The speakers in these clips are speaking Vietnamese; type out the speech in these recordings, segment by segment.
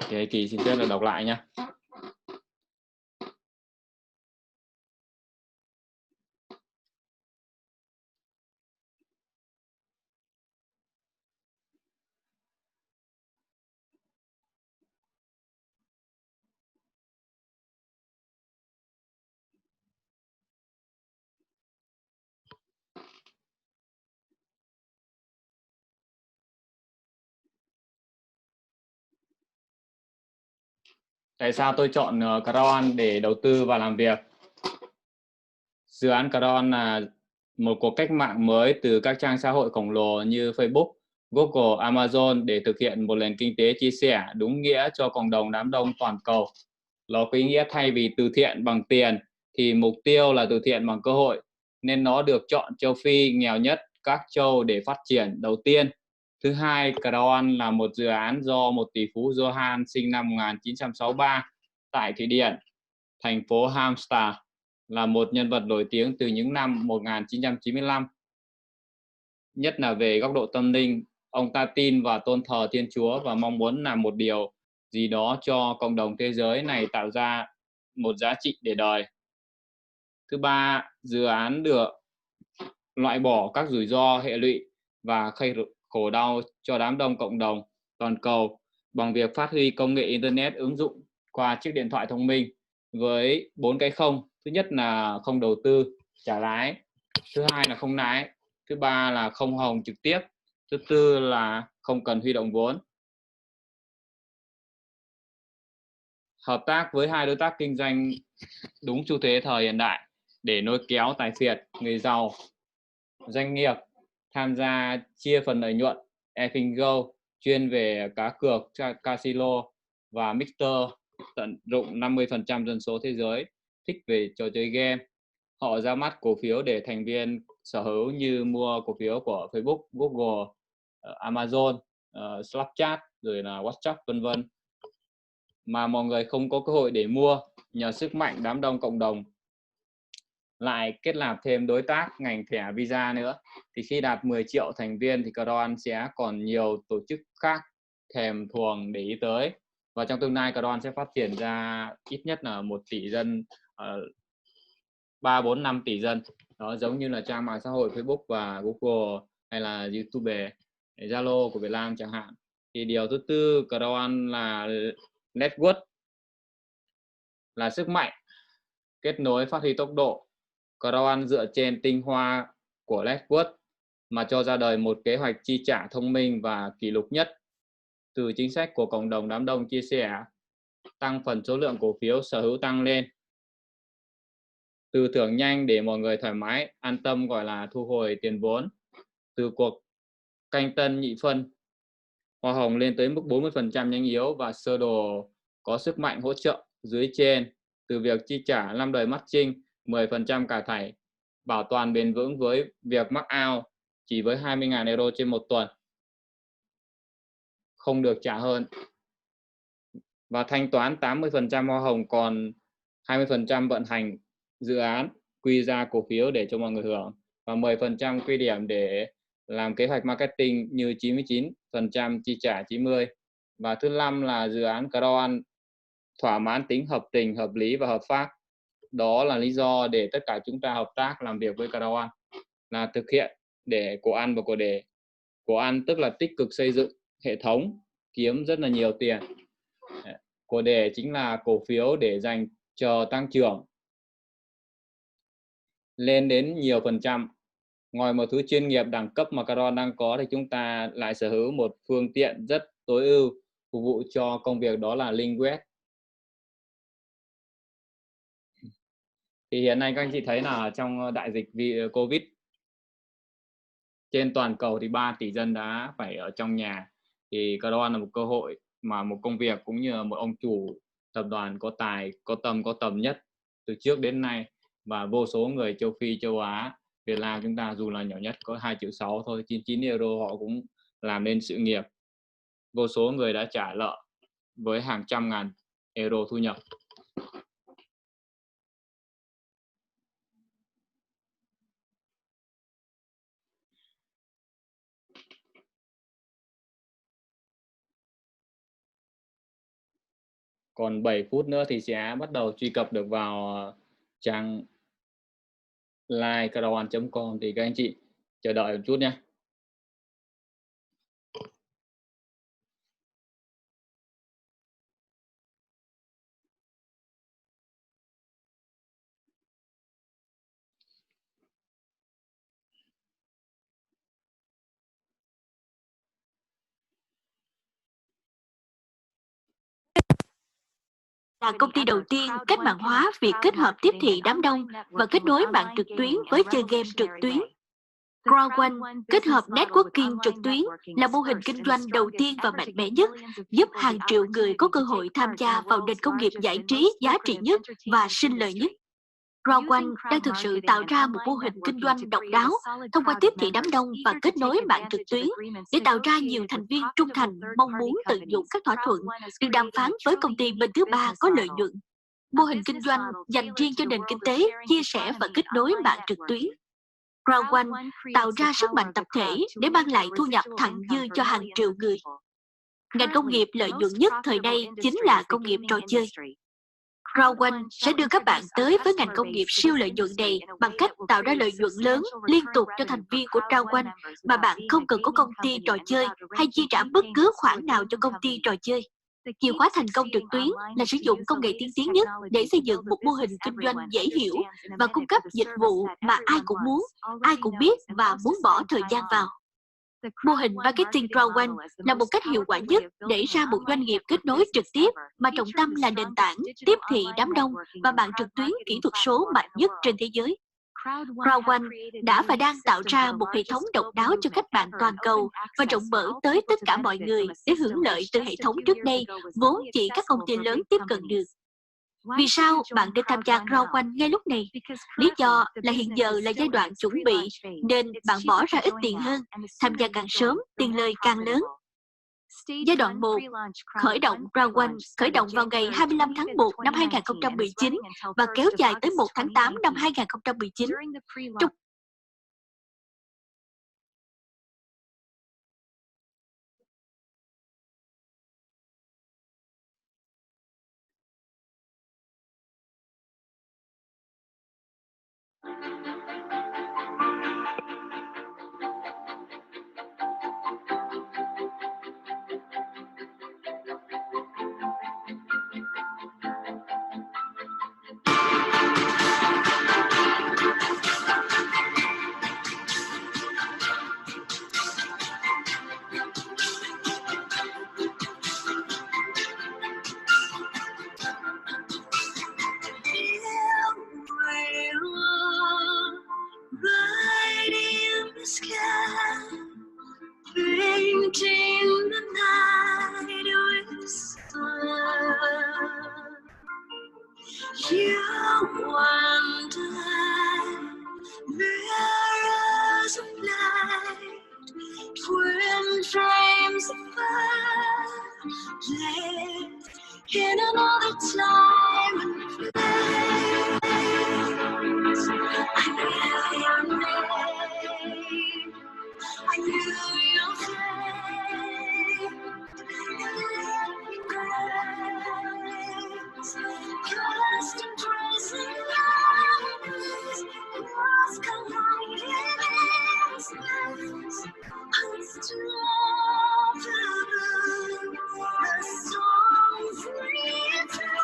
Thì Kỳ xin phép được đọc lại nhé. Tại sao tôi chọn Crowd1 để đầu tư và làm việc? Dự án Crowd1 là một cuộc cách mạng mới từ các trang xã hội khổng lồ như Facebook, Google, Amazon để thực hiện một nền kinh tế chia sẻ đúng nghĩa cho cộng đồng đám đông toàn cầu. Nó có ý nghĩa thay vì từ thiện bằng tiền thì mục tiêu là từ thiện bằng cơ hội, nên nó được chọn châu Phi nghèo nhất các châu để phát triển đầu tiên. Thứ hai, Crowd1 là một dự án do một tỷ phú Johann sinh năm 1963 tại Thụy Điển, thành phố Halmstad, là một nhân vật nổi tiếng từ những năm 1995. Nhất là về góc độ tâm linh, ông ta tin và tôn thờ Thiên Chúa và mong muốn làm một điều gì đó cho cộng đồng thế giới này tạo ra một giá trị để đời. Thứ ba, dự án được loại bỏ các rủi ro, hệ lụy và gây khổ đau cho đám đông cộng đồng toàn cầu bằng việc phát huy công nghệ Internet ứng dụng qua chiếc điện thoại thông minh với 4 cái không. Thứ nhất là không đầu tư, trả lãi. Thứ hai là không lãi. Thứ ba là không hồng trực tiếp. Thứ tư là không cần huy động vốn. Hợp tác với hai đối tác kinh doanh đúng xu thế thời hiện đại để lôi kéo tài phiệt, người giàu, doanh nghiệp tham gia chia phần lợi nhuận. eFingo chuyên về cá cược, casino và Mixer tận dụng 50% dân số thế giới thích về trò chơi game. Họ ra mắt cổ phiếu để thành viên sở hữu như mua cổ phiếu của Facebook, Google, Amazon, Snapchat rồi là WhatsApp vân vân, mà mọi người không có cơ hội để mua. Nhờ sức mạnh đám đông cộng đồng lại kết nạp thêm đối tác ngành thẻ Visa nữa, thì khi đạt 10 triệu thành viên thì Crowd1 sẽ còn nhiều tổ chức khác thèm thuồng để ý tới. Và trong tương lai Crowd1 sẽ phát triển ra ít nhất là 1 tỷ dân, 3, 4, 5 tỷ dân. Đó, giống như là trang mạng xã hội Facebook và Google hay là YouTube, Zalo của Việt Nam chẳng hạn. Thì điều thứ tư, Crowd1 là network, là sức mạnh kết nối phát huy tốc độ. Crowd1 dựa trên tinh hoa của network mà cho ra đời một kế hoạch chi trả thông minh và kỷ lục nhất. Từ chính sách của cộng đồng đám đông chia sẻ, tăng phần số lượng cổ phiếu sở hữu tăng lên, từ thưởng nhanh để mọi người thoải mái an tâm gọi là thu hồi tiền vốn, từ cuộc canh tân nhị phân, hoa hồng lên tới mức 40% nhanh yếu và sơ đồ có sức mạnh hỗ trợ dưới trên, từ việc chi trả 5 đời matching 10% cả thảy, bảo toàn bền vững với việc mắc out chỉ với 20.000 euro trên một tuần, không được trả hơn, và thanh toán 80% hoa hồng, còn 20% vận hành dự án quy ra cổ phiếu để cho mọi người hưởng, và 10% quy điểm để làm kế hoạch marketing như 99% chi trả 90. Và thứ năm là dự án Crowd1 thỏa mãn tính hợp tình, hợp lý và hợp pháp. Đó là lý do để tất cả chúng ta hợp tác làm việc với Crowd1, là thực hiện để của ăn và của để. Của ăn tức là tích cực xây dựng hệ thống, kiếm rất là nhiều tiền. Của để chính là cổ phiếu để dành chờ tăng trưởng lên đến nhiều phần trăm. Ngoài một thứ chuyên nghiệp đẳng cấp mà Crowd1 đang có thì chúng ta lại sở hữu một phương tiện rất tối ưu phục vụ cho công việc, đó là link web. Thì hiện nay các anh chị thấy là trong đại dịch Covid trên toàn cầu thì 3 tỷ dân đã phải ở trong nhà, thì Crowd1 là một cơ hội mà một công việc cũng như là một ông chủ tập đoàn có tài, có tâm, có tầm nhất từ trước đến nay. Và vô số người châu Phi, châu Á, Việt Nam chúng ta dù là nhỏ nhất có 2,6 triệu thôi, 99 euro họ cũng làm nên sự nghiệp. Vô số người đã trả nợ với hàng trăm ngàn euro thu nhập. Còn 7 phút nữa thì sẽ bắt đầu truy cập được vào trang live Crowd1.com, thì các anh chị chờ đợi một chút nhé. Là công ty đầu tiên cách mạng hóa việc kết hợp tiếp thị đám đông và kết nối mạng trực tuyến với chơi game trực tuyến. Crowd1 kết hợp networking trực tuyến là mô hình kinh doanh đầu tiên và mạnh mẽ nhất, giúp hàng triệu người có cơ hội tham gia vào nền công nghiệp giải trí giá trị nhất và sinh lời nhất. Crowd1 đang thực sự tạo ra một mô hình kinh doanh độc đáo thông qua tiếp thị đám đông và kết nối mạng trực tuyến để tạo ra nhiều thành viên trung thành mong muốn tận dụng các thỏa thuận được đàm phán với công ty bên thứ ba có lợi nhuận. Mô hình kinh doanh dành riêng cho nền kinh tế, chia sẻ và kết nối mạng trực tuyến. Crowd1 tạo ra sức mạnh tập thể để mang lại thu nhập thặng dư cho hàng triệu người. Ngành công nghiệp lợi nhuận nhất thời nay chính là công nghiệp trò chơi. Crowd1 sẽ đưa các bạn tới với ngành công nghiệp siêu lợi nhuận này bằng cách tạo ra lợi nhuận lớn liên tục cho thành viên của Crowd1 mà bạn không cần có công ty trò chơi hay chi trả bất cứ khoản nào cho công ty trò chơi. Chìa khóa thành công trực tuyến là sử dụng công nghệ tiên tiến nhất để xây dựng một mô hình kinh doanh dễ hiểu và cung cấp dịch vụ mà ai cũng muốn, ai cũng biết và muốn bỏ thời gian vào. Mô hình marketing Crowd1 là một cách hiệu quả nhất để ra một doanh nghiệp kết nối trực tiếp mà trọng tâm là nền tảng, tiếp thị đám đông và mạng trực tuyến kỹ thuật số mạnh nhất trên thế giới. Crowd1 đã và đang tạo ra một hệ thống độc đáo cho các bạn toàn cầu và rộng mở tới tất cả mọi người để hưởng lợi từ hệ thống trước đây vốn chỉ các công ty lớn tiếp cận được. Vì sao bạn nên tham gia Crowd1 ngay lúc này? Lý do là hiện giờ là giai đoạn chuẩn bị, nên bạn bỏ ra ít tiền hơn. Tham gia càng sớm, tiền lời càng lớn. Giai đoạn 1, khởi động Crowd1 khởi động vào ngày 25 tháng 1 năm 2019 và kéo dài tới 1 tháng 8 năm 2019. Trong in another time and place, I knew your name, I knew your face, past and present lives, lost colliding in space, unstoppable, the songs we tell.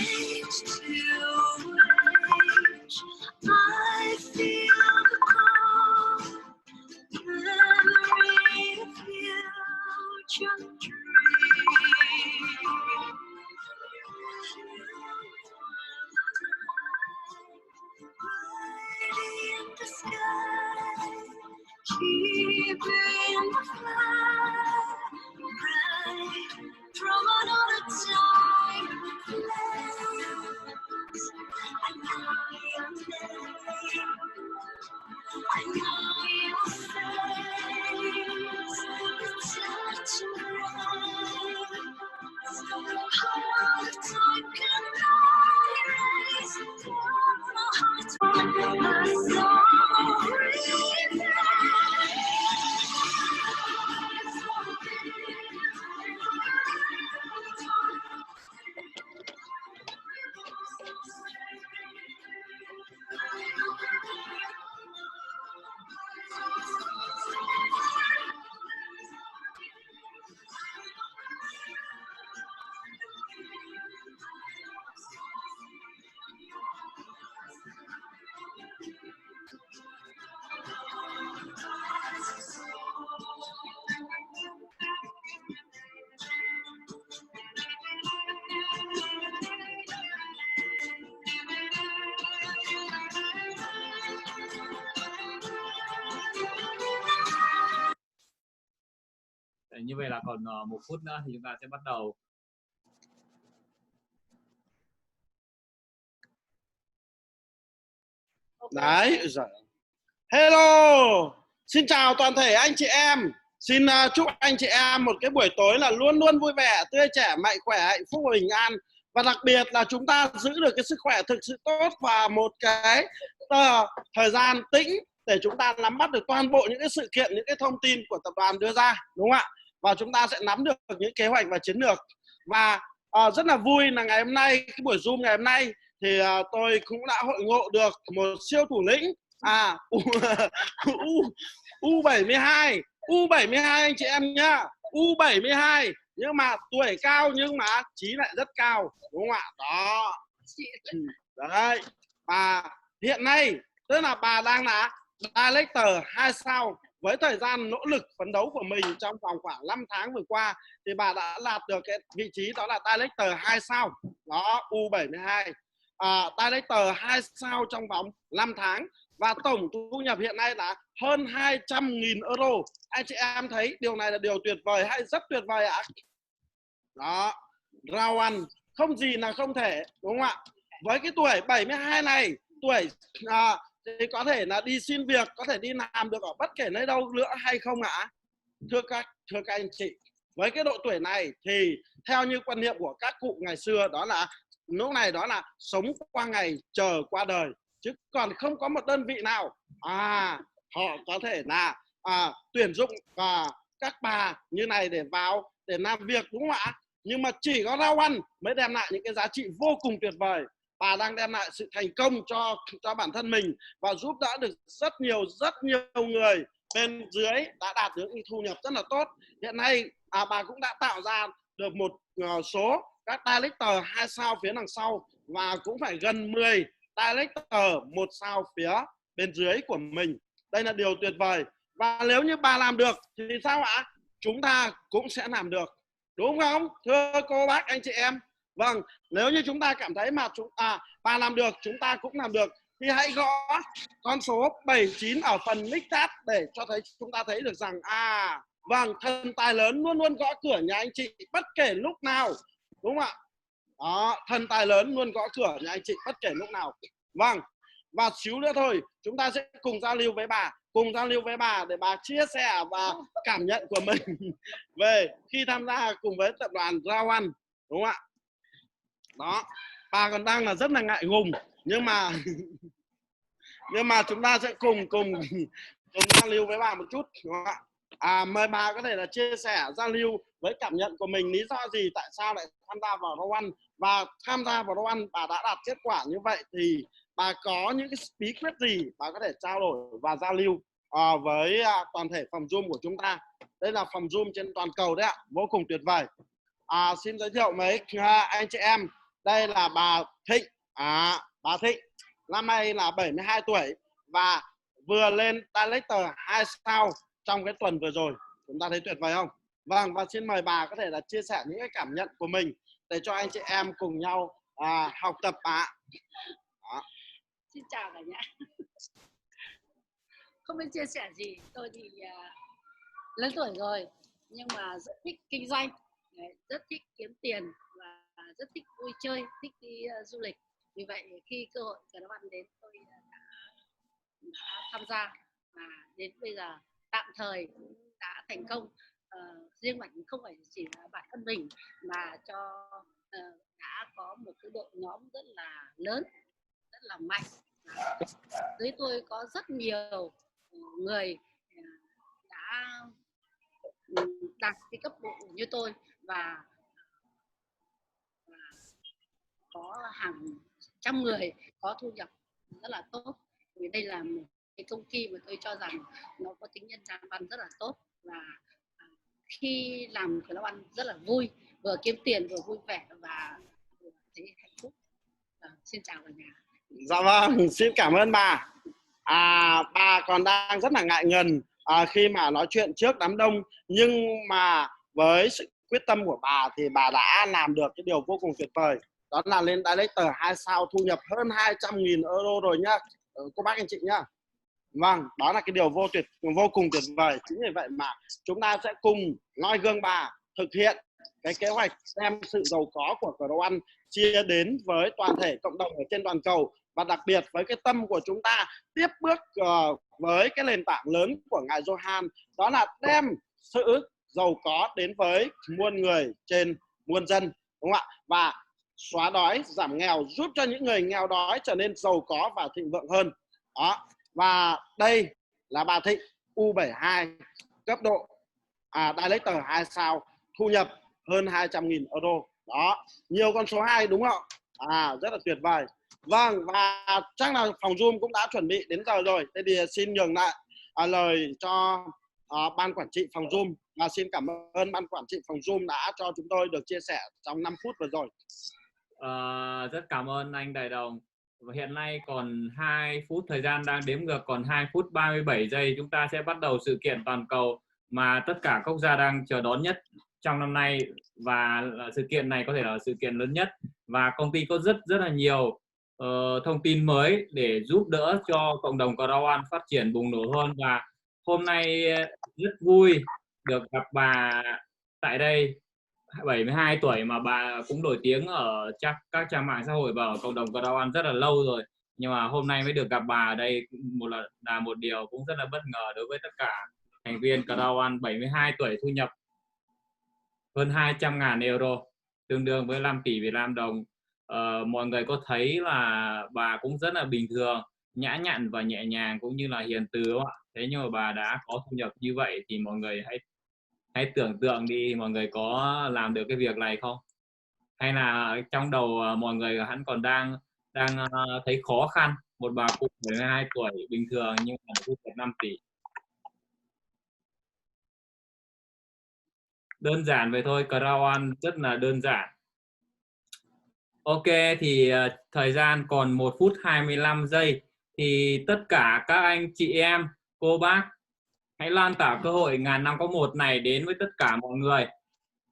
Age to age, I feel the call. Memory of future dreams. bring the flag right from another time and place. I know your name, I know your face, the touch and grace. How long the time can erase from my heart, my soul breathes. Như vậy là còn 1 phút nữa thì chúng ta sẽ bắt đầu. Đấy, hello, xin chào toàn thể anh chị em. Xin chúc anh chị em một cái buổi tối là luôn luôn vui vẻ, tươi trẻ, mạnh khỏe, hạnh phúc và bình an. Và đặc biệt là chúng ta giữ được cái sức khỏe thực sự tốt và một cái thời gian tĩnh để chúng ta nắm bắt được toàn bộ những cái sự kiện, những cái thông tin của tập đoàn đưa ra, đúng không ạ? Và chúng ta sẽ nắm được những kế hoạch và chiến lược. Và rất là vui là ngày hôm nay, cái buổi Zoom ngày hôm nay thì tôi cũng đã hội ngộ được một siêu thủ lĩnh U72 anh chị em nhá, U72 nhưng mà tuổi cao nhưng mà trí lại rất cao, đúng không ạ? Đó đấy, và hiện nay tức là bà đang là Director 2 sao. Với thời gian nỗ lực phấn đấu của mình trong vòng khoảng 5 tháng vừa qua thì bà đã đạt được cái vị trí đó là Director 2 sao. Đó, U72 Director 2 sao trong vòng 5 tháng. Và tổng thu nhập hiện nay là hơn 200.000 euro. Anh chị em thấy điều này là điều tuyệt vời hay rất tuyệt vời ạ? Đó, Crowd1 không gì là không thể, đúng không ạ? Với cái tuổi 72 này, tuổi thì có thể là đi xin việc, có thể đi làm được ở bất kể nơi đâu nữa hay không ạ? Thưa các anh chị, với cái độ tuổi này thì theo như quan niệm của các cụ ngày xưa đó là lúc này đó là sống qua ngày chờ qua đời, chứ còn không có một đơn vị nào họ có thể là tuyển dụng các bà như này để vào để làm việc, đúng không ạ? Nhưng mà chỉ có Crowd1 mới đem lại những cái giá trị vô cùng tuyệt vời. Bà đang đem lại sự thành công cho bản thân mình và giúp đỡ được rất nhiều người bên dưới đã đạt được những thu nhập rất là tốt. Hiện nay bà cũng đã tạo ra được một số các Director 2 sao phía đằng sau và cũng phải gần 10 Director 1 sao phía bên dưới của mình. Đây là điều tuyệt vời. Và nếu như bà làm được thì sao ạ? Chúng ta cũng sẽ làm được, đúng không? Thưa cô bác anh chị em. Vâng, nếu như chúng ta cảm thấy mà bà làm được, chúng ta cũng làm được thì hãy gõ con số 79 ở phần nhat để cho chúng ta thấy được rằng vâng, thần tài lớn luôn luôn gõ cửa nhà anh chị bất kể lúc nào, đúng không ạ? Đó, thần tài lớn luôn gõ cửa nhà anh chị bất kể lúc nào. Vâng, và xíu nữa thôi chúng ta sẽ cùng giao lưu với bà để bà chia sẻ và cảm nhận của mình về khi tham gia cùng với tập đoàn Crowd1, đúng không ạ? Đó, bà còn đang là rất là ngại ngùng nhưng mà chúng ta sẽ cùng giao lưu với bà một chút, đúng không ạ? Mời bà có thể là chia sẻ giao lưu với cảm nhận của mình, lý do gì tại sao lại tham gia vào Crowd1 và tham gia vào Crowd1 bà đã đạt kết quả như vậy thì bà có những cái bí quyết gì bà có thể trao đổi và giao lưu với toàn thể phòng Zoom của chúng ta. Đây là phòng Zoom trên toàn cầu đấy ạ, vô cùng tuyệt vời. Xin giới thiệu với anh chị em, đây là bà Thịnh. Bà Thịnh năm nay là 72 tuổi và vừa lên Director 2 sao trong cái tuần vừa rồi. Chúng ta thấy tuyệt vời không? Vâng, và xin mời bà có thể là chia sẻ những cái cảm nhận của mình để cho anh chị em cùng nhau học tập ạ. Xin chào cả nhà. Không biết chia sẻ gì, tôi thì lớn tuổi rồi nhưng mà rất thích kinh doanh, rất thích kiếm tiền và rất thích vui chơi, thích đi du lịch. Vì vậy khi cơ hội Crowd1 đến, tôi đã tham gia và đến bây giờ tạm thời cũng đã thành công. Riêng bản không phải chỉ là bản thân mình mà đã có một cái đội nhóm rất là lớn, rất là mạnh. Dưới tôi có rất nhiều người đã đạt cái cấp độ như tôi và có hàng trăm người có thu nhập rất là tốt. Vì đây là một cái công ty mà tôi cho rằng nó có tính nhân văn rất là tốt, và khi làm Crowd1 rất là vui, vừa kiếm tiền vừa vui vẻ và vừa thấy hạnh phúc. Xin chào cả nhà. Dạ vâng, xin cảm ơn bà. Bà còn đang rất là ngại ngần khi mà nói chuyện trước đám đông, nhưng mà với sự quyết tâm của bà thì bà đã làm được cái điều vô cùng tuyệt vời. Đó là lên Director 2 sao thu nhập hơn 200.000 euro rồi nhá, cô bác anh chị nhá. Vâng, đó là cái điều vô cùng tuyệt vời. Chính vì vậy mà chúng ta sẽ cùng noi gương bà thực hiện cái kế hoạch đem sự giàu có của Crowd1 chia đến với toàn thể cộng đồng ở trên toàn cầu, và đặc biệt với cái tâm của chúng ta tiếp bước với cái nền tảng lớn của ngài Johan, đó là đem sự giàu có đến với muôn người trên muôn dân, đúng không ạ? Và xóa đói giảm nghèo, giúp cho những người nghèo đói trở nên giàu có và thịnh vượng hơn. Đó. Và đây là bà Thịnh, U72, cấp độ Director 2 sao, thu nhập hơn 200.000 euro. Đó, nhiều con số 2 đúng không? Rất là tuyệt vời. Vâng, và chắc là phòng Zoom cũng đã chuẩn bị đến giờ rồi. Thế thì xin nhường lại lời cho ban quản trị phòng Zoom, và xin cảm ơn ban quản trị phòng Zoom đã cho chúng tôi được chia sẻ trong 5 phút vừa rồi. Rất cảm ơn anh Đại Đồng. Và hiện nay còn 2 phút, thời gian đang đếm ngược, còn 2 phút 37 giây chúng ta sẽ bắt đầu sự kiện toàn cầu mà tất cả quốc gia đang chờ đón nhất trong năm nay, và sự kiện này có thể là sự kiện lớn nhất, và công ty có rất là nhiều thông tin mới để giúp đỡ cho cộng đồng Crowd1 phát triển bùng nổ hơn. Và hôm nay rất vui được gặp bà tại đây, 72 tuổi mà bà cũng nổi tiếng ở các trang mạng xã hội và ở cộng đồng Crowd1 rất là lâu rồi, nhưng mà hôm nay mới được gặp bà ở đây là một điều cũng rất là bất ngờ đối với tất cả thành viên Crowd1. 72 tuổi, thu nhập hơn 200.000 euro, tương đương với 5 tỷ Việt Nam đồng. Mọi người có thấy là bà cũng rất là bình thường, nhã nhặn và nhẹ nhàng cũng như là hiền từ không ạ? Thế nhưng mà bà đã có thu nhập như vậy thì mọi người hãy tưởng tượng đi, mọi người có làm được cái việc này không? Hay là trong đầu mọi người hắn còn đang thấy khó khăn, một bà cụ 72 tuổi bình thường nhưng mà thu nhập 5 tỷ. Đơn giản vậy thôi, Crowd1 rất là đơn giản. Ok, thì thời gian còn 1 phút 25 giây thì tất cả các anh chị em, cô bác hãy lan tỏa cơ hội ngàn năm có một này đến với tất cả mọi người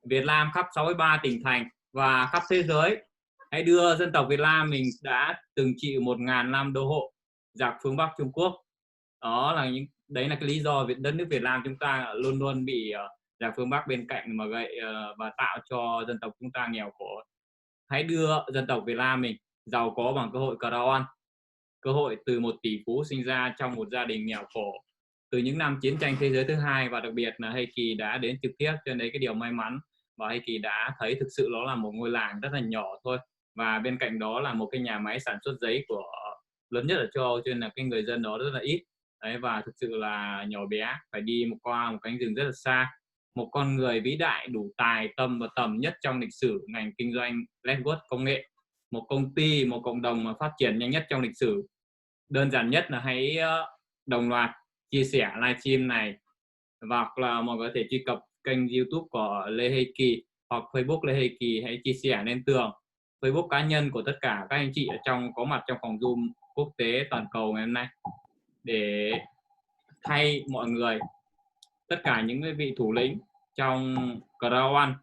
Việt Nam khắp 63 tỉnh thành và khắp thế giới. Hãy đưa dân tộc Việt Nam mình đã từng chịu 1.000 năm đô hộ giặc phương Bắc Trung Quốc. Đấy là cái lý do đất nước Việt Nam chúng ta luôn luôn bị giặc phương Bắc bên cạnh mà gậy và tạo cho dân tộc chúng ta nghèo khổ. Hãy đưa dân tộc Việt Nam mình giàu có bằng cơ hội Crowd1, cơ hội từ một tỷ phú sinh ra trong một gia đình nghèo khổ từ những năm chiến tranh thế giới thứ hai, và đặc biệt là Heikki đã đến trực tiếp, cho nên cái điều may mắn và Heikki đã thấy thực sự nó là một ngôi làng rất là nhỏ thôi, và bên cạnh đó là một cái nhà máy sản xuất giấy lớn nhất ở châu Âu, cho nên là cái người dân đó rất là ít. Đấy, và thực sự là nhỏ bé, phải đi qua một cánh rừng rất là xa. Một con người vĩ đại đủ tài, tâm và tầm nhất trong lịch sử ngành kinh doanh network công nghệ, một công ty, một cộng đồng mà phát triển nhanh nhất trong lịch sử. Đơn giản nhất là hãy đồng loạt chia sẻ livestream này, hoặc là mọi người có thể truy cập kênh YouTube của Lê Heikki hoặc Facebook Lê Heikki, hãy chia sẻ lên tường Facebook cá nhân của tất cả các anh chị ở có mặt trong phòng Zoom quốc tế toàn cầu ngày hôm nay, để thay mọi người, tất cả những vị thủ lĩnh trong Crowd1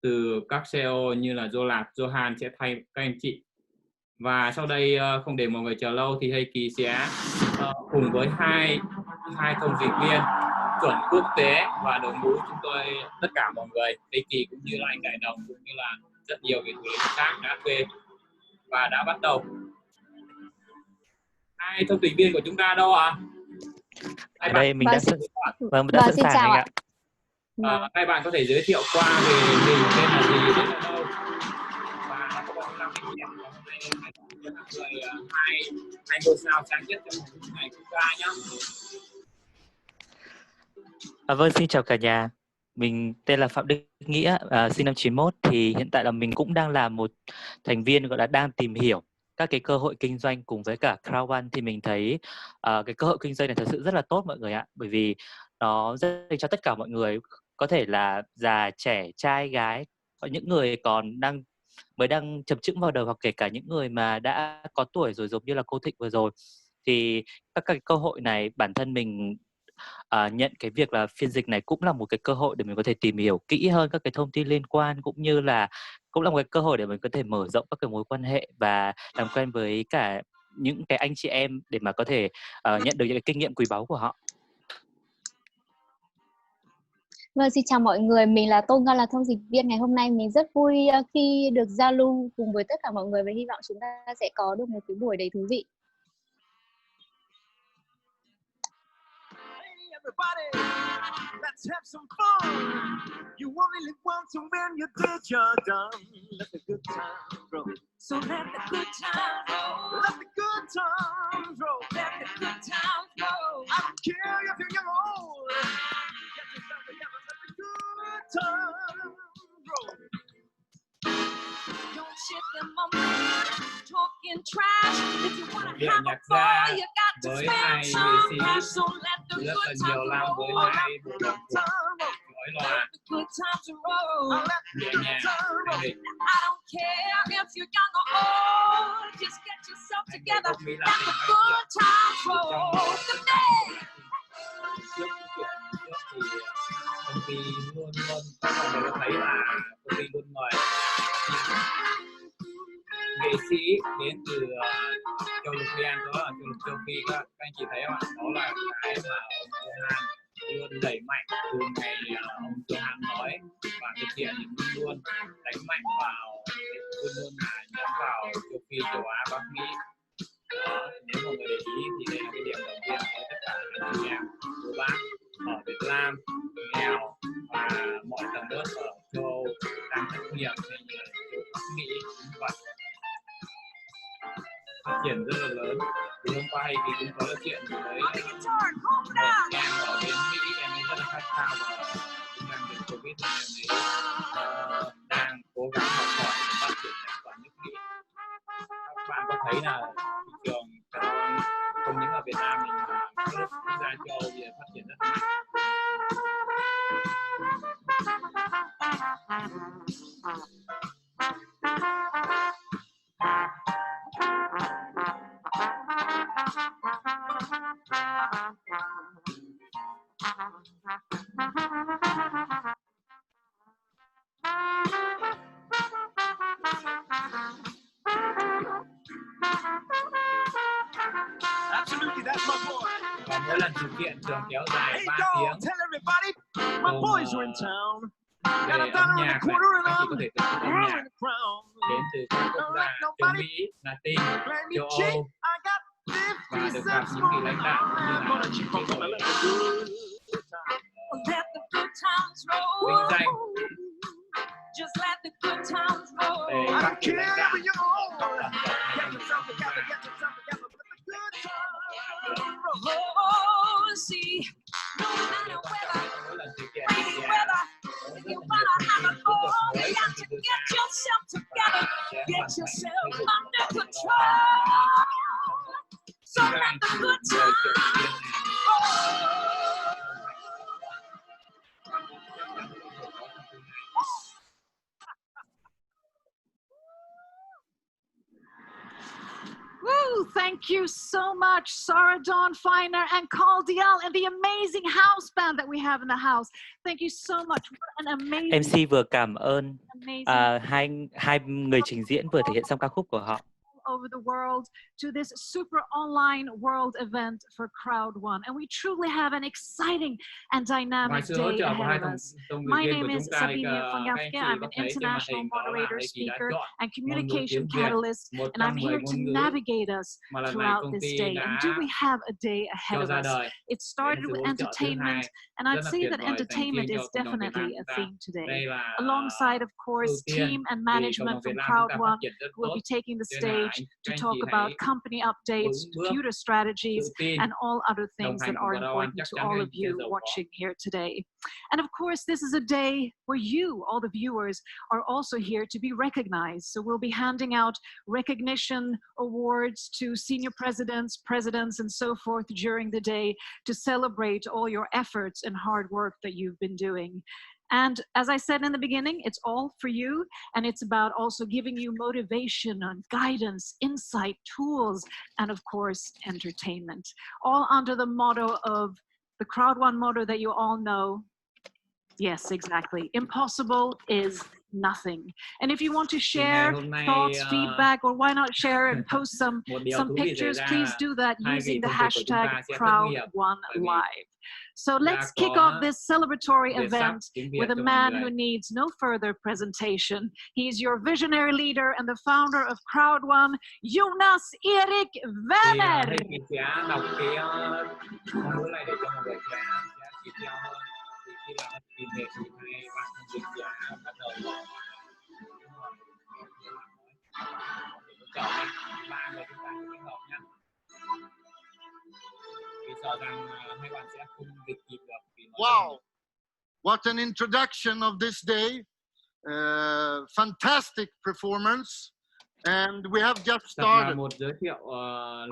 từ các CEO như là Johan sẽ thay các anh chị. Và sau đây không để mọi người chờ lâu thì Heikki sẽ cùng với hai thông dịch viên chuẩn quốc tế và đội ngũ chúng tôi, tất cả mọi người, Heikki cũng như là anh Đại Đồng cũng như là rất nhiều vị thủ lĩnh khác đã thuê và đã bắt đầu. Hai thông tùy viên của chúng ta đâu ạ? Ở đây mình đã sẵn sàng anh ạ. Hai bạn có thể giới thiệu qua về mình tên là gì, đến ở đâu và nó có bao nhiêu năm kinh nghiệm. Hai ngôi sao sáng nhất trong ngày chúng ta nhé. Vâng, xin chào cả nhà. Mình tên là Phạm Đức Nghĩa, sinh năm 91. Thì hiện tại là mình cũng đang là một thành viên, gọi là đang tìm hiểu các cái cơ hội kinh doanh cùng với cả Crowd1. Thì mình thấy cái cơ hội kinh doanh này thật sự rất là tốt mọi người ạ. Bởi vì nó dành cho tất cả mọi người, có thể là già, trẻ, trai, gái, có những người còn mới đang chập chững vào đời, hoặc kể cả những người mà đã có tuổi rồi, giống như là cô Thịnh vừa rồi. Thì các cái cơ hội này bản thân mình nhận cái việc là phiên dịch này cũng là một cái cơ hội để mình có thể tìm hiểu kỹ hơn các cái thông tin liên quan, cũng như là cũng là một cái cơ hội để mình có thể mở rộng các cái mối quan hệ và làm quen với cả những cái anh chị em để mà có thể nhận được những cái kinh nghiệm quý báu của họ. Vâng, xin chào mọi người, mình là Tôn Nga, là thông dịch viên. Ngày hôm nay mình rất vui khi được giao lưu cùng với tất cả mọi người và hy vọng chúng ta sẽ có được một cái buổi đầy thú vị. Everybody, let's have some fun. You only live once, and when you did, you're done. Let the good times roll. So let the good times roll. Let the good times roll. Let the good times roll. I don't care if you're young or old. Get yourself together. Let the good times roll. Don't shit them on me, talking trash. If you wanna have a ball, you got to spend some cash. So let the good times roll. Let the good times roll. Let the good times roll. I don't care if you're young or old. Just get yourself together. Let the good times roll. Good day. Công ty luôn mọi người thấy là công ty luôn mời nghệ sĩ đến từ châu lục Việt, đó là châu lục châu Phi. Các anh chị thấy không ạ? Đó là cái mà ông Johan luôn đẩy mạnh từ ngày ông Johan nói và thực hiện, thì luôn đánh mạnh vào, luôn là nhắm vào châu Phi, châu Á, Bắc Mỹ. Đó, nếu mọi người để ý thì đây là cái điểm đầu tiên với tất cả các chị em cô bác ở Việt Nam nghèo và mọi tầng lớp ở châu Âu đang thất nghiệp, hay như là châu Bắc Mỹ như vậy, phát triển rất là lớn. Thì hôm qua Heikki cũng có nói chuyện với một em ở bên Mỹ, em ấy rất là khát khao và cũng đang bị Covid, nên em ấy đang cố gắng học hỏi và phát triển sản phẩm nước Mỹ. Các bạn có thấy là thị trường không những ở Việt Nam mình mà các nước quốc gia châu Âu thì phát triển rất mạnh. Absolutely, that's my boy. Và mỗi lần sự kiện thường kéo dài 3 tiếng. Tell everybody, my boys are in town. Về âm nhạc này, anh chị có thể thưởng thức âm nhạc đến từ các quốc gia châu Mỹ, Latin, châu Âu và được gặp những vị lãnh đạo cũng như là những cái buổi vinh danh về các vị lãnh đạo. Mỗi lần sự kiện thì If you wanna have a ball, you got to get yourself together, get yourself under control. So let the good times roll. Woo! Thank you so much, Sarah Dawn Feiner and Carl Dial and the amazing house band that we have in the house. Thank you so much. What an amazing MC vừa cảm ơn hai người trình diễn vừa thể hiện xong ca khúc của họ. over the world to this super online world event for Crowd1. And we truly have an exciting and dynamic day ahead of us. My name is Sabine von-Gafke. I'm an international moderator, speaker, and communication catalyst, and I'm here to navigate us throughout this day. And do we have a day ahead of us? It started with entertainment, and I'd say that entertainment is definitely a theme today. Alongside, of course, team and management from Crowd1 will be taking the stage to talk about company updates, future strategies, and all other things that are important to all of you watching here today. And of course, this is a day where you, all the viewers, are also here to be recognized. So we'll be handing out recognition awards to senior presidents, and so forth during the day to celebrate all your efforts and hard work that you've been doing. And as I said in the beginning, it's all for you, and it's about also giving you motivation and guidance, insight, tools, and of course, entertainment. All under the motto of the Crowd1 motto that you all know. Yes, exactly. Impossible is nothing. And if you want to share thoughts, feedback, or why not share and post some pictures, please do that using the hashtag Crowd1Live. So let's kick off this celebratory event with a man who needs no further presentation. He's your visionary leader and the founder of Crowd1, Jonas Erik Werner. Wow, what an introduction of this day. Fantastic performance. And we have just started.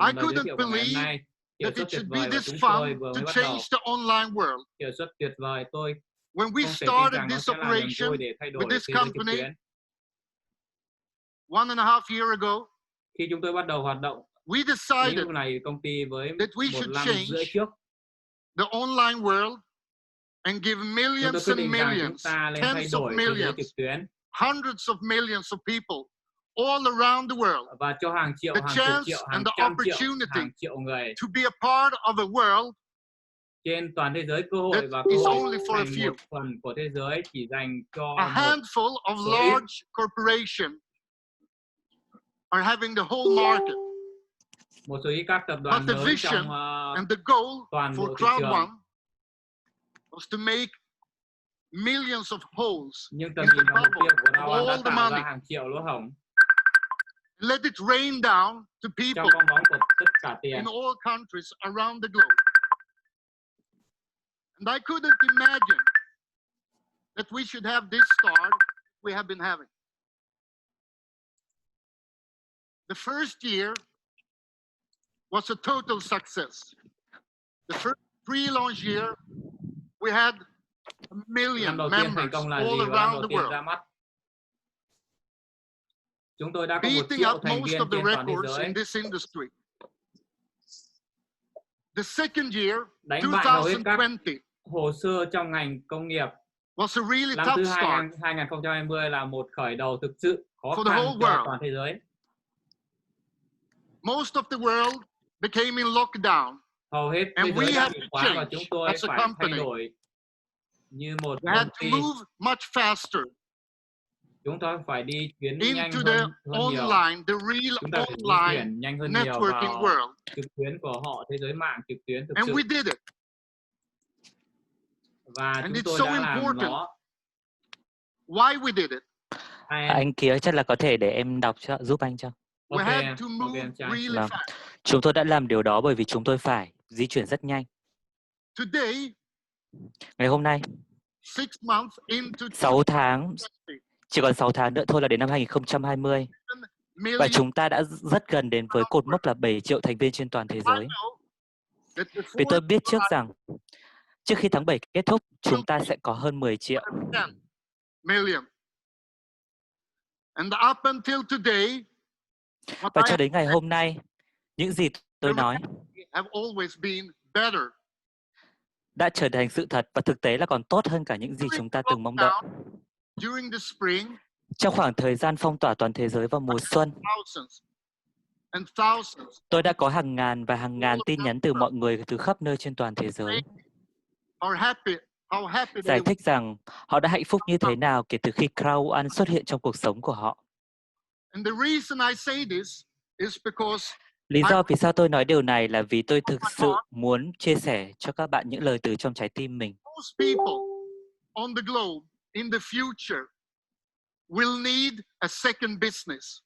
I couldn't believe that it should be this fun to change the online world. When we started this operation with this company 1.5 years ago, we decided that we should change the online world and give millions and millions, tens of millions, hundreds of millions of people all around the world the chance and the opportunity to be a part of a world that is only for a few. A handful of large corporations are having the whole market. But the vision and the goal for Crowd1 was to make millions of holes in the bubble of all the money. Let it rain down to people in all countries around the globe. And I couldn't imagine that we should have this start we have been having. The first year was a total success. The first pre-launch year, we had 1 million members all around the world, beating up most of the records in this industry. The second year, 2020, hồ sơ trong ngành công nghiệp. Was a really Năm tough thứ start 2020 là một khởi đầu thực sự khó for the khăn whole cho world. toàn thế giới. Most of the world became in lockdown. Hầu hết thế And giới we đã have bị to khóa và change chúng tôi as a phải thay company. đổi như một We had công to ty. move much faster Chúng tôi phải đi chuyến nhanh into the hơn nhiều. online, the real Chúng ta phải di online chuyển nhanh hơn nhiều networking vào world. trực tuyến của họ, thế giới mạng trực tuyến thực And sự. we did it. Và And chúng it's tôi so đã làm important. nó. Why we did it? Anh kia chắc là có thể để em đọc giúp anh cho. We had to move em trai. really Vâng. fast. Chúng tôi đã làm điều đó bởi vì chúng tôi phải di chuyển rất nhanh. Today, Ngày hôm nay, 6 months into 6 tháng, chỉ còn 6 tháng nữa thôi là đến năm 2020. Và chúng ta đã rất gần đến với cột mốc là 7 triệu thành viên trên toàn thế giới. Vì tôi biết trước rằng, trước khi tháng 7 kết thúc, chúng ta sẽ có hơn 10 triệu. million. And up until today, Và cho đến ngày hôm nay, những gì tôi nói have always been better. đã trở thành sự thật và thực tế là còn tốt hơn cả những gì chúng ta từng mong đợi. During the spring, Trong khoảng thời gian phong tỏa toàn thế giới vào mùa xuân, and thousands Tôi đã có hàng ngàn và hàng ngàn tin nhắn từ mọi người từ khắp nơi trên toàn thế giới are happy, how happy they giải thích rằng họ đã hạnh phúc như thế nào kể từ khi Crowd1 xuất hiện trong cuộc sống của họ. And the reason I say this is because Lý do vì sao tôi nói điều này là vì tôi thực sự muốn chia sẻ cho các bạn những lời từ trong trái tim mình. most people on the globe in the future will need a second business.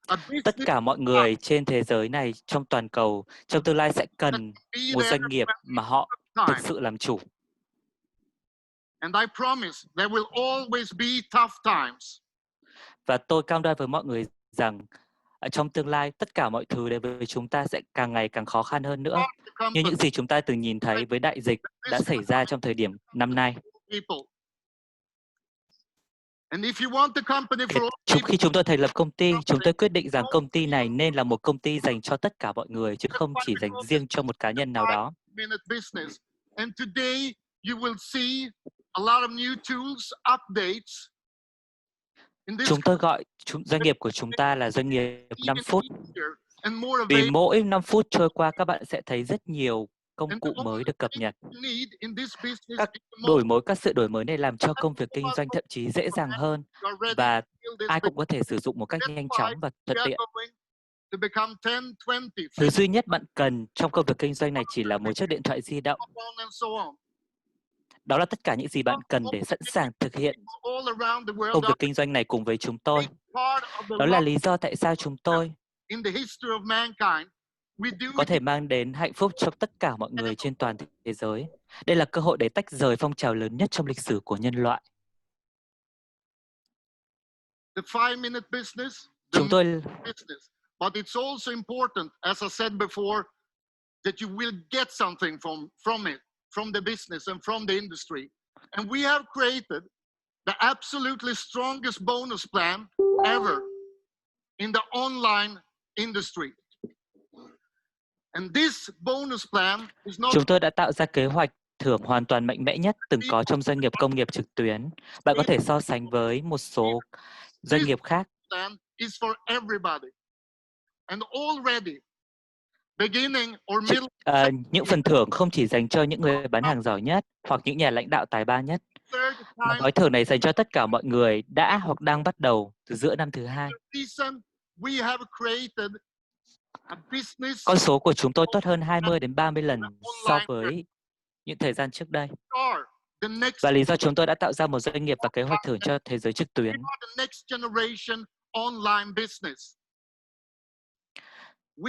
A Tất business cả mọi người trên thế giới này trong toàn cầu trong tương lai sẽ cần một doanh nghiệp mà họ thực sự làm chủ. And I promise there will always be tough times. Và tôi cam đoan với mọi người rằng trong tương lai tất cả mọi thứ đến với chúng ta sẽ càng ngày càng khó khăn hơn nữa. Như những gì chúng ta từng nhìn thấy với đại dịch đã xảy ra trong thời điểm năm nay. And if you want the company for Khi chúng tôi thành lập công ty, chúng tôi quyết định rằng công ty này nên là một công ty dành cho tất cả mọi người, chứ không chỉ dành riêng cho một cá nhân nào đó. And today you will see a lot of new tools, updates. Chúng tôi gọi doanh nghiệp của chúng ta là doanh nghiệp 5 phút. Vì mỗi 5 phút trôi qua, các bạn sẽ thấy rất nhiều công cụ mới được cập nhật. Các sự đổi mới này làm cho công việc kinh doanh thậm chí dễ dàng hơn và ai cũng có thể sử dụng một cách nhanh chóng và thuận tiện. Thứ duy nhất bạn cần trong công việc kinh doanh này chỉ là một chiếc điện thoại di động. Đó là tất cả những gì bạn cần để sẵn sàng thực hiện công việc kinh doanh này cùng với chúng tôi. Đó là lý do tại sao chúng tôi có thể mang đến hạnh phúc cho tất cả mọi người trên toàn thế giới. Đây là cơ hội để tách rời phong trào lớn nhất trong lịch sử của nhân loại. Chúng tôi But it's also important, as I said before, that you will get something from it, from the business and from the industry. And we have created the absolutely strongest bonus plan ever in the online industry. And this bonus plan is not... Chúng tôi đã tạo ra kế hoạch thưởng hoàn toàn mạnh mẽ nhất từng có trong doanh nghiệp công nghiệp trực tuyến. Bạn có thể so sánh với một số doanh nghiệp khác. Is for everybody. And already, những phần thưởng không chỉ dành cho những người bán hàng giỏi nhất hoặc những nhà lãnh đạo tài ba nhất. Mà gói thưởng này dành cho tất cả mọi người đã hoặc đang bắt đầu từ giữa năm thứ hai. Con số của chúng tôi tốt hơn 20 đến 30 lần so với những thời gian trước đây. Và lý do chúng tôi đã tạo ra một doanh nghiệp và kế hoạch thưởng cho thế giới trực tuyến.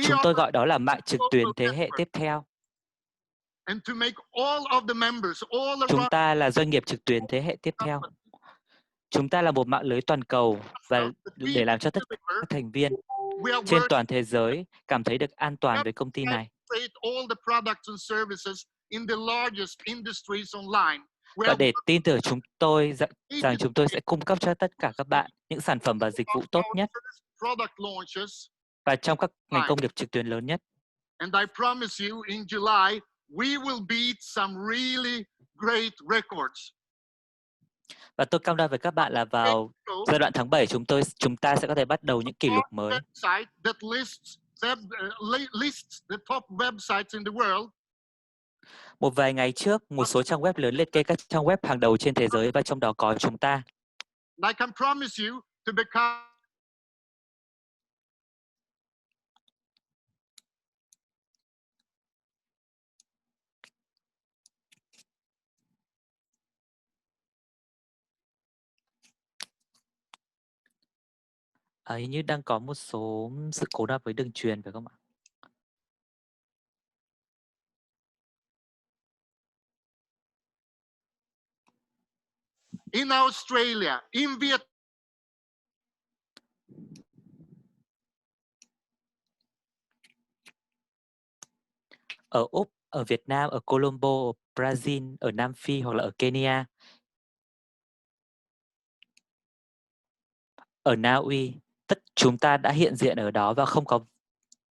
Chúng tôi gọi đó là mạng trực tuyến thế hệ tiếp theo. Chúng ta là doanh nghiệp trực tuyến thế hệ tiếp theo. Chúng ta là một mạng lưới toàn cầu và để làm cho tất cả các thành viên trên toàn thế giới cảm thấy được an toàn với công ty này. Và để tin tưởng chúng tôi rằng chúng tôi sẽ cung cấp cho tất cả các bạn những sản phẩm và dịch vụ tốt nhất và trong các ngành công nghiệp trực tuyến lớn nhất. And I promise you in July we will beat some really great records. Và tôi cam đoan với các bạn là vào giai đoạn tháng 7 chúng ta sẽ có thể bắt đầu những kỷ lục mới. Một vài ngày trước, một số trang web lớn liệt kê các trang web hàng đầu trên thế giới và trong đó có chúng ta. I can promise you to become Hình như đang có một số sự cố nào với đường truyền phải không ạ? in Australia, in Vietnam. Ở Úc, ở Việt Nam, ở Colombo, ở Brazil, ở Nam Phi hoặc là ở Kenya. Ở Na Uy, chúng ta đã hiện diện ở đó và không có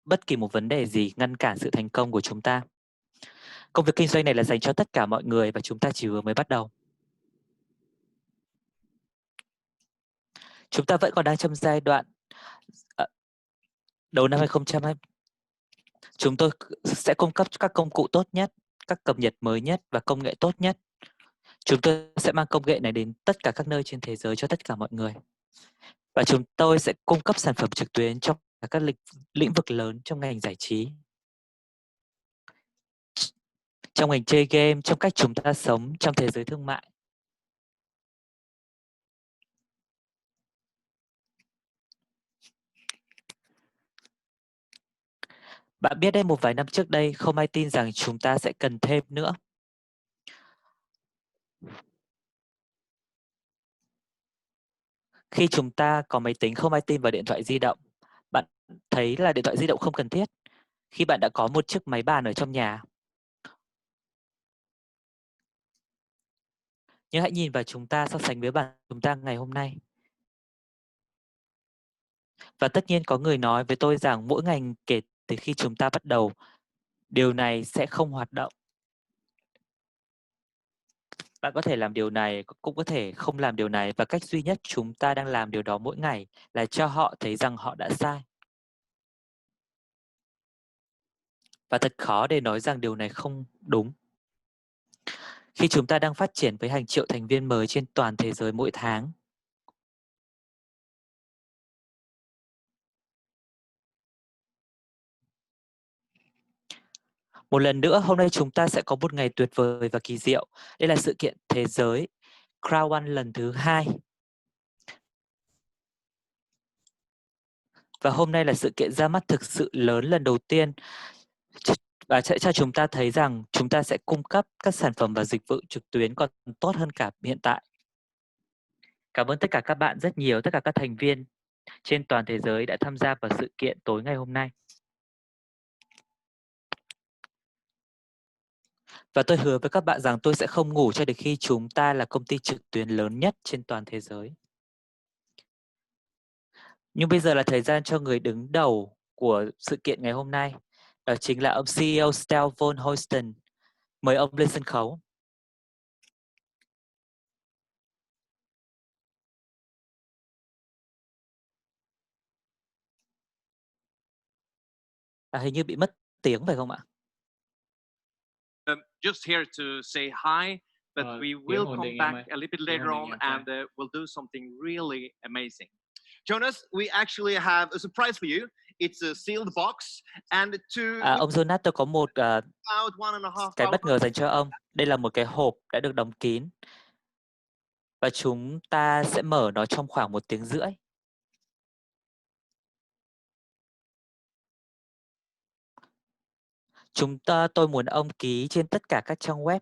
bất kỳ một vấn đề gì ngăn cản sự thành công của chúng ta. Công việc kinh doanh này là dành cho tất cả mọi người và chúng ta chỉ vừa mới bắt đầu. Chúng ta vẫn còn đang trong giai đoạn đầu năm 2020, chúng tôi sẽ cung cấp các công cụ tốt nhất, các cập nhật mới nhất và công nghệ tốt nhất. Chúng tôi sẽ mang công nghệ này đến tất cả các nơi trên thế giới cho tất cả mọi người. Và chúng tôi sẽ cung cấp sản phẩm trực tuyến trong các lĩnh vực lớn trong ngành giải trí, trong ngành chơi game, trong cách chúng ta sống, trong thế giới thương mại. Bạn biết đấy, một vài năm trước đây, không ai tin rằng chúng ta sẽ cần thêm nữa. Khi chúng ta có máy tính, không ai tin vào điện thoại di động. Bạn thấy là điện thoại di động không cần thiết khi bạn đã có một chiếc máy bàn ở trong nhà. Nhưng hãy nhìn vào chúng ta so sánh với bản chúng ta ngày hôm nay. Và tất nhiên có người nói với tôi rằng mỗi ngày kể từ khi chúng ta bắt đầu, điều này sẽ không hoạt động. Bạn có thể làm điều này, cũng có thể không làm điều này, và cách duy nhất chúng ta đang làm điều đó mỗi ngày là cho họ thấy rằng họ đã sai. Và thật khó để nói rằng điều này không đúng. Khi chúng ta đang phát triển với hàng triệu thành viên mới trên toàn thế giới mỗi tháng, một lần nữa, hôm nay chúng ta sẽ có một ngày tuyệt vời và kỳ diệu. Đây là sự kiện thế giới Crowd1 lần thứ 2. Và hôm nay là sự kiện ra mắt thực sự lớn lần đầu tiên và sẽ cho chúng ta thấy rằng chúng ta sẽ cung cấp các sản phẩm và dịch vụ trực tuyến còn tốt hơn cả hiện tại. Cảm ơn tất cả các bạn rất nhiều, tất cả các thành viên trên toàn thế giới đã tham gia vào sự kiện tối ngày hôm nay. Và tôi hứa với các bạn rằng tôi sẽ không ngủ cho đến khi chúng ta là công ty trực tuyến lớn nhất trên toàn thế giới. Nhưng bây giờ là thời gian cho người đứng đầu của sự kiện ngày hôm nay. Đó chính là ông CEO Stellan. Mời ông lên sân khấu. Hình như bị mất tiếng phải không ạ? Just here to say hi, but we will come back a little bit later on and we'll do something really amazing. Jonas, we actually have a surprise for you. It's a sealed box and Ông Jonas, tôi có một about 1.5 cái hours. bất ngờ dành cho ông. Đây là một cái hộp đã được đóng kín và chúng ta sẽ mở nó trong khoảng 1 tiếng rưỡi. Tôi muốn ông ký trên tất cả các trang web.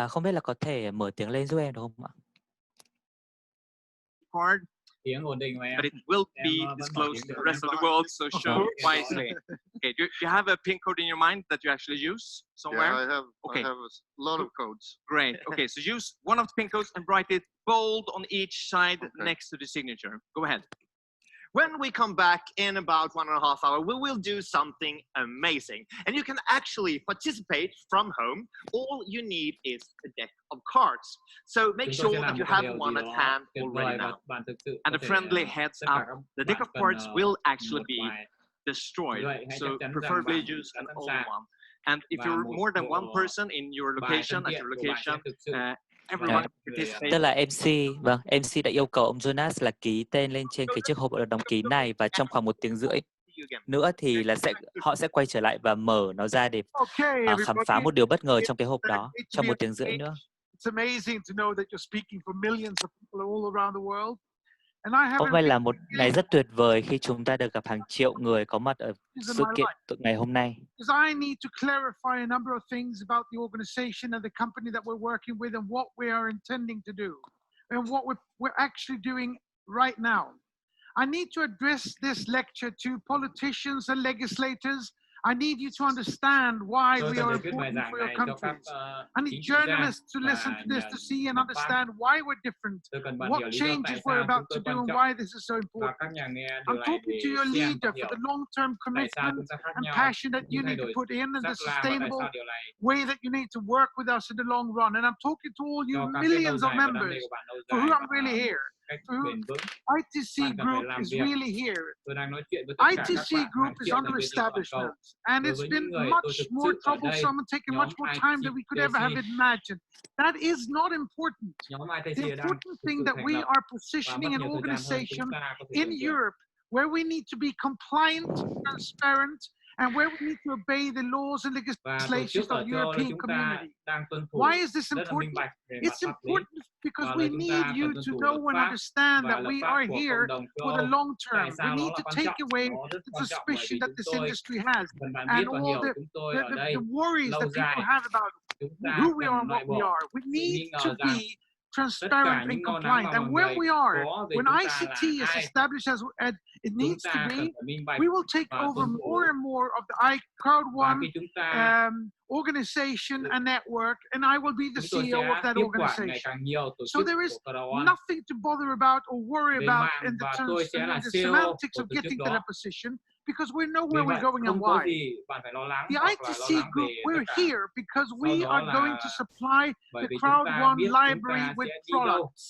Không biết là có thể mở tiếng lên giúp em được không ạ? Card, Tiếng ổn định mà em. but it will be disclosed to the rest of the world, so show wisely. Okay, do you have a pin code in your mind that you actually use somewhere? Yeah, Okay. I have a lot of codes. Great. Okay, so use one of the pin codes and write it bold on each side next to the signature. Go ahead. When we come back in about 1.5 hours, we will do something amazing. And you can actually participate from home. All you need is a deck of cards. So make sure that you have one at hand already now. And a friendly heads up, the deck of cards will actually be destroyed. So preferably use an old one. And if you're more than one person in your location, at your location, everyone participates. Tức là MC đã yêu cầu ông Jonas là ký tên lên trên cái chiếc hộp được đóng kín này, và trong khoảng 1 tiếng rưỡi nữa thì họ sẽ quay trở lại và mở nó ra để khám phá một điều bất ngờ trong cái hộp đó trong 1 tiếng rưỡi nữa. Hôm nay là một ngày rất tuyệt vời khi chúng ta được gặp hàng triệu người có mặt ở sự kiện ngày hôm nay. I need to clarify a number of things about the organization and the company that we're working with and what we are intending to do and what we're actually doing right now. I need to address this lecture to politicians and legislators I need you to understand why Tôi we cần are phải viết bài important giảng for your này cho các countries. I need chính trị gia journalists to listen và to this to see and lập pháp. understand why we're different, Tôi cần bạn what hiểu lý do changes tại we're sao about chúng to tôi do quan and trọng why this is so và important. các nhà nghe I'm điều này talking để to your xem và leader for hiểu the long-term tại sao commitment chúng ta khác and nhau, passion that you những thay need to đổi put in and the rất là và tại sustainable sao điều này way that you need to work with us in the long run. And I'm talking to all you cho các cái lâu millions of dài và đam mê members của bạn lâu for dài who I'm và really here. cách For who bền vững. ITC Bạn cần phải Group làm is việc. really here. Tôi đang nói chuyện với tất cả các ITC bạn Group hàng is triệu under thành viên trên toàn cầu. establishment, and Đối it's với been những người tôi much thực more sự ở đây, troublesome and taken nhóm much more time than we could ever have ITC imagined. That is not important. nhóm The ITC đang important thực thing sự that thành we lập are và mất positioning an nhiều thời gian hơn chúng organization ta có thể in tưởng tượng. Europe where we need to be compliant, transparent, and where we need to obey the laws and Và tổ legislations chức of ở the châu Âu European chúng ta community. đang tuân thủ Why is this rất là minh important? bạch về mặt It's pháp lý. important because Và we là chúng need ta you cần tuân to thủ know luật and pháp understand và that lập we pháp are của here cộng đồng châu for the Âu. long term. Tại We sao nó need là to quan take trọng? away Nó rất the quan trọng bởi vì suspicion that chúng this tôi industry has cần bạn and biết và all hiểu chúng tôi ở đây the worries lâu that people dài. have about Chúng ta who we cần are and loại what we bỏ are. We sự need nghi to ngờ rằng be tất transparent cả and những lo lắng compliant. mà And mọi where người we are, có về when chúng ta ICT là is ai, established as it chúng needs to ta be, cần phải minh bạch we will take và over tuân thủ. more and more of the Và Crowd1 khi chúng ta organization and network, and I will be the chúng tôi CEO of sẽ that tiếp quản ngày organization. càng nhiều tổ So chức there is của Crowd1 nothing to bother about or worry về about mạng in the và terms tôi sẽ là the CEO semantics của of tổ chức getting to đó. that position because we know Vì where we're vậy going and không có why. gì bạn phải lo lắng The hoặc là lo ITC lắng group, về we're tất cả. here because Sau we đó are going là to supply bởi the vì chúng ta Crowd1 biết chúng library ta with sẽ đi đâu. products.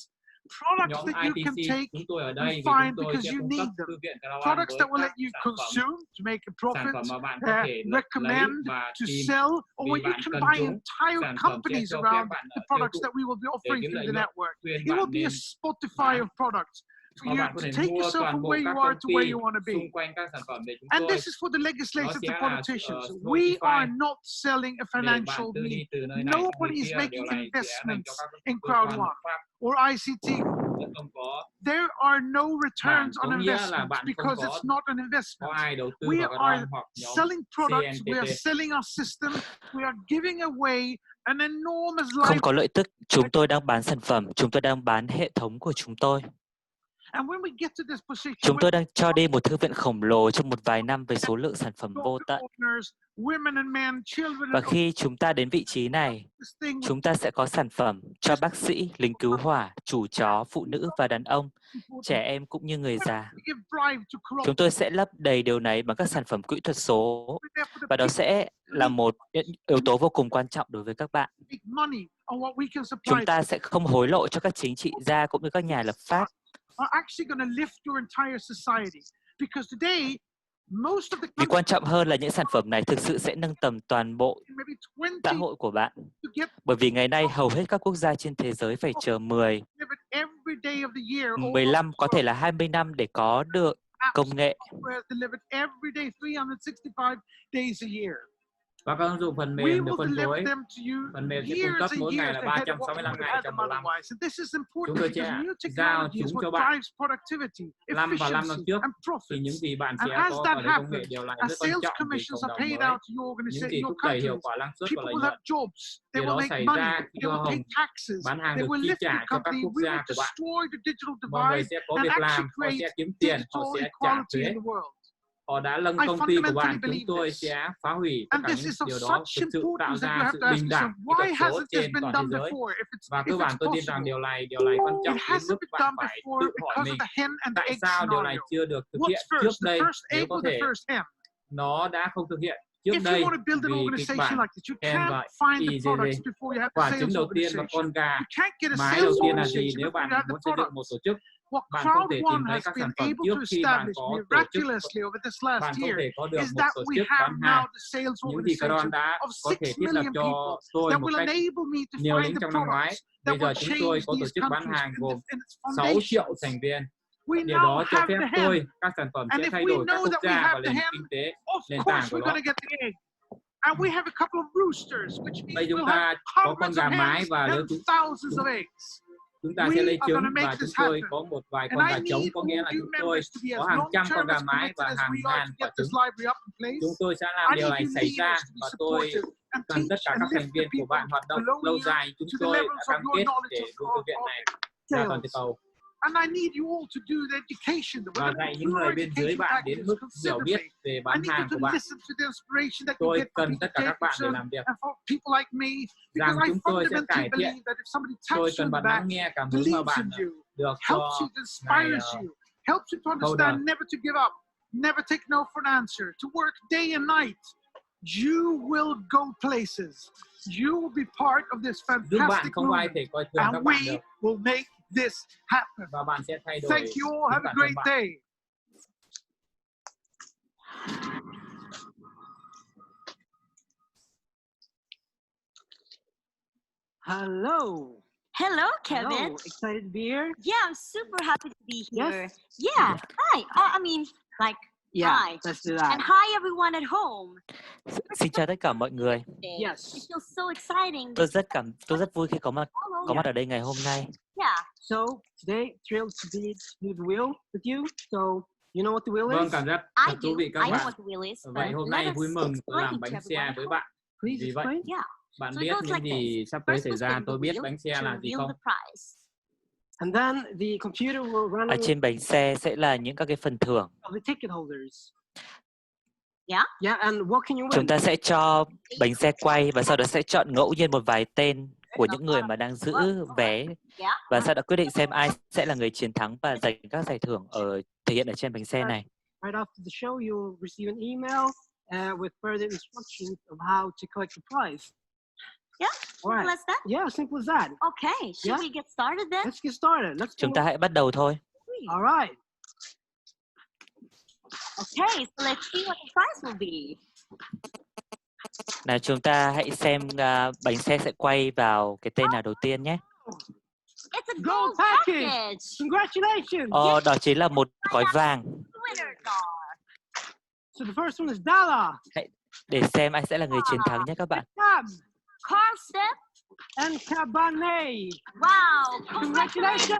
Products Nhóm that you can ITC take chúng tôi ở and đây vì find chúng tôi because sẽ you cung cấp need them. thư viện Crowd1 Products với that will các let you sản phẩm consume to make a sản profit, phẩm mà bạn có thể lấy recommend, và to tìm sell, or vì where you bạn can cần buy chúng. entire Sản phẩm sẽ companies cho phép around bạn the tiêu products thụ that we will be để offering kiếm through lợi the nhuận. network. Khuyên It will bạn be a nên Spotify bán of products for hoặc you bạn có to thể take mua yourself toàn from bộ where các you are công to where ty you want to be. xung quanh các sản phẩm để chúng And tôi. this is for the Nó legislation sẽ to là politicians. We are Spotify not selling a để bạn financial tư đi need. từ nơi này sang Nobody nơi is kia. Điều making này sẽ dành investments cho các in cơ quan Crowd1 lập pháp or ICT. không có. There are no returns Có on nghĩa là investments bạn không because có it's not an có investment. ai đầu tư We vào are Crowd1 hoặc nhóm selling products, we are CNTT. selling our system, we are giving away an enormous Không life. có lợi tức, chúng tôi đang bán sản phẩm, chúng tôi đang bán hệ thống của chúng tôi. And when we get to this position, Chúng tôi đang cho đi một thư viện khổng lồ trong một vài năm với số lượng sản phẩm vô tận. Và khi chúng ta đến vị trí này, chúng ta sẽ có sản phẩm cho bác sĩ, lính cứu hỏa, chủ chó, phụ nữ và đàn ông, trẻ em cũng như người già. Chúng tôi sẽ lấp đầy điều này bằng các sản phẩm kỹ thuật số và đó sẽ là một yếu tố vô cùng quan trọng đối với các bạn. Chúng ta sẽ không hối lộ cho các chính trị gia cũng như các nhà lập pháp. Vì quan trọng hơn là những sản phẩm này thực sự sẽ nâng tầm toàn bộ xã hội của bạn. Bởi vì ngày nay hầu hết các quốc gia trên thế giới phải chờ 10, 15, có thể là 20 năm để có được công nghệ. Và các ứng dụng phần mềm được phân phối. Phần mềm sẽ cung cấp mỗi ngày là 365 ngày trong một năm. Chúng tôi sẽ giao chúng cho bạn 5 và 5 năm trước. Thì những gì bạn sẽ có ở đây công nghệ điều này rất quan trọng vì cộng đồng mới. Những gì thúc đẩy hiệu quả năng suất và lợi nhuận. Điều đó xảy ra khi hoa hồng bán hàng được chi trả cho các quốc gia của bạn. Mọi người sẽ có việc làm, họ sẽ kiếm tiền, họ sẽ trả thuế. Họ đã nâng công ty của bạn, chúng tôi sẽ phá hủy tất cả những điều đó, thực sự tạo ra sự bình đẳng kỹ thuật số trên toàn thế giới. Và cơ bản tôi tin rằng điều này quan trọng đến mức bạn phải tự hỏi mình tại sao điều này chưa được thực hiện trước đây. Nếu có thể nó đã không thực hiện trước đây vì kịch bản hen và IGG. Quả trứng đầu tiên và con gà mái đầu tiên là gì? Nếu bạn muốn xây dựng một tổ chức, bạn không thể tìm thấy các sản phẩm trước khi bạn có tổ chức. Bạn không thể có được một tổ chức bán hàng. Những gì Crowd1 đã có thể thiết lập cho tôi một cách nhiều lính trong năm ngoái. Bây giờ chúng tôi có tổ chức bán hàng gồm 6 triệu thành viên. Điều đó cho phép tôi, các sản phẩm sẽ thay đổi các quốc gia và nền kinh tế, nền tảng của nó. Bây chúng ta có con gà mái và nếu chúng ta sẽ lấy trứng và chúng tôi có một vài con gà trống, có nghĩa là chúng tôi có hàng trăm con gà mái và hàng ngàn quả trứng. Chúng tôi sẽ làm điều này xảy ra và tôi cần tất cả các thành viên của bạn hoạt động lâu dài. Chúng tôi đã cam kết để đưa thư viện này ra toàn cầu. And I need you all to do the education. Và dạy những người bên dưới bạn đến mức hiểu biết về bán hàng của bạn. Tôi cần tất cả các bạn để làm việc. Rằng chúng tôi sẽ cải thiện. Tôi cần bạn lắng nghe cảm hứng mà bạn được cho ngày helps you to understand never to give up, never take no for an answer, to work day and night. You will go places. You will be part of this fantastic movement, and we will make this happen. Và bạn sẽ thay đổi. Thank you all. Have a great day. Hello. Hello, Kevin. Hello. Excited to be here? Yeah, I'm super happy to be here. Yes? Yeah. Hi. I mean, like, Yeah, hi. let's do that. And hi everyone at home. Xin chào tất cả mọi người. Yes. It feels so exciting. Tôi rất vui khi có mặt ở đây ngày hôm nay. Yeah. So today, thrilled to be with the wheel with you. So you know what the wheel is? Vâng, cảm giác thật thú vị các I know bạn. what the wheel is. Vậy hôm nay vui mừng làm bánh xe với bạn. Vì vậy, bạn biết những gì sắp tới xảy ra, tôi biết bánh xe là gì không? And then the computer will run ở trên bánh xe sẽ là những các cái phần thưởng. the ticket holders. Yeah. Yeah, and what can you win? Chúng ta sẽ cho bánh xe quay và sau đó sẽ chọn ngẫu nhiên một vài tên của những người mà đang giữ vé và sau đó quyết định xem ai sẽ là người chiến thắng và giành các giải thưởng thể hiện ở trên bánh xe này. Right after the show, you'll receive an email with further instructions of how to collect the prize. Yeah, simple as that. Yeah, simple as that. Okay, should we get started then? Let's get started. Chúng ta hãy bắt đầu thôi. All right. Okay, so let's see what the prize will be. Nào, chúng ta hãy xem bánh xe sẽ quay vào cái tên nào đầu tiên nhé. It's a gold package. Congratulations. Đó chính là một gói vàng. So the first one is Dala. Để xem ai sẽ là người chiến thắng nhé các bạn. Carstep and Cabane. Wow, Congratulations.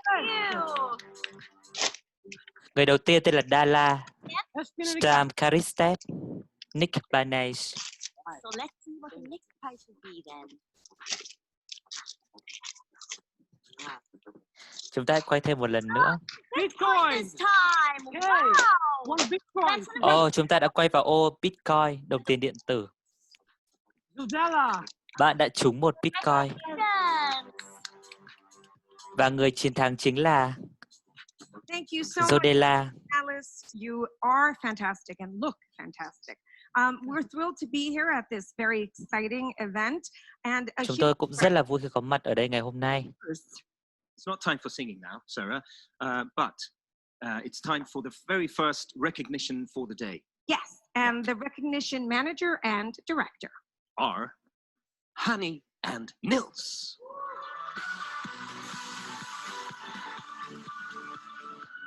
Người đầu tiên tên là Dala, Stam Karistep, Nick Banage. So let's see what the next prize will be then. Chúng ta hãy quay thêm một lần nữa. Bitcoin this time. Wow. One Bitcoin. Chúng ta đã quay vào ô Bitcoin, đồng tiền điện tử. Bạn đã trúng một Bitcoin. Và người chiến thắng chính là Thank you so Zodela. much, Alice. You are fantastic and look fantastic. We're thrilled to be here at this very exciting event. And chúng tôi cũng rất là vui khi có mặt ở đây ngày hôm nay. It's not time for singing now, Sarah, but it's time for the very first recognition for the day. Yes, and the recognition manager and director are Hani and Nils.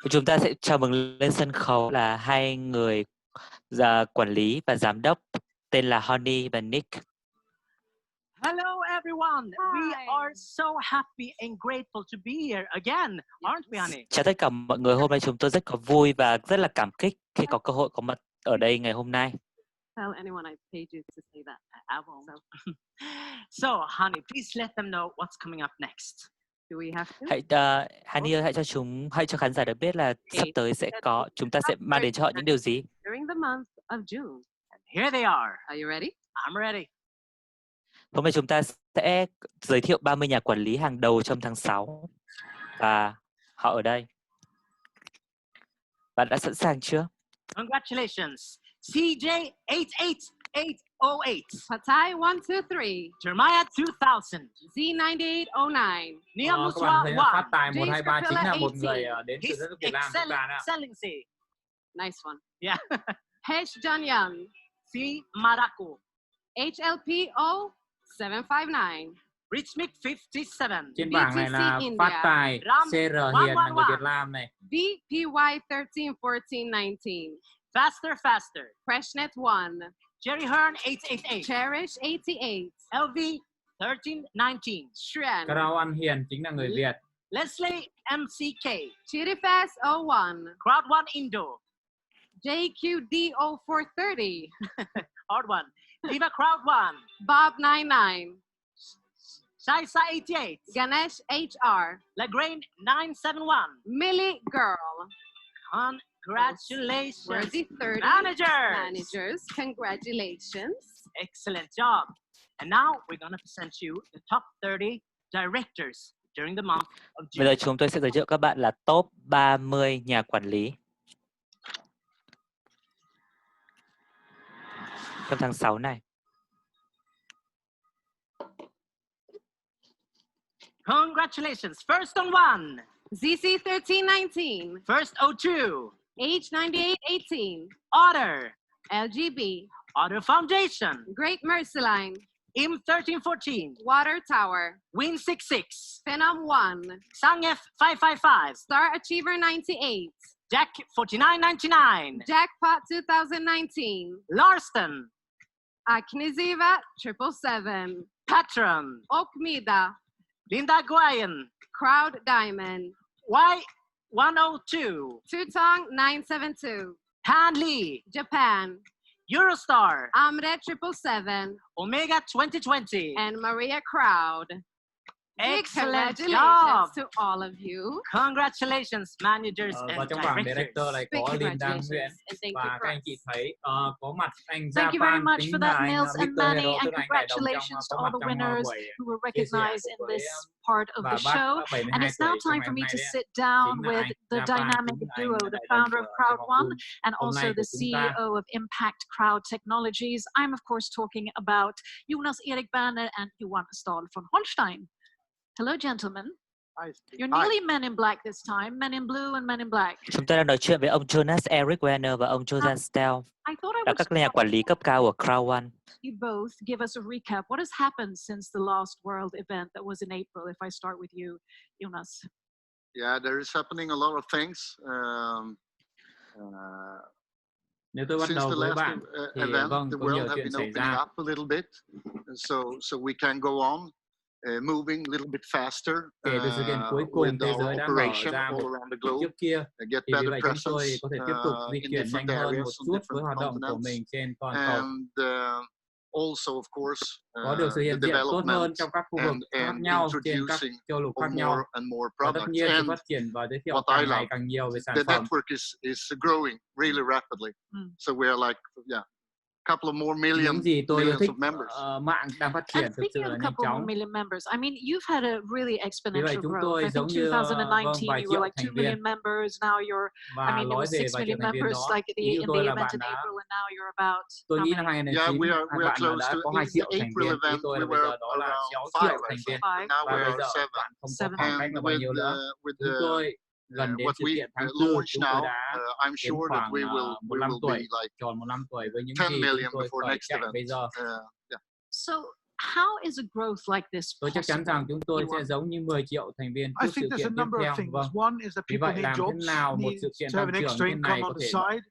Chúng ta sẽ chào mừng lên sân khấu là hai người quản lý và giám đốc tên là Honey và Nick. Hello everyone. We are so happy and grateful to be here again, aren't we, Honey? Chào tất cả mọi người, hôm nay chúng tôi rất có vui và rất là cảm kích khi có cơ hội có mặt ở đây ngày hôm nay. Tell anyone I paid you to say that. I won't. So, Honey, please let them know what's coming up next. Do we have to? Honey ơi, hãy cho khán giả được biết là sắp tới chúng ta sẽ mang đến cho họ những điều gì. During the month of June. And here they are. Are you ready? I'm ready. Hôm nay chúng ta sẽ giới thiệu 30 nhà quản lý hàng đầu trong tháng 6 và họ ở đây. Bạn đã sẵn sàng chưa? Congratulations. CJ88808. Patai 123. Jeremiah 2000. Z9809. Niamuswa 1. Phát tài 123 chính là một người đến từ đất nước Việt Nam chúng ta. Excellency. Nice one. Yeah. Hesh Janyan. C. Maraku. HLPO 759. Richmond 57. Trên bảng này là phát tài CR Hiền là người Việt Nam này. VPY 131419. Faster, faster. Freshnet 1. Jerry Hearn 888. Cherish 88. LV 1319. Shren. Crowd1 Hiền chính là người Việt. Leslie MCK. Chirifast 01. Crowd1 Indo. JQDO 430. Hard one. Viva Crowd1. Bob 99. Shaisa 88. Ganesh HR. Lagrange 971. Millie Girl. Congratulations. Worthy 30 managers. Congratulations. Excellent job. And now we're going to present you the top 30 directors during the month of June. Bây giờ chúng tôi sẽ giới thiệu các bạn là top 30 nhà quản lý trong tháng 6 này. Congratulations. First on one. ZC1319. First 02. H9818. Otter. LGB. Otter Foundation. Great Mercy Line. IM 1314. Water Tower. Win 66. Phenom 1. Sangef 555. Star Achiever 98. Jack 4999. Jackpot 2019. Larston. Akniziva 777. Patron. Okmida. Linda Guayan. Crowd Diamond. Y102. Tutong 972. Han Lee. Japan. Eurostar. Amre 777. Omega 2020. And Maria Crowd. Excellent Congratulations job to all of you. Congratulations managers Và and trong bảng director directors. này có Linda Nguyễn và các anh chị thấy có mặt anh Thank you very Japan much tính for là that, anh Nils and Mr. Manny, Hero, and tức là anh đại đồng congratulations to có all mặt the trong winners buổi who were chia sẻ recognized in với this part of và the bác show. 72 And it's now tuổi trong time ngày for hôm me nay to đấy ạ. sit down Chính là with anh the Japan, dynamic chính là duo, anh the đại đồng founder of của Crowd1 and hôm also nay the của chúng ta. CEO of Impact Crowd Technologies. I'm of course talking about Jonas Erik Berner and Johan Stahl von Holstein. Hello, gentlemen. You're nearly men in black this time, men in blue and men in black. Chúng ta đang nói chuyện với ông Jonas Erik Werner và ông Johan Stahl, I thought I là would các nhà quản lý cấp cao của Crowd1. you both give us a recap. What has happened since the last World event that was in April? If I start with you, Jonas. Yeah, there is happening a lot of things. Nếu tôi bắt Since đầu the với last bạn thì event, vâng, the có world nhiều have chuyện been xảy opening ra. up a little bit, so we can go on. Moving a little bit faster Kể từ sự kiện cuối cùng with thế our giới đã mở operation ra all một around the globe, trước kia, get thì vì better vậy chúng tôi presence có thể tiếp tục di in chuyển different nhanh hơn areas một on chút với different hoạt động của continents, mình trên toàn cầu. and also of course Có được sự hiện diện tốt hơn trong các khu vực khác and nhau trên các introducing châu lục khác more nhau. and more Và tất products. nhiên sự And phát triển và giới thiệu what I càng ngày love, càng nhiều về sản the phẩm. network is growing really rapidly. So we are like, couple of more Những gì tôi millions thích of members. Mạng đang phát triển And thực sự speaking of là a nhanh couple more chóng. million members, I mean, you've had a really Vì vậy exponential chúng growth. tôi I giống think như 2019 vài you triệu were like 2 thành viên. million members. Now you're, Và I mean, there nói was về 6 vài triệu million thành viên members đó, like ý của in tôi the là event bạn in đã, April, and now you're about tôi how nghĩ many? năm 2009 Yeah, we are bạn close đã to có 2 in triệu the thành April viên. Ý event. tôi là We bây were giờ đó là 6 around triệu 5 thành or viên. something. Now Và we bây are giờ 7. bạn không có Seven. khoảng cách là bao nhiêu nữa. Chúng tôi gần đến What sự we kiện tháng 4, launch chúng tôi now, đã I'm đến sure that khoảng we will 15 tuổi, be like tròn 15 tuổi với những 10 gì chúng million tôi before khởi next chạy event. bây giờ. So how is a growth like this Tôi chắc chắn possible? rằng chúng tôi sẽ giống như 10 triệu thành viên I trước think sự there's a kiện tiếp number theo. of things. Vâng. One is that Vì people vậy need làm thế jobs, nào một need sự kiện to have tăng an trưởng extra như income này có on the thể side.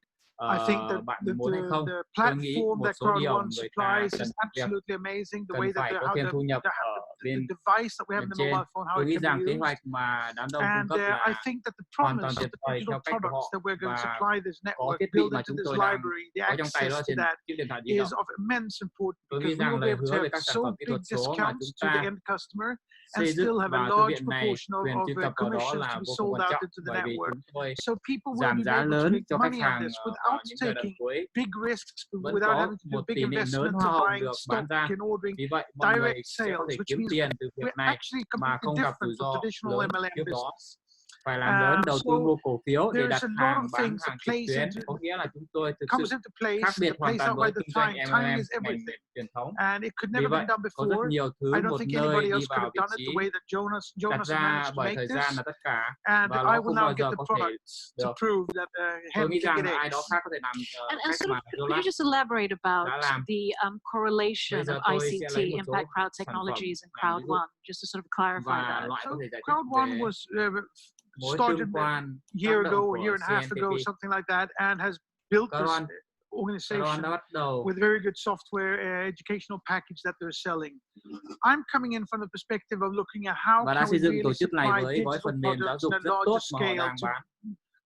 I think that bạn muốn hay không? the Tôi nghĩ platform một that số điều Crowd1 người ta supplies cần is việc absolutely amazing. The cần way that phải the, có how thêm the, thu nhập the, ở bên the device that we have in the trên. mobile phone, how Tôi it nghĩ can rằng be kế used. hoạch mà đám đông cung And cấp I là think that the hoàn toàn promise of tuyệt the vời digital theo cách của products họ that we're going to và supply this có network, thiết bị build mà into chúng this tôi đang library, the có trong tay access đó to trên that chiếc điện thoại di is động. of immense importance Tôi nghĩ because we rằng will be lời able to hứa về have các sản so phẩm kỹ big thuật số mà discounts chúng to the ta end customer and xây dựng still have a vào thư large viện này, proportion quyền truy of cập vào đó commissions là to be vô cùng sold quan out trọng, into the bởi vì network. chúng tôi So people will giảm be giá able to lớn make cho khách money on hàng this vào without những giai đoạn taking cuối. big risks, Vẫn without có having to do một big tỷ lệ lớn investments hoa of hồng buying được stock bán ra. and ordering Vì vậy mọi người direct sẽ có sales, thể which kiếm means tiền từ việc we're này actually mà completely không gặp rủi different from ro traditional lớn MLM trước đó. business. Phải làm lớn đầu tư mua cổ phiếu để đặt There's a lot hàng, of bán things that hàng trực plays tuyến. into Có nghĩa là chúng tôi thực comes sự into place khác biệt that hoàn plays toàn out với by the kinh doanh time. Time MLM is ngành everything, truyền thống. and it could Vì never vậy been done có rất before. nhiều thứ I don't một think nơi anybody đi else could vào have vị done it trí the way that Jonas đặt has ra managed to bởi make thời gian this. là tất cả, And và I nó will không now bao get giờ the có thể products to được. prove that Tôi nghĩ rằng hand ai đó khác có thể làm And cách sort mà of, could you Jonas just elaborate about đã làm. the correlation Bây giờ of tôi sẽ ICT, lấy một số Impact Crowd sản phẩm Technologies, and làm ví dụ Crowd1, just to sort of clarify và that? loại có thể giải thích Crowd1 về was mối started tương a quan year tác ago, động a year của and a half ago, CNTP. something like that, and has built this Crowd1 organization đã bắt đầu with very good software educational package that they're selling. I'm coming in from the perspective of looking at how và đã can xây we dựng really tổ chức này supply với gói digital phần mềm giáo products dục on a rất tốt larger mà họ scale đang to bán.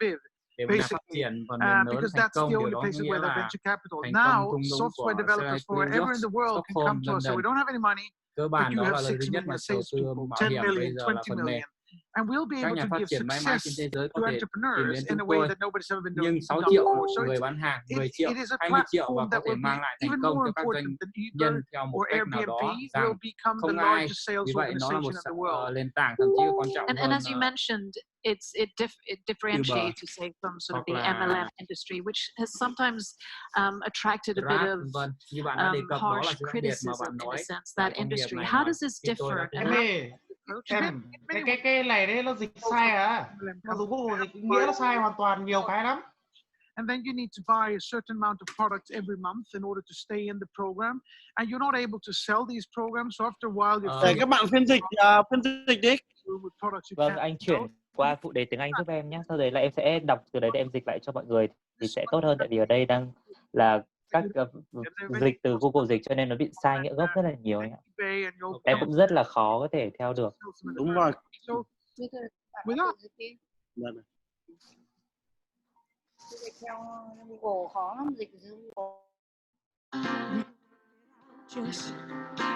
Aviv. để một nhà phát Basically, triển phần mềm lớn because thành that's công, the điều only đó places nghĩa where the là venture capital. thành công Now, thung lũng software của developers from New wherever York, in the world can come Stockholm, to us. So we London. don't have any money, Cơ but bản you đó have là lời 6 thứ nhất mà million đầu tư salespeople, mạo 10 hiểm bây million, giờ là 20 phần mềm. million. And we'll be Các able nhà to phát give triển may mắn trên success thế giới to có thể tìm entrepreneurs đến in chúng a way tôi, that nobody's ever been nhưng doing 6 done triệu before. So người bán hàng, 10 triệu, it is a 20 triệu và platform có that thể will mang be lại thành even công more cho các doanh important than nhân Uber theo một or cách nào Airbnb. đó, rằng Will become the không ai, largest sales vì vậy nó là một organization in the world. nền tảng thậm chí quan trọng And hơn as you mentioned, it differentiates, you say, from sort of the MLM industry, which has sometimes attracted a bit of như bạn đã đề cập, đó là harsh sự khác biệt mà criticism bạn in a nói. sense, Tại that công nghiệp industry. này How nói does this khi tôi đã differ? từng And how cái này đấy nó dịch sai à? Mà dùng Google thì nghĩa nó sai hoàn toàn nhiều cái lắm. And then you need to buy a certain amount of products every month in order to stay in the program, and you're not able to sell these programs. So after a while, you're Để các bạn phiên dịch đi. Vâng, anh chuyển qua phụ đề tiếng Anh giúp em nhé. Sau đấy là em sẽ đọc từ đấy để em dịch lại cho mọi người thì sẽ tốt hơn, tại vì ở đây đang là các dịch từ Google Dịch cho nên nó bị sai nghĩa gốc rất là nhiều anh ạ. Em cũng rất là khó có thể theo được. Đúng rồi. Dịch theo Google khó lắm, dịch từ Google.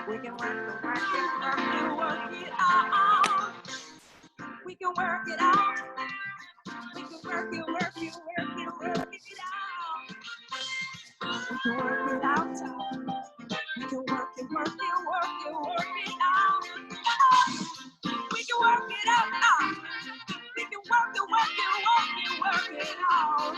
We can work it out. We can work it out. We can work it out. We can work it out. We can work it out. We can work it out. We can work it out. We can work it out.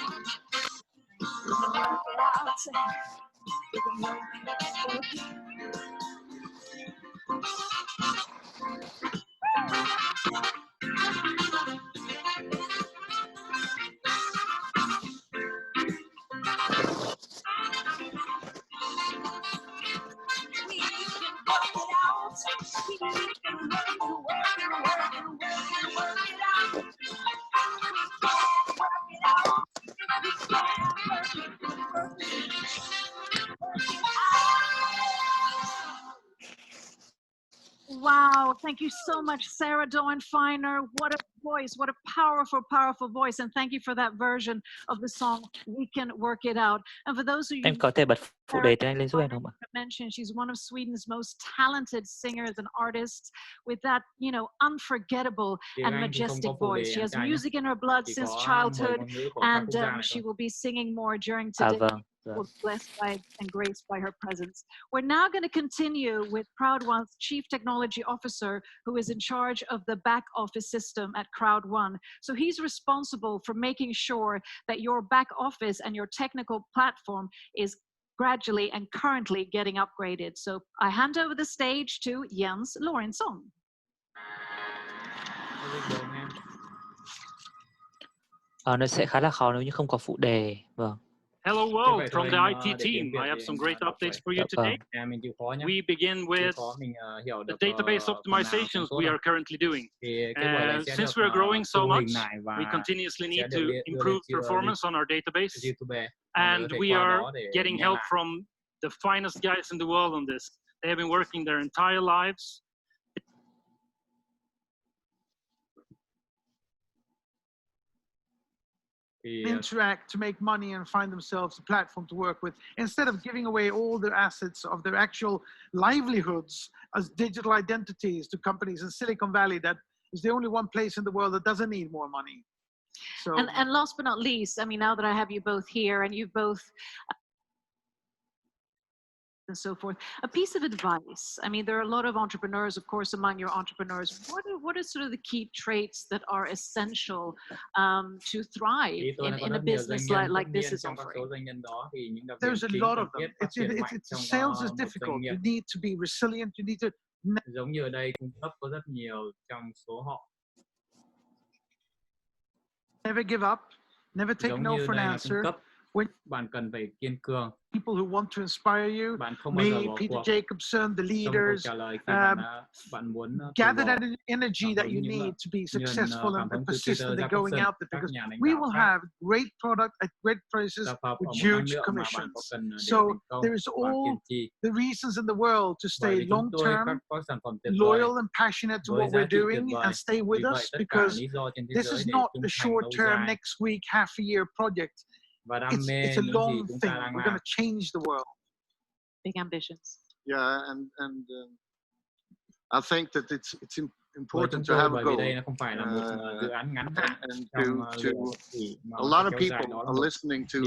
Wow, thank you so much, Sarah Doan-Finer. What a voice, what a powerful, powerful voice. And thank you for that version of the song, We Can Work It Out. And for those of you Em có thể bật phụ đề tiếng Anh lên giúp em không ạ? mentioned, she's one of Sweden's most talented singers and artists with that, you know, unforgettable and majestic voice. She has music in her blood since childhood, and she will be singing more during today. Was blessed by and graced by her presence. We're now going to continue with Crowd1's Chief Technology Officer, who is in charge of the back office system at Crowd1. So he's responsible for making sure that your back office and your technical platform is gradually and currently getting upgraded. So I hand over the stage to Jens Lorentzon. Nó sẽ khá là khó nếu như không có phụ đề. Vâng. Hello world, from the IT team. I have some great updates for you today. We begin with the database optimizations we are currently doing. Since we're growing so much, we continuously need to improve performance on our database. And we are getting help from the finest guys in the world on this. They have been working their entire lives. Interact to make money and find themselves a platform to work with, instead of giving away all their assets of their actual livelihoods as digital identities to companies in Silicon Valley. That is the only one place in the world that doesn't need more money. So, and last but not least, I mean, now that I have you both here and you both and so forth, a piece of advice. I mean, there are a lot of entrepreneurs, of course, among your entrepreneurs. What are sort of the key traits that are essential to thrive in a business like this is offering? There's a lot of them. Sales is difficult. You need to be resilient. You need to. Giống như ở đây cung cấp có rất nhiều trong số họ. Never give up. Never take no for an answer. Bạn cần phải kiên cường. People who want to inspire you, me, Peter Jacobson, the leaders, gather that energy that you need to be successful and persistent in going out there, because we will have great product at great prices with huge commissions. So there is all the reasons in the world to stay long-term, loyal and passionate to what we're doing, and stay with us, because this is not a short-term, next week, half a year project. It's a long thing. We're going to change the world. Big ambitions. Yeah, and I think that it's important to have a goal. And to a lot of people are listening to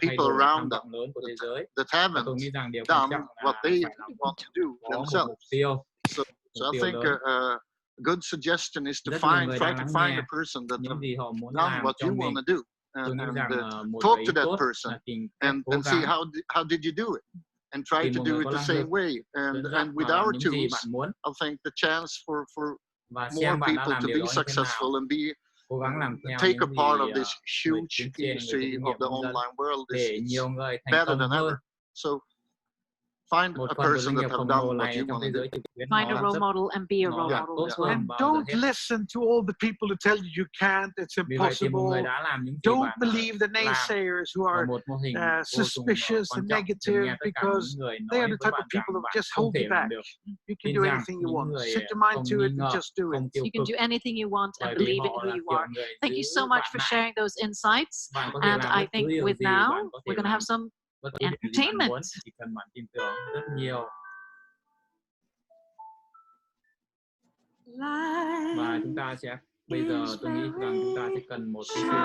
people around them that haven't done what they want to do themselves. So I think a good suggestion is to try to find a person that has done what you want to do. And talk to that person and see how did you do it, and try to do it the same way. And with our tools, I think the chance for more people to be successful and take a part of this huge industry of the online world is better than ever. So find a person that have done what you want to do. Find a role model and be a role model as well. And don't listen to all the people who tell you can't, it's impossible. Don't believe the naysayers who are suspicious and negative, because they are the type of people that just hold you back. You can do anything you want. Set your mind to it and just do it. You can do anything you want and believe in who you are. Thank you so much for sharing those insights. And I think with now, we're going to have some entertainment. Và chúng ta sẽ bây giờ tôi nghĩ rằng chúng ta sẽ cần một cái sự giải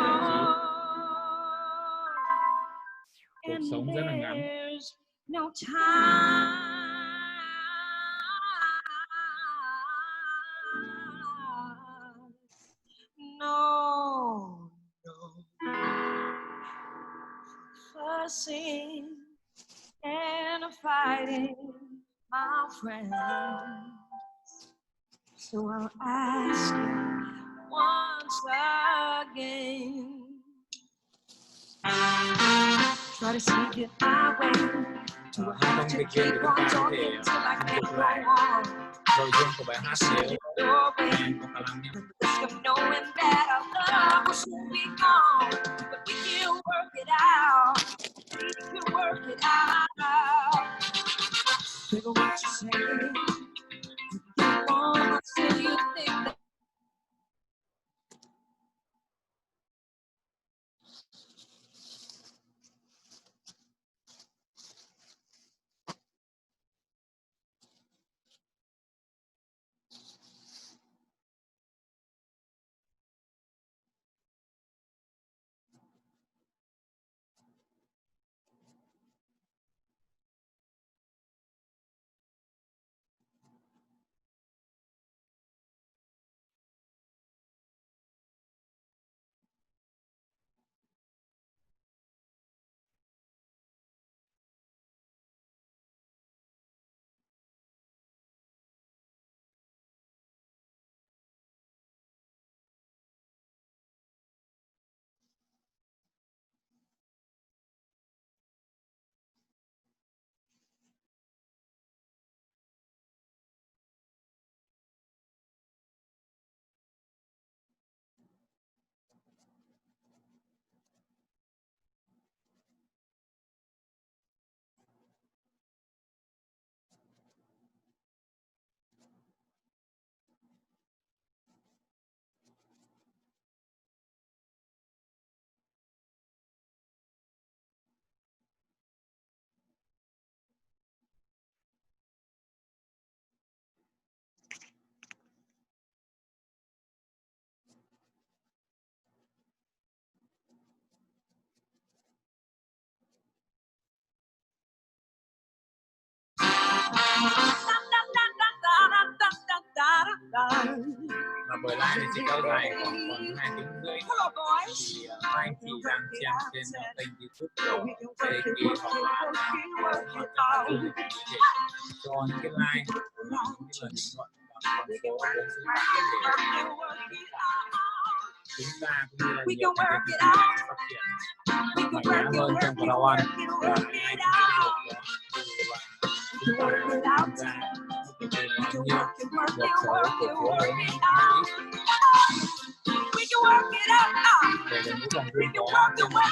trí. Cuộc sống rất là ngắn. Fussing and fighting, my friend. So I'll ask you once again. Try to see it my way. Do I have to keep on talking till I can't go on? Nội dung của bài hát nếu em có khả năng nhé. Risk of knowing that our love will soon be gone, but we can work it out. We can work it out. Figure what you say. You want to say you think that. Và buổi live này sẽ kéo dài khoảng 2 tiếng rưỡi thì anh chị đang xem trên kênh YouTube của Heikki hoặc là cho những cái like, những cái lời bình luận và con số của sự để chúng ta cũng như là nhiều thành viên phát triển mạnh mẽ hơn trong Crowd1 và ai cũng được chúng ta tham gia một cái nhiều một số cổ phiếu lớn để những thành viên có trên mọi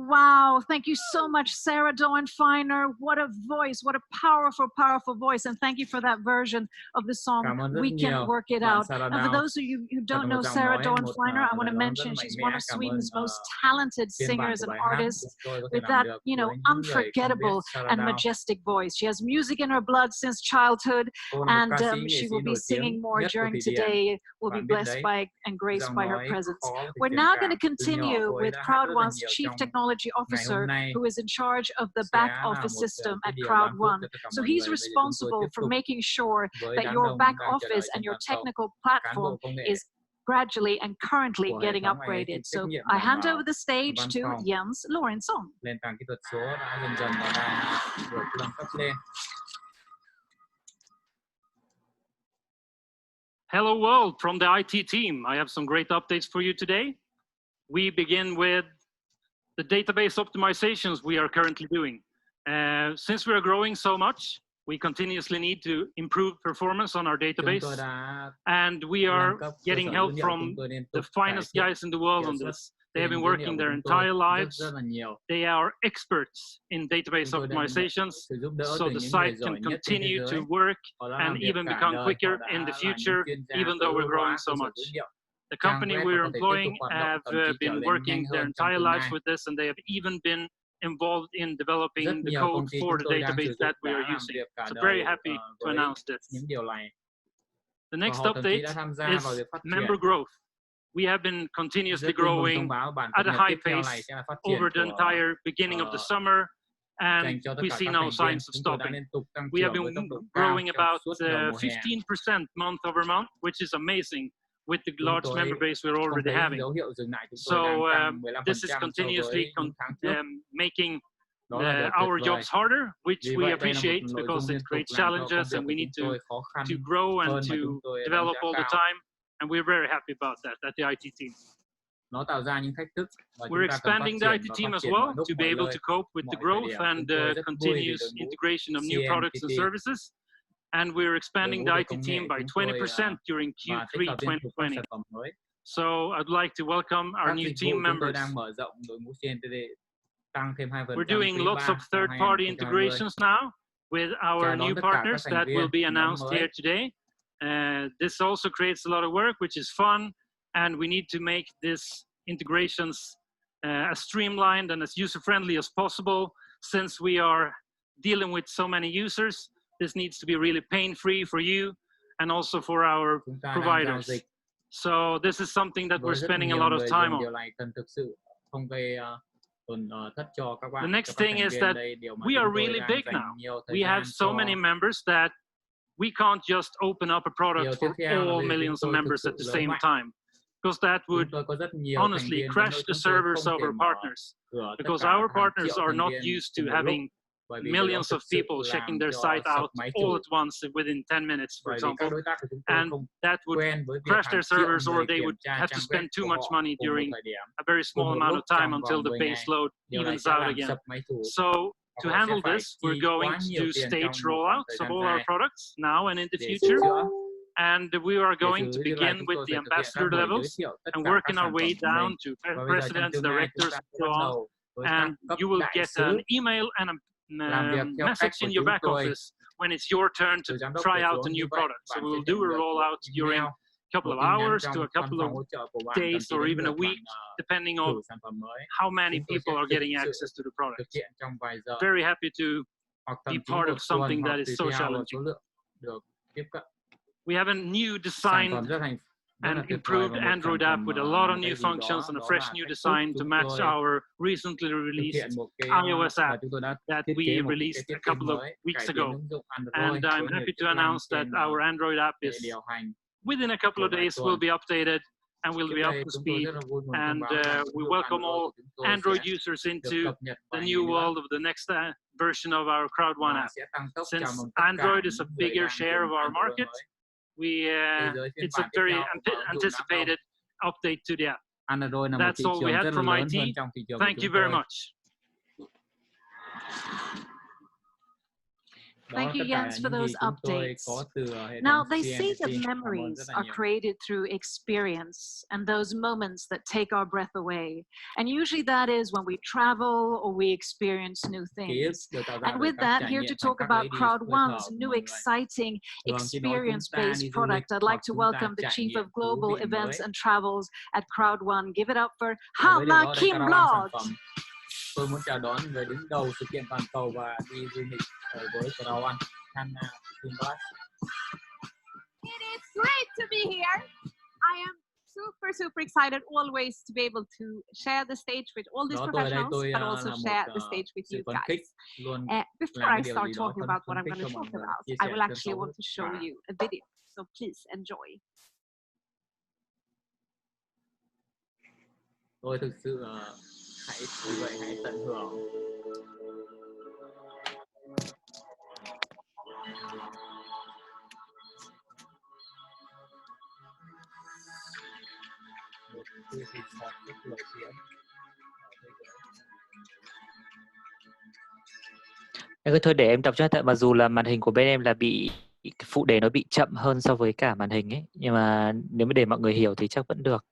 Wow, thank you so much, Sarah Doan-Finer. What a voice, what a powerful, powerful voice. And thank you for that version of the song, We Can Work It Out. And for those of you who don't know Sarah Doan-Finer, I want to mention she's one of Sweden's most talented singers and artists with that, you know, unforgettable and majestic voice. She has music in her blood since childhood, and she will be singing more during today. We'll be blessed by and graced by her presence. We're now going to continue with Crowd1's Chief Technology Officer, who is in charge of the back office system at Crowd1. So he's responsible for making sure that your back office and your technical platform is gradually and currently getting upgraded. So I hand over the stage to Jens Lorentzon. Hello world from the IT team. I have some great updates for you today. We begin with the database optimizations we are currently doing. Since we are growing so much, we continuously need to improve performance on our database, and we are getting help from the finest guys in the world on this. They have been working their entire lives. They are experts in database optimizations, so the site can continue to work and even become quicker in the future, even though we're growing so much. The company we're employing have been working their entire lives with this, and they have even been involved in developing the code for the database that we are using. So very happy to announce this. The next update is member growth. We have been continuously growing at a high pace over the entire beginning of the summer, and we see no signs of stopping. We have been growing about 15% month over month, which is amazing with the large member base we're already having. So this is continuously making our jobs harder, which we appreciate because it creates challenges and we need to grow and to develop all the time. And we're very happy about that at the IT team. We're expanding the IT team as well to be able to cope with the growth and continuous integration of new products and services. And we're expanding the IT team by 20% during Q3 2020. So I'd like to welcome our new team members. We're doing lots of third-party integrations now with our new partners that will be announced here today. This also creates a lot of work, which is fun, and we need to make these integrations as streamlined and as user-friendly as possible. Since we are dealing with so many users, this needs to be really pain-free for you and also for our providers. So this is something that we're spending a lot of time on. The next thing is that we are really big now. We have so many members that we can't just open up a product for all millions of members at the same time, because that would honestly crash the servers of our partners, because our partners are not used to having millions of people checking their site out all at once within 10 minutes, for example, and that would crash their servers, or they would have to spend too much money during a very small amount of time until the base load evens out again. So to handle this, we're going to do stage rollouts of all our products now and in the future. And we are going to begin with the ambassador levels and working our way down to presidents, directors, and so on. And you will get an email and a message in your back office when it's your turn to try out a new product. So we will do a rollout during a couple of hours to a couple of days or even a week, depending on how many people are getting access to the product. Very happy to be part of something that is so challenging. We have a new design and improved Android app with a lot of new functions and a fresh new design to match our recently released iOS app that we released a couple of weeks ago. And I'm happy to announce that our Android app is, within a couple of days, will be updated and will be up to speed. And we welcome all Android users into the new world of the next version of our Crowd1 app. Since Android is a bigger share of our market, it's a very anticipated update to the app. That's all we had from IT. Thank you very much. Thank you, Jens, for those updates. Now, they say that memories are created through experience and those moments that take our breath away. And usually that is when we travel or we experience new things. And with that, here to talk about Crowd1's new exciting experience-based product, I'd like to welcome the Chief of Global Events and Travels at Crowd1. Give it up for Hanna Kimblad. Tôi muốn chào đón người đứng đầu sự kiện toàn cầu và đi du lịch với Crowd1, Hanna Kimblad. It is great to be here. I am super excited always to be able to share the stage with all these professionals, but also share the stage with you guys. Before I start talking about what I'm going to talk about, I will actually want to show you a video. So please enjoy. Tôi thực sự hãy tận hưởng. Thôi để em đọc cho, tại mặc dù là màn hình của bên em là bị phụ đề nó bị chậm hơn so với cả màn hình ấy, nhưng mà nếu mà để mọi người hiểu thì chắc vẫn được.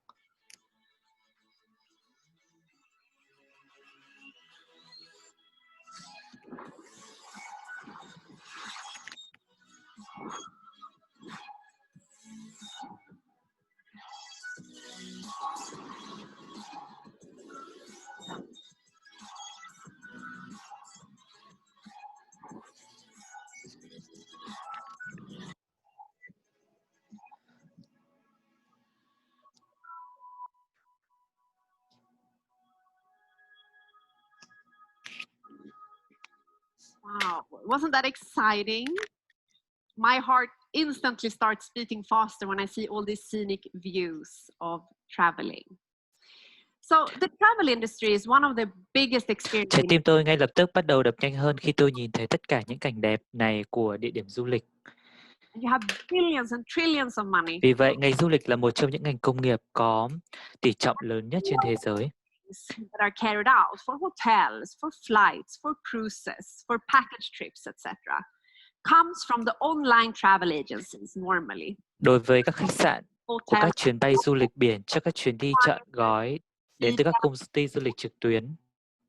Wow, wasn't that exciting? My heart instantly starts beating faster when I see all these scenic views of traveling. So the travel industry is one of the biggest experiences. Trái tim tôi ngay lập tức bắt đầu đập nhanh hơn khi tôi nhìn thấy tất cả những cảnh đẹp này của địa điểm du lịch. You have billions and trillions of money. Vì vậy, ngành du lịch là một trong những ngành công nghiệp có tỷ trọng lớn nhất trên thế giới. That are carried out for hotels, for flights, for cruises, for package trips, etc. comes from the online travel agencies normally. Đối với các khách sạn của các chuyến bay du lịch biển cho các chuyến đi chọn gói đến từ các công ty du lịch trực tuyến.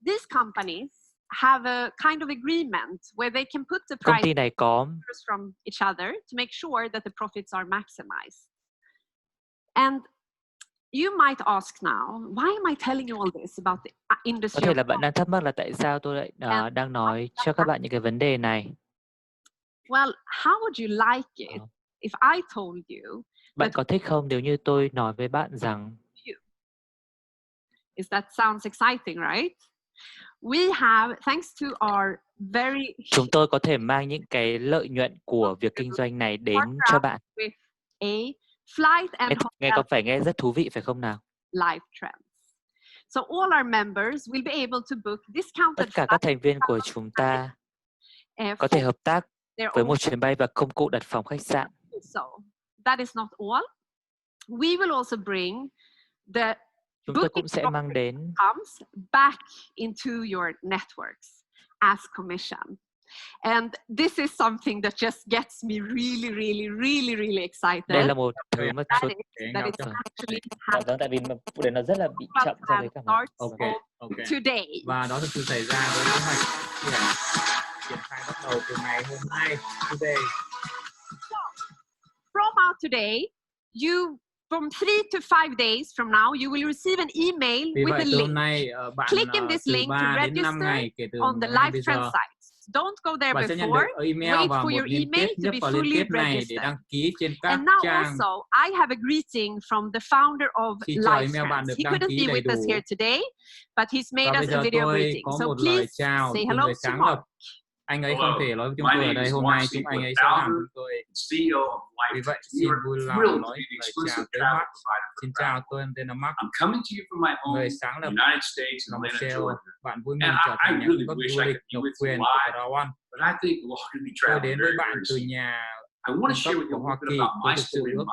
These companies have a kind of agreement where they can put the Công ty này có from each other to make sure that the profits are maximized. And you might ask now, why am I telling you all this about the industry? Có thể là bạn đang thắc mắc là tại sao tôi lại đang nói cho các bạn những cái vấn đề này. Well, how would you like it if I told you? Bạn có thích không nếu như tôi nói với bạn rằng? Is that sounds exciting, right? We have, thanks to our very. Chúng tôi có thể mang những cái lợi nhuận của việc kinh doanh này đến cho bạn. Nghe có phải nghe rất thú vị phải không nào? Life trends. So all our members will be able to book discounted. Tất cả các thành viên của chúng ta có thể hợp tác với một chuyến bay và công cụ đặt phòng khách sạn. So that is not all. We will also bring the chúng tôi cũng sẽ mang đến comes back into your networks as commission. And this is something that just gets me really excited. Đây là một thứ mà tại vì nó rất là bị chậm so với cả today. Và đó thực sự xảy ra với kế hoạch triển khai bắt đầu từ ngày hôm nay. Today. So, from out today, from 3 to 5 days from now, you will receive an email with a link. Click in this link to register on the live trend site. Don't go there before. Wait for your email to be fully registered. And now also, I have a greeting from the founder of Live Trends. He couldn't be with us here today, but he's made us a video greeting. So please say hello to Mark. Anh ấy không thể nói với chúng tôi ở đây hôm nay, chúng anh ấy sẽ làm chúng tôi. Vì vậy, xin vui lòng nói lời chào tới Mark. Xin chào, tôi tên là Mark, người sáng lập là một CEO. Bạn vui mừng trở thành nhà cung cấp du lịch độc quyền của Crowd1. Tôi đến với bạn từ nhà cung cấp của Hoa Kỳ. Tôi thực sự ước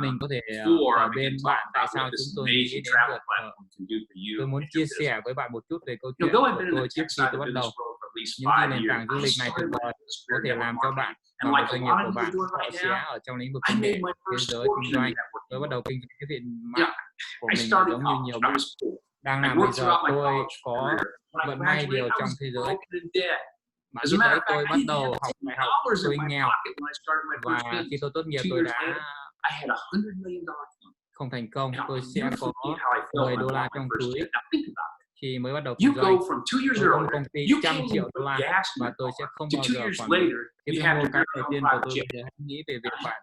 mình có thể ở bên bạn tại sao chúng tôi nghĩ đến việc tôi muốn chia sẻ với bạn một chút về câu chuyện của tôi trước khi tôi bắt đầu. Những cái nền tảng du lịch này tuyệt vời có thể làm cho bạn và một doanh nghiệp của bạn họ sẽ ở trong lĩnh vực công nghệ, thế giới kinh doanh. Tôi bắt đầu kinh doanh cái điện mạng của mình giống như nhiều bạn đang làm bây giờ. Tôi có vận may điều trong thế giới. Bạn biết đấy, tôi bắt đầu học đại học tôi nghèo và khi tôi tốt nghiệp tôi đã không thành công. Tôi sẽ có 10 đô la trong túi khi mới bắt đầu kinh doanh. Tôi có một công ty $100 triệu và tôi sẽ không bao giờ còn cái mô cái đầu tiên của tôi bây giờ. Hãy nghĩ về việc bạn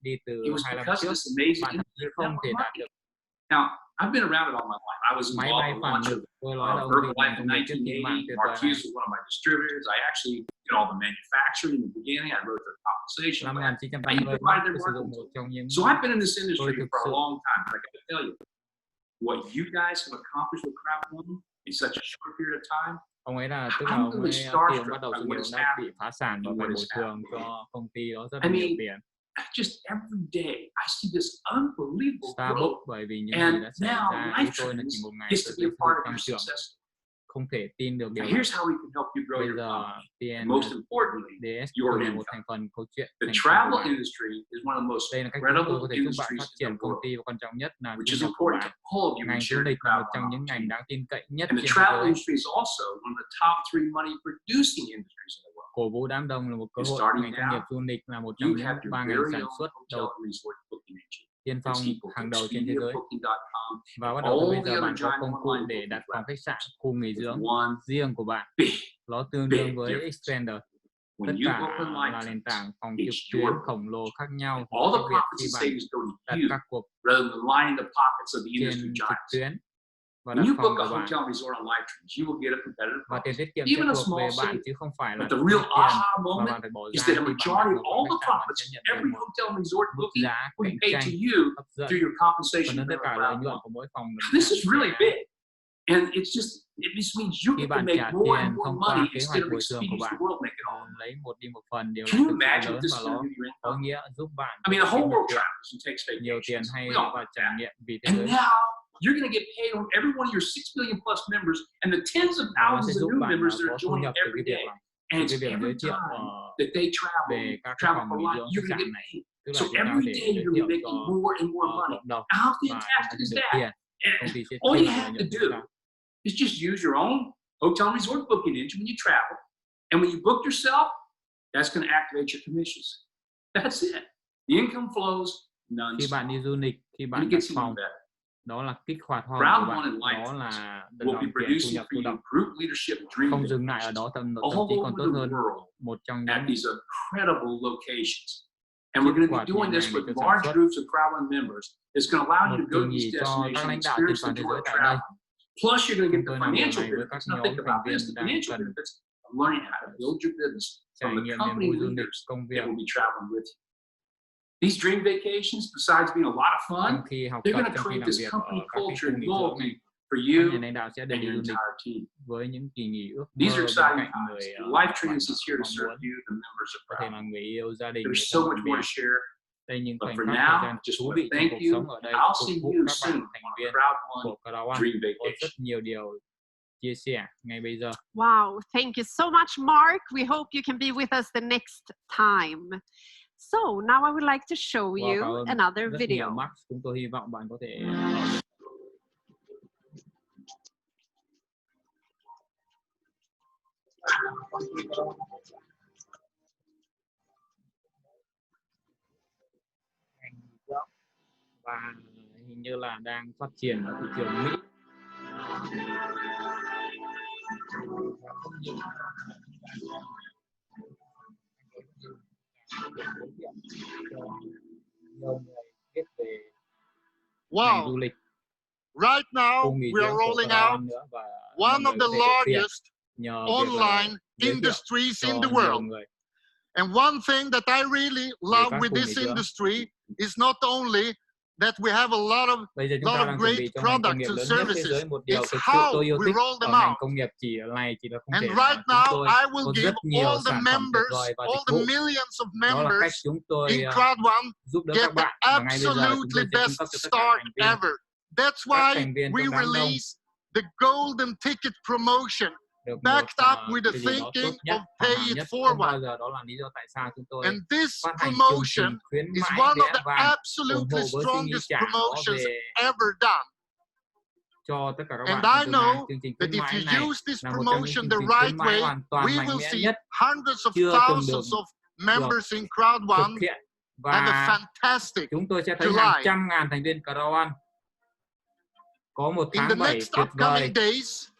đi từ 2 năm trước, bạn không thể đạt được I've been around it all my life. I was involved in the launch of Herbalife in 1980. Mark Hughes was one of my distributors. I actually did all the manufacturing in the beginning. I wrote their compensation plan. I even provided their marketing. So I've been in this industry for a long time. But I got to tell you, what you guys have accomplished with Crowd1 in such a short period of time. Ông ấy là tức là ông ấy khi bắt đầu sự nghiệp đã bị phá sản và phải bồi thường cho công ty đó rất là nhiều tiền. Just every day I see this unbelievable growth. Bởi vì những gì đã xảy ra với tôi là chỉ một ngày tôi thấy sự tăng trưởng. Không thể tin được điều này. Bây giờ TNDS là một thành phần câu chuyện. Đây là cách chúng tôi có thể giúp bạn phát triển công ty và quan trọng nhất là thu nhập của bạn. Ngành du lịch là một trong những ngành đáng tin cậy nhất trên thế giới. Cổ vũ đám đông là một cơ hội. Ngành công nghiệp du lịch là một trong những 3 ngành sản xuất đầu tiên phong hàng đầu trên thế giới. Và bắt đầu từ bây giờ bạn có công cụ để đặt phòng khách sạn, khu nghỉ dưỡng riêng của bạn. Nó tương đương với Extender. Tất cả là nền tảng phòng trực tuyến khổng lồ khác nhau. Cái việc khi bạn đặt các cuộc trên trực tuyến và đặt phòng của bạn và tiền tiết kiệm sẽ thuộc về bạn chứ không phải là tiền mà bạn phải bỏ ra khi bạn đặt một phòng khách sạn sẽ nhận được một mức giá cạnh tranh hấp dẫn. Phần lớn tất cả lợi nhuận của mỗi phòng And it's just, it just means you khi get to bạn make trả more tiền and more thông qua money kế instead hoạch of bồi thường của expeding bạn, the world make it all. lấy một phần điều Can you lớn imagine what và this is nó going to do right có now? nghĩa giúp bạn I mean, the whole world kiếm travels and takes nhiều tiền vacations. hay We all và know trải that. nghiệm vì thế And giới. now you're going to get paid on every one of your 6 million plus members and the tens of thousands of new members that are joining every day. And it's every time that they travel for life, you're going to get paid. So every day you're going to be making more and more money. How fantastic is that? And all you have to do is just use your own hotel and resort booking engine when you travel. And when you book yourself, that's going to activate your commissions. That's it. The income flows nonstop. Khi bạn đi du lịch, khi bạn đặt phòng, đó là kích hoạt hoa của bạn, đó là dòng tiền thu nhập thụ động. Không dừng lại ở đó, thậm chí còn tốt hơn một trong những incredible locations. And we're going to be doing this with large groups of Crowd1 members. It's going to allow you to go to these destinations and experience the joy of travel. Plus, you're going to get the financial benefits. Now think about this, the financial benefits of learning how to build your business from the company leaders that will be traveling with you. These dream vacations, besides being a lot of fun, they're going to create this company culture and loyalty for you and your entire team. These are exciting times. Life Trends is here to serve you, the members of Crowd1. There's so much more to share. But for now, just want to thank you. I'll see you soon on Crowd1 Dream Vacation. Chia sẻ ngay bây giờ. Wow, thank you so much, Mark. We hope you can be with us the next time. So now I would like to show you another video. Max, chúng tôi hy vọng bạn có thể và hình như là đang phát triển ở thị trường Mỹ. Wow! Right now, we are rolling out one of the largest online industries in the world. And one thing that I really love with this industry is not only that we have a lot of great products and services, it's how we roll them out. And right now, I will give all the members, all the millions of members in Crowd1 get the absolutely best start ever. That's why we release the golden ticket promotion backed up with the thinking of pay it forward. And this promotion is one of the absolutely strongest promotions ever done. And I know that if you use this promotion the right way, we will see hundreds of thousands of members in Crowd1 have a fantastic July. In the next upcoming days,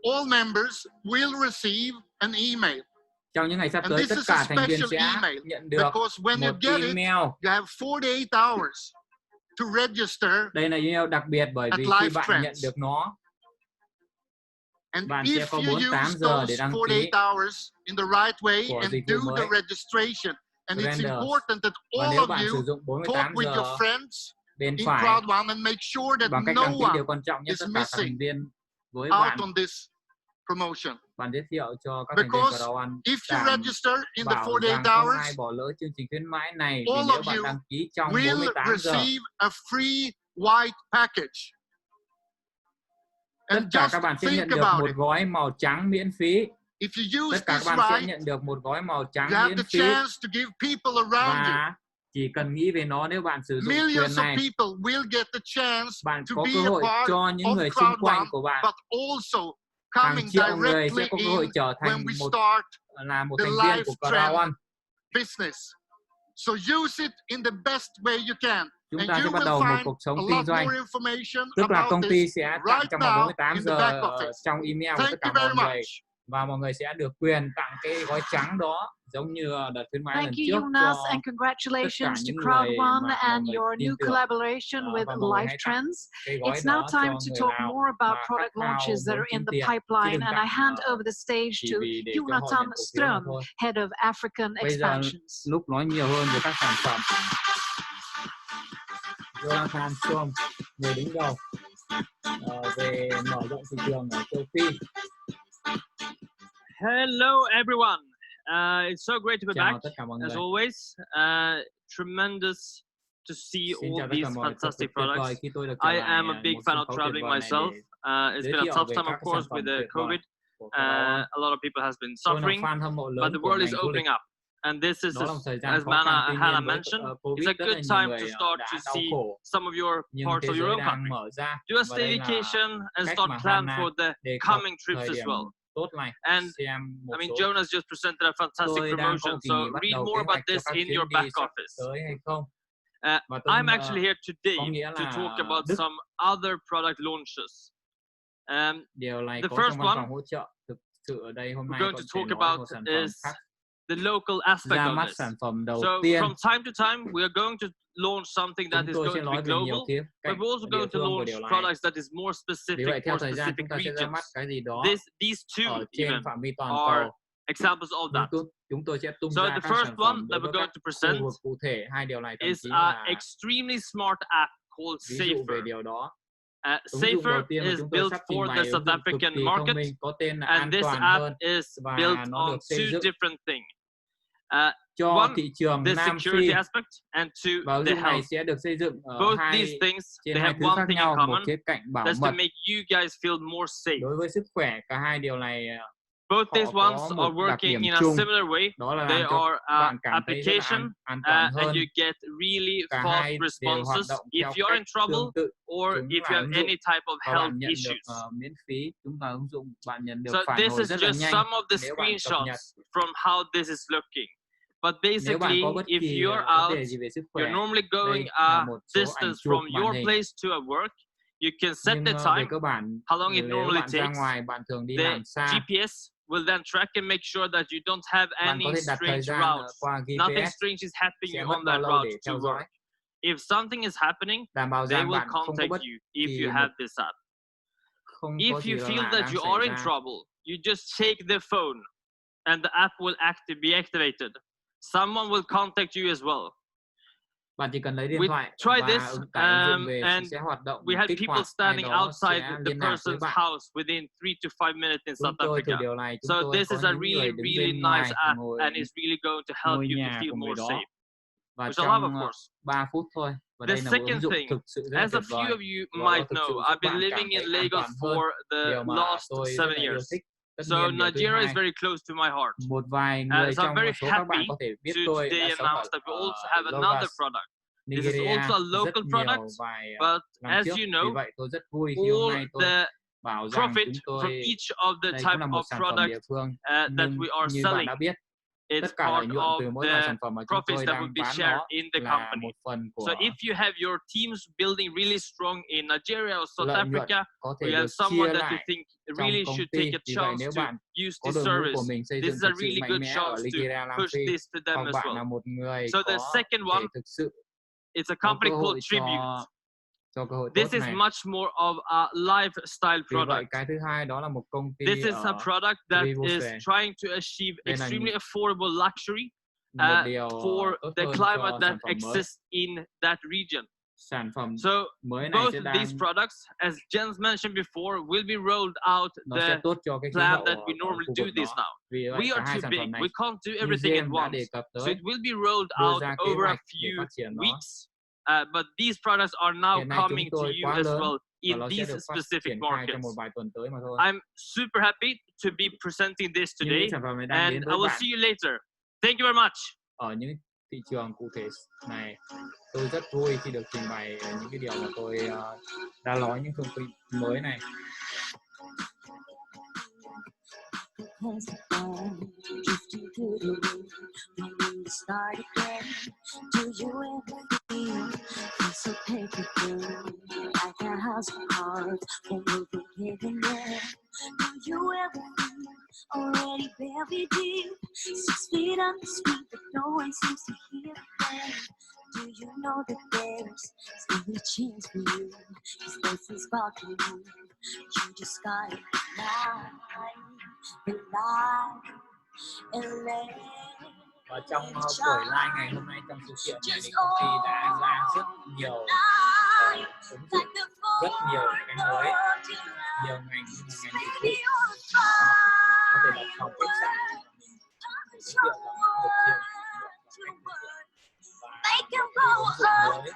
all members will receive an email. And this is a special email because when you get it, you have 48 hours to register Đây là email đặc biệt bởi vì khi bạn nhận được nó, and if you use those 48 hours in the right way and do the registration, and it's important that all of you talk with your friends in Crowd1 and make sure that no one is missing out on this promotion. Because if you register in the 48 hours, all of you will receive a free white package. And just think about it. If you use this right, you have the chance to give people around you. Chỉ cần nghĩ về nó, nếu bạn sử dụng quyền Millions of này, people will get the chance bạn to có be cơ a hội part cho những of người xung quanh của Crowd1, bạn. but also Hàng coming triệu người sẽ directly có cơ hội in trở thành when we start là một the thành viên live của trend Crowd1. business. So use it in the best way you can. Chúng And ta sẽ you bắt will đầu một find cuộc sống a kinh lot doanh. more information Tức là about công ty this sẽ tặng right trong now 48 in the giờ back office. trong email của tất Thank cả you mọi very người. much. Và mọi người sẽ được quyền tặng cái gói trắng đó, giống như đợt khuyến mãi lần Thank trước you, Jonas, cho and congratulations tất cả to những người Crowd1 mà and mọi người your tin new tưởng. collaboration with Và mọi người Life hãy tặng Trends. cái gói It's now đó time cho to người talk nào more about mà product khát khao launches that muốn are in kiếm the tiền, chứ pipeline, đừng and I tặng hand over the stage chỉ to vì để cho họ Jonathan nhận cổ phiếu mà Ström, thôi. Head of African Bây giờ Expansions. lúc nói nhiều hơn về các sản phẩm, Jonathan Ström, người đứng đầu về mở rộng thị trường ở châu Phi. Hello, everyone. It's so great to be Chào back, tất cả mọi as người. always. Tremendous to see Xin all chào tất these cả mọi người. Thật fantastic tuyệt vời products. khi tôi được trở I lại am a big một fan sân of khấu tuyệt traveling vời này myself. để It's giới been a thiệu tough về time, các of cái course, sản phẩm with the tuyệt vời COVID. của Crowd1. A lot of people has been Tôi là suffering, fan hâm mộ but lớn the của world is ngành du lịch. opening up. And this is, Đó là một thời gian as khó khăn, tuy Hannah nhiên với mentioned, it's Covid a rất là good nhiều time người to start đã to đau see khổ, some of your nhưng parts thế of your giới own đang country. mở ra, Do a và đây là staycation and cách start mà plan Hannah for the đề cập coming trips thời as điểm well. tốt này. And Xem một I mean, số Jonas just presented a fantastic tôi đang có promotion, một kỳ so nghỉ bắt read đầu more kế about hoạch cho this các in chuyến your đi back sắp office. tới hay không. Và tôi I'm actually here today có nghĩa to là talk about Đức. some other product launches. Điều này The có first trong văn one phòng hỗ trợ. Thực sự ở đây hôm we're nay going tôi to sẽ talk nói about một sản phẩm is khác. the local aspect Ra of mắt this. sản phẩm đầu So tiên. from time to time, we are going to launch something that Chúng is tôi going sẽ to be nói về nhiều global, khía but cạnh we're also địa going to phương của launch điều này. products that is more Vì specific vậy theo for thời gian specific chúng ta sẽ ra regions. mắt cái gì đó These two ở trên even phạm vi toàn are cầu. examples of that. Chúng tôi sẽ tung So ra the các first sản one phẩm that đối we're với going các to present khu vực cụ thể. Hai điều này thậm is chí an là extremely smart app called ví dụ về Safer. điều đó. Ứng dụng Safer đầu tiên mà is chúng tôi built sắp trình for bày the ứng South dụng cực African kỳ market, thông minh, có tên là and an this toàn app hơn is và built nó on được xây two dựng different things. cho One, thị trường the Nam security Phi, aspect, and two, và ứng the dụng này health. sẽ được xây dựng ở Both hai these things, trên they hai have thứ one khác thing in nhau, một common. khía cạnh bảo That's to mật make you guys feel more safe. đối với sức khỏe. Cả hai điều này Both họ these ones có are một đặc working điểm in a chung, similar way. đó là They làm cho are bạn cảm thấy rất là application, an toàn and hơn. you get really Cả fast hai đều hoạt responses động if theo you are in cách trouble tương tự. or Chúng if là you have ứng dụng any type of và health bạn nhận được issues. miễn phí. Chúng là ứng dụng bạn nhận được So phản this hồi is rất là just nhanh some of the nếu bạn cập nhật. screenshots from how this is looking. But Nếu bạn basically, có bất if kỳ you're vấn out, đề gì về sức khỏe, you're normally đây going là a một số ảnh distance chụp from màn your hình. place to a work. You can set Nhưng the về time, cơ bản, how long it nếu normally bạn ra takes. ngoài, bạn thường đi The làm xa, GPS will then track and make sure that you don't have bạn any có thể đặt thời strange gian routes. qua Nothing GPS, strange is happening sẽ you mất on bao that lâu route để to theo work. dõi, If something is happening, đảm bảo they rằng will bạn không có contact bất you if kỳ you một have this app. không If có gì you là feel lạ that đang you xảy are in ra. trouble, you just take the phone and the app will be activated. Someone will contact you as well. Bạn chỉ cần lấy điện We thoại tried và this, tải ứng dụng về and sẽ hoạt động, we had kích people hoạt, ai standing đó outside sẽ the liên lạc với person's bạn. house within 3 to 5 minutes in Chúng South tôi từ Africa. điều này, So this có is a những người really, đứng really bên nice ngoài app, ngồi and it's really going to help ngôi you to nhà feel của người more đó. safe. Và which I love, of trong course. 3 phút thôi. Và The đây là một ứng second dụng thing, thực sự rất as a tuyệt vời. few of you Và nó might thực know, sự I've giúp been bạn living cảm in thấy an Lagos toàn hơn. for the Điều mà last tôi rất 7 là yêu years. thích. Tất So nhiên, điều thứ Nigeria is hai, very close to my heart. một vài người So I'm trong very số các bạn happy có thể biết to tôi today đã sống ở announce that we also have another Lagos, product. This is Nigeria, also a rất local nhiều product, vài but năm as trước. you Vì know, vậy tôi rất vui khi hôm all nay tôi the bảo rằng profit chúng from tôi each of the đây type cũng là một of sản phẩm product địa phương. that Nhưng we are như bạn selling, đã biết, it's tất cả lợi part nhuận of từ mỗi loại the sản phẩm mà chúng profits tôi that đang will be bán shared nó in the là company. một phần của So if you have your teams building really strong in Nigeria or South lợi nhuận Africa, có or thể you have được someone chia that you lại think trong really công should ty. take a Vì vậy chance nếu to bạn use có this đội ngũ service, của mình xây this dựng is a thực sự really mạnh good mẽ ở chance to Nigeria, Nam push Phi, this to them hoặc as bạn well. là một người So the có second thể one, thực sự it's a có company cơ called hội Tribute. cho cơ hội This tốt is này. much more of a lifestyle Vì vậy product. cái thứ hai đó là một công ty This is a ở product that is Tribute. trying to achieve Đây là extremely affordable luxury một điều for tốt the hơn climate cho that sản phẩm mới. exists in that region. Sản phẩm So mới này both sẽ of these đang products, as Jens mentioned before, will be rolled out nó sẽ the tốt cho cái khí plan hậu that ở we normally khu do vực this đó. now. Vì vậy We cả are hai too sản big. phẩm này We can't do như everything at James đã once. đề cập So tới, it will be rolled đưa out ra kế over a hoạch để few phát triển nó. weeks. But these products are now Hiện nay chúng coming to tôi you quá as lớn well và in nó sẽ these được phát specific triển khai trong markets. một vài tuần tới mà thôi. I'm super happy to be presenting this Nhưng today, những sản phẩm này đang and đến I với will bạn see you later. Thank you very much. ở những thị trường cụ thể này. Tôi rất vui khi được trình bày những cái điều mà tôi đã nói, những thông tin mới này. Drifting through the wind, when we start again. Do you ever feel so paper like a house of cards, when moving here and there? Do you ever feel already very deep, 6 feet under the street, but no one seems to hear them? Do you know that there's still a chance for you? 'Cause this is sparkling you. You just gotta lie, and let. Và trong buổi live ngày hôm nay, trong sự kiện này thì công ty đã ra rất nhiều ứng dụng, rất nhiều cái mới, nhiều ngành như là ngành dịch vụ, có thể là phòng khách sạn, để giới thiệu vào những mục tiêu và ứng dụng mới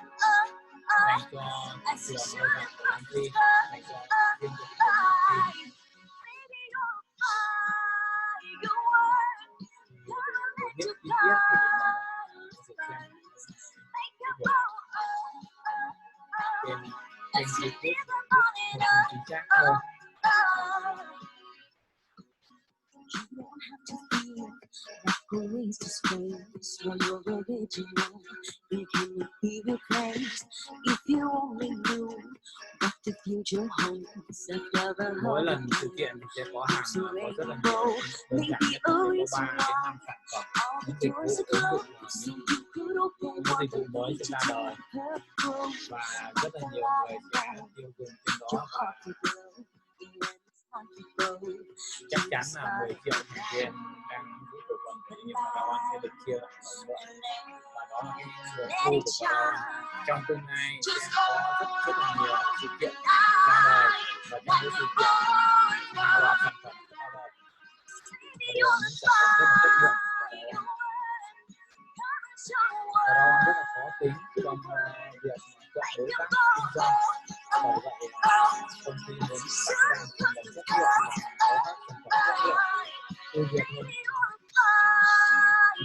dành cho thị trường lao động của công ty, dành cho riêng của công ty. Biết chi tiết thì chúng ta có thể xem trên kênh YouTube chính xác hơn. You don't have to feel that grace to space when you're original. It cannot be replaced if you only knew what the future holds. Mỗi lần sự kiện thì sẽ có hàng, có rất là nhiều, đơn giản nhất có 3 đến 5 sản phẩm, những dịch vụ ứng dụng, những dịch vụ mới sẽ ra đời và rất là nhiều người sẽ tiêu dùng trên đó, và chắc chắn là 10 triệu thành viên đang giữ cổ phần của doanh nghiệp Crowd1 sẽ được chia lại lợi nhuận, và đó là cái nguồn thu của Crowd1. Trong tương lai sẽ có rất là nhiều sự kiện ra đời, và trong những sự kiện hàng loạt sản phẩm sẽ ra đời, đều là những sản phẩm rất là chất lượng. Crowd1 rất là khó tính trong việc chọn đối tác kinh doanh, bởi vậy công ty muốn tạo ra một sản phẩm chất lượng và có các sản phẩm chất lượng ưu việt hơn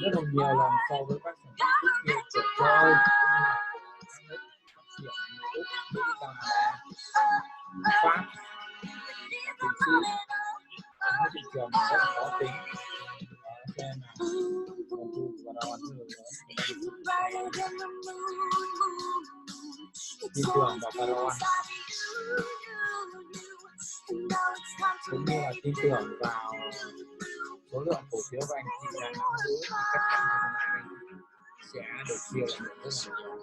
rất là nhiều lần so với các sản phẩm trước kia của châu Âu cũng như là các nước phát triển như Úc, Mỹ, Canada, Pháp, Thụy Sĩ. Những thị trường rất là khó tính, cho nên là nguồn thu của Crowd1 rất là lớn. Tin tưởng vào Crowd1 cũng như là tin tưởng vào số lượng cổ phiếu của anh chị đang nắm giữ, thì chắc chắn là hôm nay anh sẽ được chia lại rất là nhiều.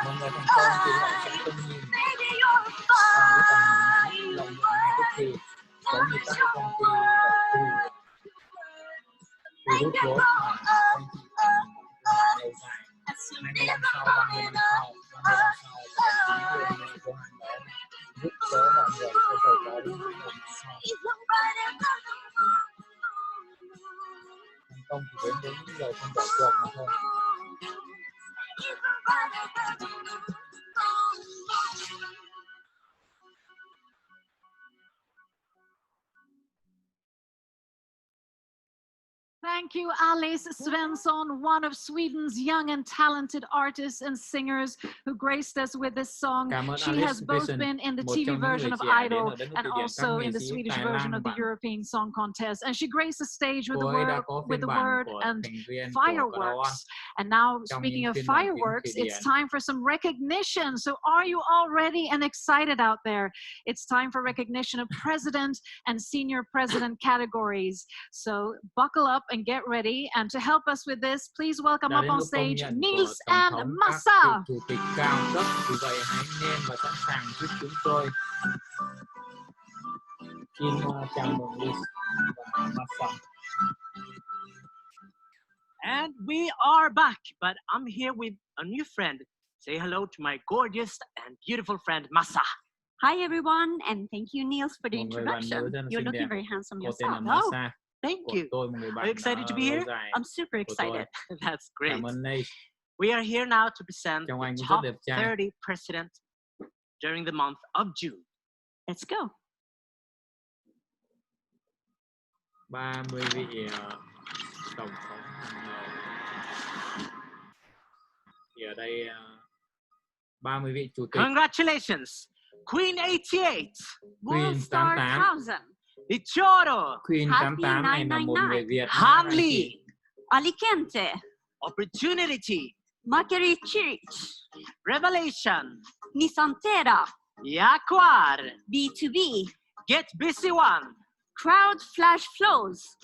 Mọi người thành công thì họ sẽ không nhìn bằng cái tầm nhìn lợi nhuận ngay tức thì, giống như các công ty đầu tư rút vốn mà anh chị lâu dài 20 năm sau, 30 năm sau, 50 năm sau, thậm chí 10 năm sau hàng đó rút chớ mọi người có thể có những thành công chỉ đến với những người không bỏ cuộc mà thôi. Thank you, Alice Svensson, one of Sweden's young and talented artists and singers who graced us with this song. She has both been in the TV version of Idol and also in the Swedish version of the European Song Contest. And she graced the stage with the word and fireworks. And now, speaking of fireworks, it's time for some recognition. So are you all ready and excited out there? It's time for recognition of president and senior president categories. So buckle up and get ready. And to help us with this, please welcome up on stage Nils and Massa. Chủ tịch cao cấp, vì vậy hãy nên và sẵn sàng giúp chúng tôi. Xin chào mừng Nils và Massa. And we are back, but I'm here with a new friend. Say hello to my gorgeous and beautiful friend Massa. Hi everyone, and thank you Niels for the introduction. You're looking very handsome yourself. Oh, thank you. Are you excited to be here? I'm super excited. That's great. We are here now to present the top 30 president during the month of June. Let's go. 30 vị tổng thống hàng đầu. Thì ở đây 30 vị chủ tịch. Congratulations, Queen 88, Queen 88, Ichoro, Queen 88 này là một người Việt. Hanli, Alicante, Opportunity, Makeri Church, Revelation, Nisantera, Jaguar, B2B, Get Busy One, Crowd Flash Flows,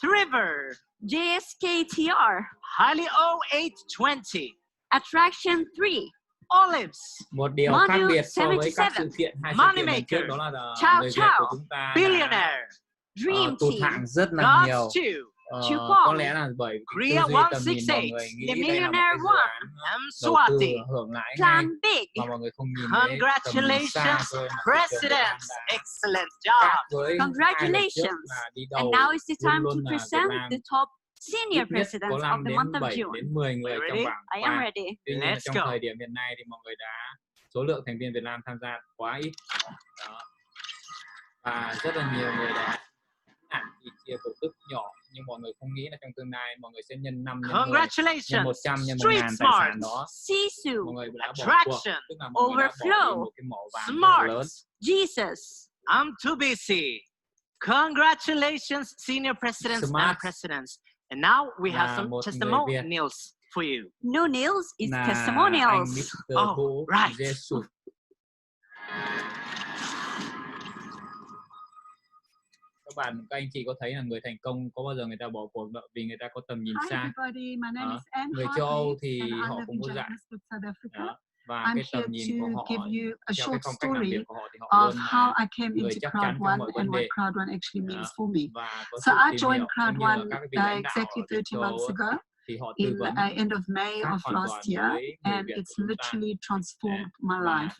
Thriver, JSKTR, Highly 0820, Attraction 3, Olives, một điều khác biệt so với các sự kiện hai sự kiện lần trước đó là người Việt của chúng ta Billionaire, tụt hạng rất là nhiều. Có lẽ là bởi tư duy tầm nhìn mọi người nghĩ đây là một cái dự án đầu tư hưởng lãi ngay mà mọi người không nhìn thấy tầm nhìn xa thôi. President, excellent job. Congratulations. And now is the time to present the top senior presidents of the month of June. Đến 10 người trong bảng. I am ready. Tuy nhiên trong thời điểm hiện nay thì mọi người đã số lượng thành viên Việt Nam tham gia quá ít. Đó. Và rất là nhiều người đã thì chia tổ chức nhỏ, nhưng mọi người không nghĩ là trong tương lai mọi người sẽ nhân 5, nhân 10, nhân 100, nhân 1000 tài sản đó. Sisu, Mọi người đã bỏ cuộc, tức là mọi người đã bỏ đi một cái mỏ vàng lớn. Jesus, I'm too busy. Congratulations, senior presidents and presidents. And now we have some testimonials for you. No nails is testimonials. Oh, right. Các anh chị có thấy là người thành công có bao giờ người ta bỏ cuộc vì người ta có tầm nhìn xa. Người châu Âu thì họ cũng có dạy. Và cái tầm nhìn của họ, theo cái phong cách làm việc của họ thì họ luôn là người chắc chắn trong mọi vấn đề. Và có sự tìm hiểu cũng như là các vị lãnh đạo ở châu Âu thì họ tư vấn end of May of last year, and it's literally transformed my life.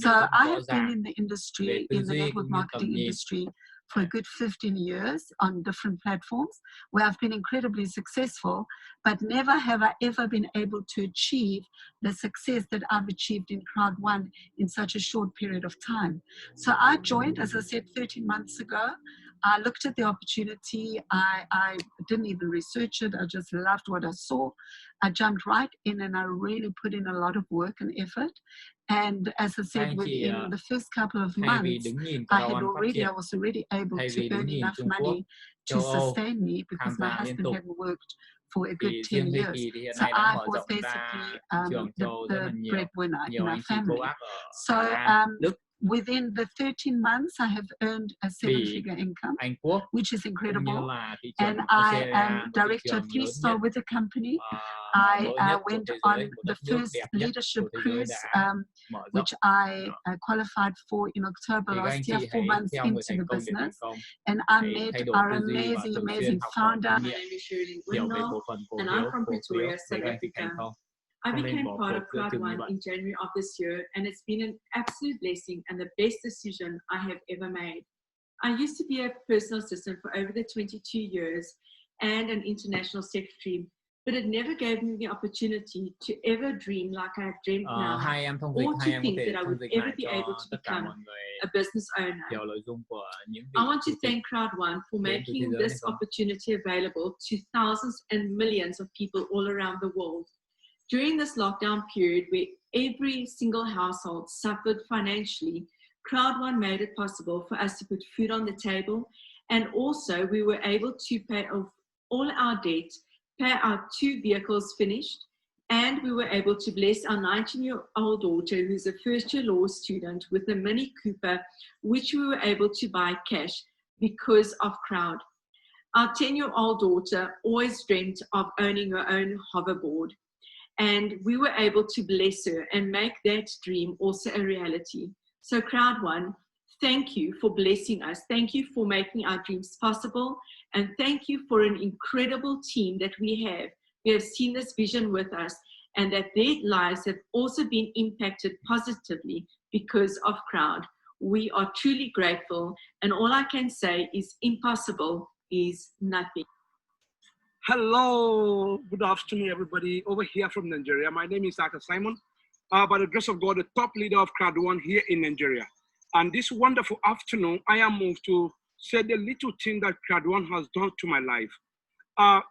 So I have been in the industry, in the network marketing industry, for a good 15 years on different platforms where I've been incredibly successful, but never have I ever been able to achieve the success that I've achieved in Crowd1 in such a short period of time. So I joined, as I said, 13 months ago. I looked at the opportunity. I didn't even research it. I just loved what I saw. I jumped right in and I really put in a lot of work and effort. And as I said, within the first couple of months, I was already able to earn enough money to sustain me because my husband hadn't worked for a good 10 years. So I was basically the breadwinner in my family. So within the 13 months, I have earned a 7-figure income, which is incredible. And I am director of 3-star with the company. I went on the first leadership cruise, which I qualified for in October last year, 4 months into the business. And I met our amazing founder. And I'm from Pretoria, South Africa. I became part of Crowd1 in January of this year, and it's been an absolute blessing and the best decision I have ever made. I used to be a personal assistant for over the 22 years and an international secretary, but it never gave me the opportunity to ever dream like I dreamt now, or to think that I would ever be able to become a business owner. I want to thank Crowd1 for making this opportunity available to thousands and millions of people all around the world. During this lockdown period where every single household suffered financially, Crowd1 made it possible for us to put food on the table, and also we were able to pay off all our debt, pay our 2 vehicles finished, and we were able to bless our 19-year-old daughter, who's a first-year law student, with a Mini Cooper, which we were able to buy cash because of Crowd. Our 10-year-old daughter always dreamt of owning her own hoverboard, and we were able to bless her and make that dream also a reality. So Crowd1, thank you for blessing us. Thank you for making our dreams possible. And thank you for an incredible team that we have. We have seen this vision with us, and that their lives have also been impacted positively because of Crowd. We are truly grateful. And all I can say is impossible is nothing. Hello, good afternoon, everybody. Over here from Nigeria. My name is Dr. Simon. By the grace of God, the top leader of Crowd1 here in Nigeria. And this wonderful afternoon, I am moved to say the little thing that Crowd1 has done to my life.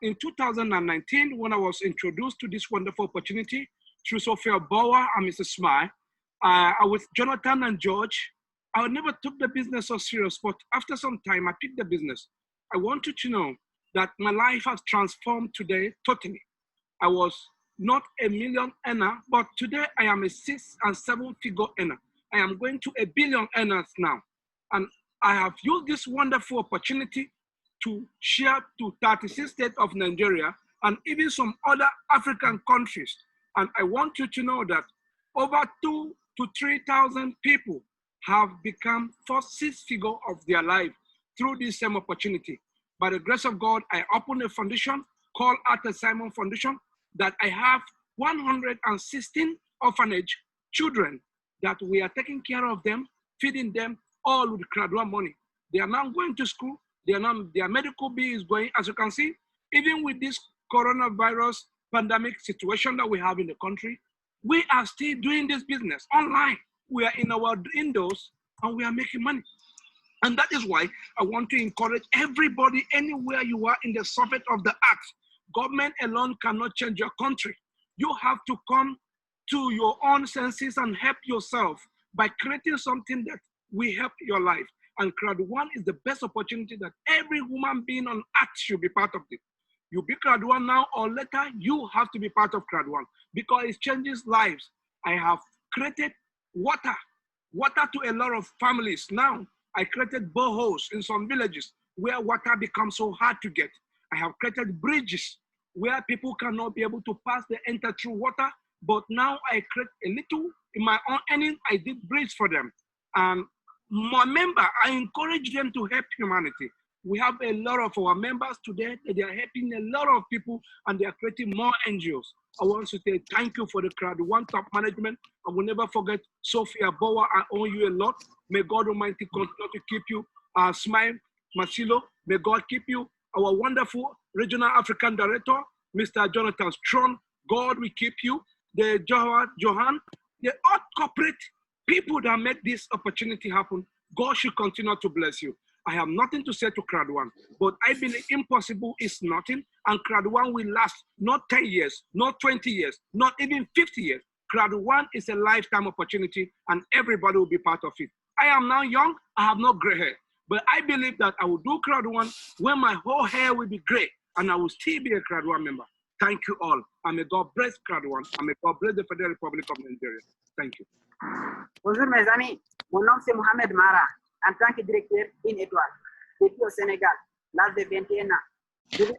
In 2019, when I was introduced to this wonderful opportunity through Sophia Bauer and Mr. Smile, with Jonathan and George, I never took the business so serious, but after some time, I picked the business. I want you to know that my life has transformed today totally. I was not a million earner, but today I am a 6- and 7-figure earner. I am going to a billion earners now. And I have used this wonderful opportunity to share to 36 states of Nigeria and even some other African countries. And I want you to know that over 2,000 to 3,000 people have become first 6 figures of their life through this same opportunity. By the grace of God, I opened a foundation called Arthur Simon Foundation, that I have 116 orphanage children that we are taking care of them, feeding them all with Crowd1 money. They are now going to school. Their medical bill is going, as you can see, even with this coronavirus pandemic situation that we have in the country, we are still doing this business online. We are in our indoors and we are making money. And that is why I want to encourage everybody, anywhere you are in the surface of the earth. Government alone cannot change your country. You have to come to your own senses and help yourself by creating something that will help your life. And Crowd1 is the best opportunity that every human being on earth should be part of it. You be Crowd1 now or later, you have to be part of Crowd1 because it changes lives. I have created water to a lot of families. Now, I created boreholes in some villages where water becomes so hard to get. I have created bridges where people cannot be able to pass the enter through water, but now I create a little, in my own earning, I did bridge for them. And my member, I encourage them to help humanity. We have a lot of our members today, they are helping a lot of people and they are creating more NGOs. I want to say thank you for the Crowd1 top management. I will never forget Sophia Bauer, I owe you a lot. May God Almighty continue to keep you. Smile Masilo, may God keep you. Our wonderful Regional African Director, Mr. Jonathan Strong, God will keep you. The Johan, the all corporate people that make this opportunity happen, God should continue to bless you. I have nothing to say to Crowd1, but I believe impossible is nothing, and Crowd1 will last not 10 years, not 20 years, not even 50 years. Crowd1 is a lifetime opportunity, and everybody will be part of it. I am now young, I have no gray hair, but I believe that I will do Crowd1 when my whole hair will be gray, and I will still be a Crowd1 member. Thank you all, and may God bless Crowd1, and may God bless the Federal Republic of Nigeria. Thank you. Bonjour mes amis, mon nom c'est Mohamed Mara, en tant que directeur Une Étoile, depuis au Sénégal, l'âge de 21 ans.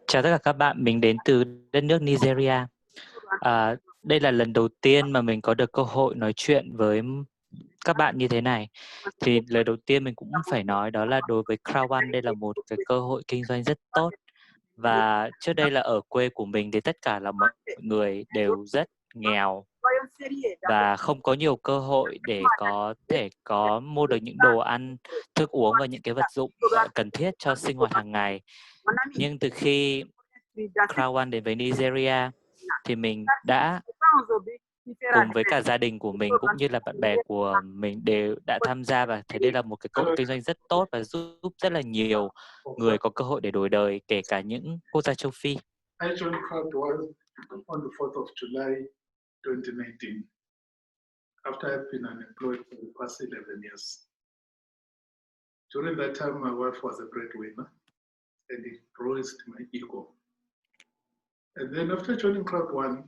Chào tất cả các bạn, mình đến từ đất nước Nigeria. Đây là lần đầu tiên mà mình có được cơ hội nói chuyện với các bạn như thế này. Thì lời đầu tiên mình cũng phải nói đó là đối với Crowd1 đây là một cái cơ hội kinh doanh rất tốt. Và trước đây là ở quê của mình thì tất cả là mọi người đều rất nghèo và không có nhiều cơ hội để có thể mua được những đồ ăn, thức uống và những cái vật dụng cần thiết cho sinh hoạt hàng ngày. Nhưng từ khi Crowd1 đến với Nigeria thì mình đã cùng với cả gia đình của mình cũng như là bạn bè của mình đều đã tham gia và thấy đây là một cái cơ hội kinh doanh rất tốt và giúp rất là nhiều người có cơ hội để đổi đời, kể cả những quốc gia châu Phi. I joined Crowd1 on the 4th of July 2019 after I've been unemployed for the past 11 years. During that time, my wife was a breadwinner and it bruised my ego. And then after joining Crowd1,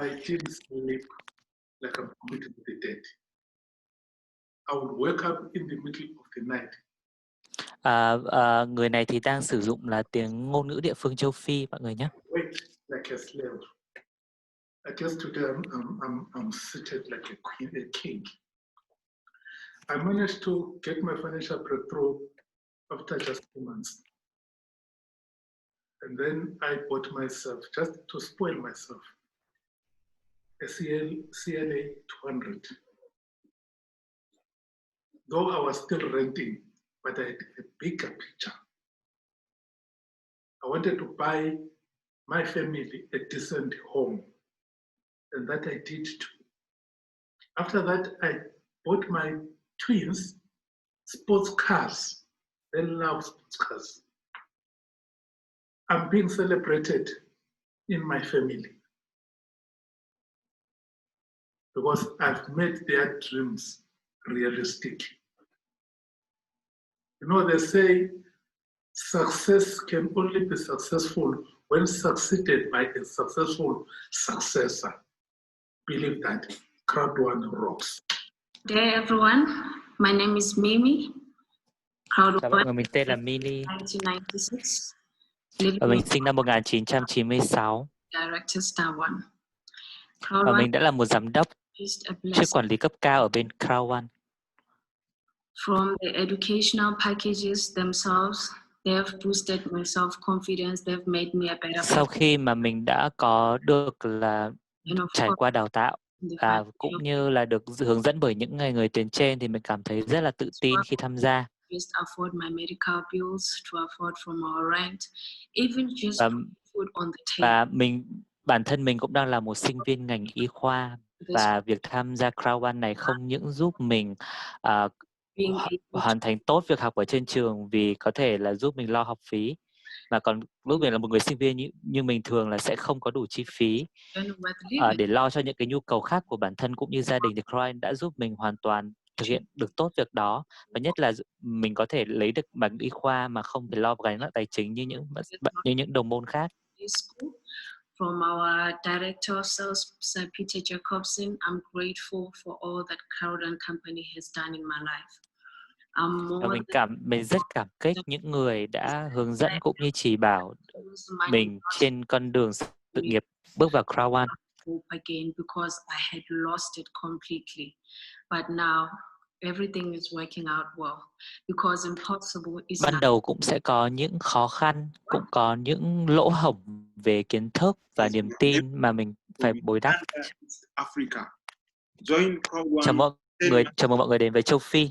I didn't sleep like I'm completely dead. I would wake up in the middle of the night. Người này thì đang sử dụng là tiếng ngôn ngữ địa phương châu Phi mọi người nhé. Wait like a slave. I guess today I'm seated like a queen, a king. I managed to get my financial breakthrough after just 2 months. And then I bought myself, just to spoil myself, a CLA 200. Though I was still renting, but I had a bigger picture. I wanted to buy my family a decent home, and that I did too. After that, I bought my twins sports cars. They love sports cars. I'm being celebrated in my family because I've made their dreams realistic. You know, they say success can only be successful when succeeded by a successful successor. Believe that. Crowd1 rocks. Good day, everyone. My name is Mimi. Crowd1. Mình tên là Mimi. 1996. Và mình sinh năm 1996. Director Star One. Và mình đã là một giám đốc chức quản lý cấp cao ở bên Crowd1. From the educational packages themselves, they have boosted my self-confidence. They've made me a better person. Sau khi mà mình đã có được là trải qua đào tạo và cũng như là được hướng dẫn bởi những người tuyến trên thì mình cảm thấy rất là tự tin khi tham gia. Just afford my medical bills, to afford from our rent, even just food on the table. Và bản thân mình cũng đang là một sinh viên ngành y khoa và việc tham gia Crowd1 này không những giúp mình hoàn thành tốt việc học ở trên trường vì có thể là giúp mình lo học phí, mà còn lúc mình là một người sinh viên như mình thường là sẽ không có đủ chi phí để lo cho những cái nhu cầu khác của bản thân cũng như gia đình, thì Crowd1 đã giúp mình hoàn toàn thực hiện được tốt việc đó, và nhất là mình có thể lấy được bằng y khoa mà không phải lo gánh nặng tài chính như những đồng môn khác. From our director of sales, Sir Peter Jacobson, I'm grateful for all that Crowd1 company has done in my life. Mình rất cảm kích những người đã hướng dẫn cũng như chỉ bảo mình trên con đường sự nghiệp bước vào Crowd1. Again because I had lost it completely, but now everything is working out well because impossible is. Ban đầu cũng sẽ có những khó khăn, cũng có những lỗ hổng về kiến thức và niềm tin mà mình phải bồi đắp. Chào mừng mọi người đến với châu Phi.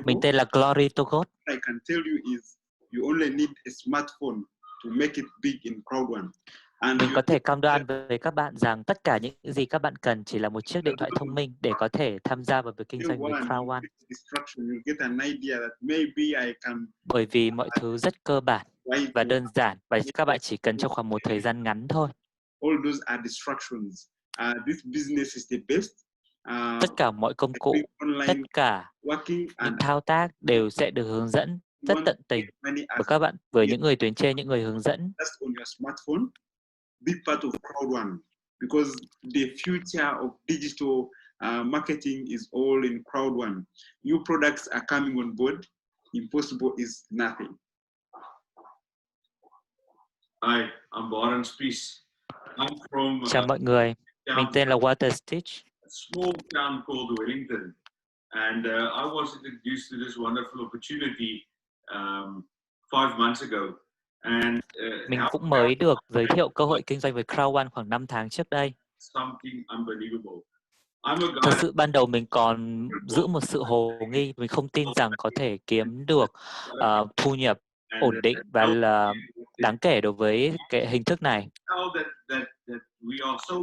Mình tên là Glory to God. I can tell you is you only need a smartphone to make it big in Crowd1. Mình có thể cam đoan với các bạn rằng tất cả những gì các bạn cần chỉ là một chiếc điện thoại thông minh để có thể tham gia vào việc kinh doanh với Crowd1. Bởi vì mọi thứ rất cơ bản và đơn giản và các bạn chỉ cần trong khoảng một thời gian ngắn thôi. Tất cả mọi công cụ, tất cả những thao tác đều sẽ được hướng dẫn rất tận tình bởi các bạn, với những người tuyến trên, những người hướng dẫn. Be part of Crowd1 because the future of digital marketing is all in Crowd1. New products are coming on board. Impossible is nothing. Hi, I'm Warren Spies. I'm from. Chào mọi người, mình tên là Walter Stitch. A small town called Wellington, and I was introduced to this wonderful opportunity 5 months ago. Mình cũng mới được giới thiệu cơ hội kinh doanh với Crowd1 khoảng 5 tháng trước đây. Thật sự ban đầu mình còn giữ một sự hồ nghi, mình không tin rằng có thể kiếm được thu nhập ổn định và là đáng kể đối với cái hình thức này.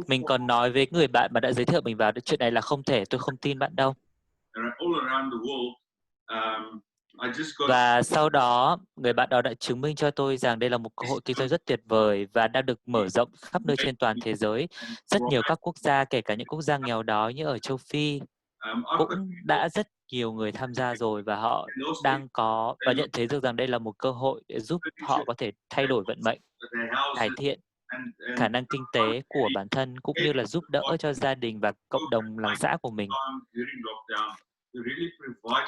Mình còn nói với người bạn mà đã giới thiệu mình vào chuyện này là không thể, tôi không tin bạn đâu. Và sau đó, người bạn đó đã chứng minh cho tôi rằng đây là một cơ hội kinh doanh rất tuyệt vời và đang được mở rộng khắp nơi trên toàn thế giới. Rất nhiều các quốc gia, kể cả những quốc gia nghèo đói như ở châu Phi, cũng đã rất nhiều người tham gia rồi và họ đang có và nhận thấy được rằng đây là một cơ hội để giúp họ có thể thay đổi vận mệnh, cải thiện khả năng kinh tế của bản thân cũng như là giúp đỡ cho gia đình và cộng đồng làng xã của mình.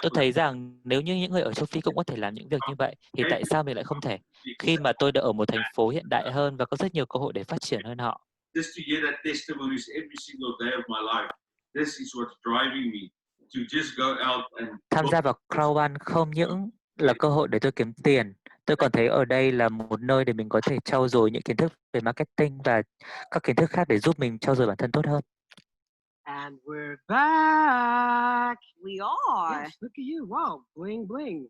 Tôi thấy rằng nếu như những người ở châu Phi cũng có thể làm những việc như vậy thì tại sao mình lại không thể, khi mà tôi đã ở một thành phố hiện đại hơn và có rất nhiều cơ hội để phát triển hơn họ. Tham gia vào Crowd1 không những là cơ hội để tôi kiếm tiền, tôi còn thấy ở đây là một nơi để mình có thể trau dồi những kiến thức về marketing và các kiến thức khác để giúp mình trau dồi bản thân tốt hơn. And we're back. We are. Yes, look at you. Wow, bling bling.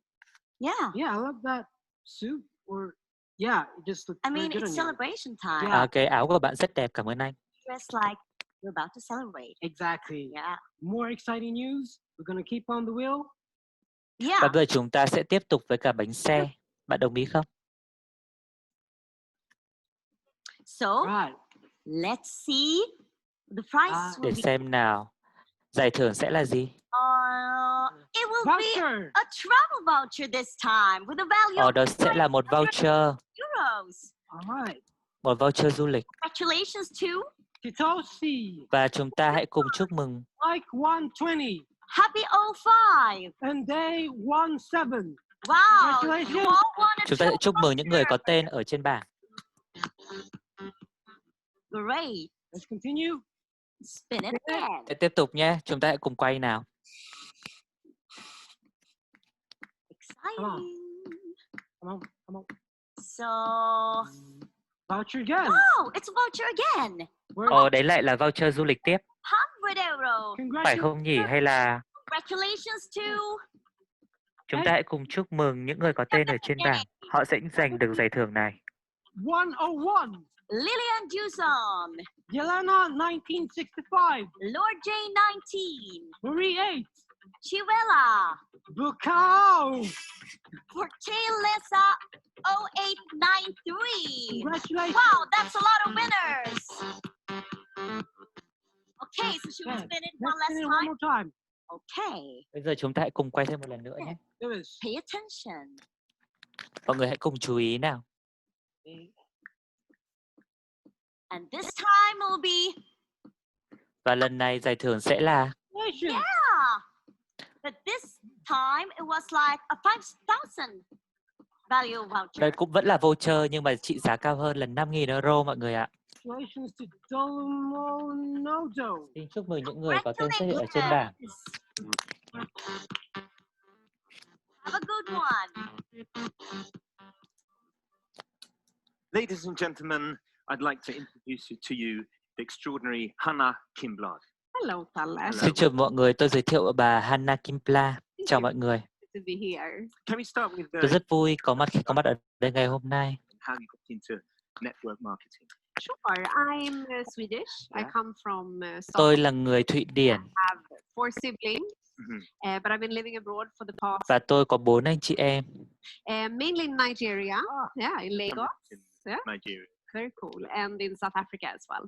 Yeah. Yeah, I love that suit. Or yeah, it just looks I mean, very good it's on you. celebration time. Yeah. Cái áo của bạn rất đẹp, cảm ơn anh. Dressed like we're about to celebrate. Exactly. Yeah. More exciting news. We're gonna keep on the wheel. Yeah. Và bây giờ chúng ta sẽ tiếp tục với cả bánh xe. Bạn đồng ý không? So, let's see the prize. Để xem nào. Giải thưởng sẽ là gì? It will be a travel voucher this time with a value Đó sẽ là một voucher. Euros. Một voucher du lịch. Congratulations to Titosi. Và chúng ta hãy cùng chúc mừng Like 120. Happy 05. And day 17. Wow. Congratulations. Chúng ta sẽ chúc mừng những người có tên ở trên bảng. Great. Let's continue. Spin it again. Tiếp tục nhé, chúng ta hãy cùng quay nào. Exciting. Come on. So, voucher again. Wow, it's a voucher again. Đấy lại là voucher du lịch tiếp. 100 euro. Phải không nhỉ? Hay là Congratulations to. Chúng ta hãy cùng chúc mừng những người có tên ở trên bảng. Họ sẽ giành được giải thưởng này. 101. Lillian Duson. Yelena 1965. Lord J 19. Marie 8. Chivella. Bukau. Portelesa 0893. Congratulations. Wow, that's a lot of winners. Okay, so should we spin it one last time? One more time. Okay. Bây giờ chúng ta hãy cùng quay thêm một lần nữa nhé. Pay attention. Mọi người hãy cùng chú ý nào. And this time will be. Và lần này giải thưởng sẽ là. Yeah. But this time it was like a 5,000 value voucher. Đây cũng vẫn là voucher nhưng mà trị giá cao hơn là 5.000 euro mọi người ạ. Xin chúc mừng những người có tên xuất hiện ở trên bảng. Have a good one. Ladies and gentlemen, I'd like to introduce to you the extraordinary Hanna Kimblad. Hello, Tala. Xin chào mọi người, tôi giới thiệu bà Hanna Kimpla. Chào mọi người. To be here. Can we start with Tôi rất vui có mặt ở đây ngày hôm nay. How you got into network marketing? Sure, I'm Swedish. I come from Tôi là người Thụy Điển. I have 4 siblings, but I've been living abroad for the past. Và tôi có 4 anh chị em. Mainly in Nigeria, yeah, in Lagos, yeah, Nigeria. Very cool, and in South Africa as well.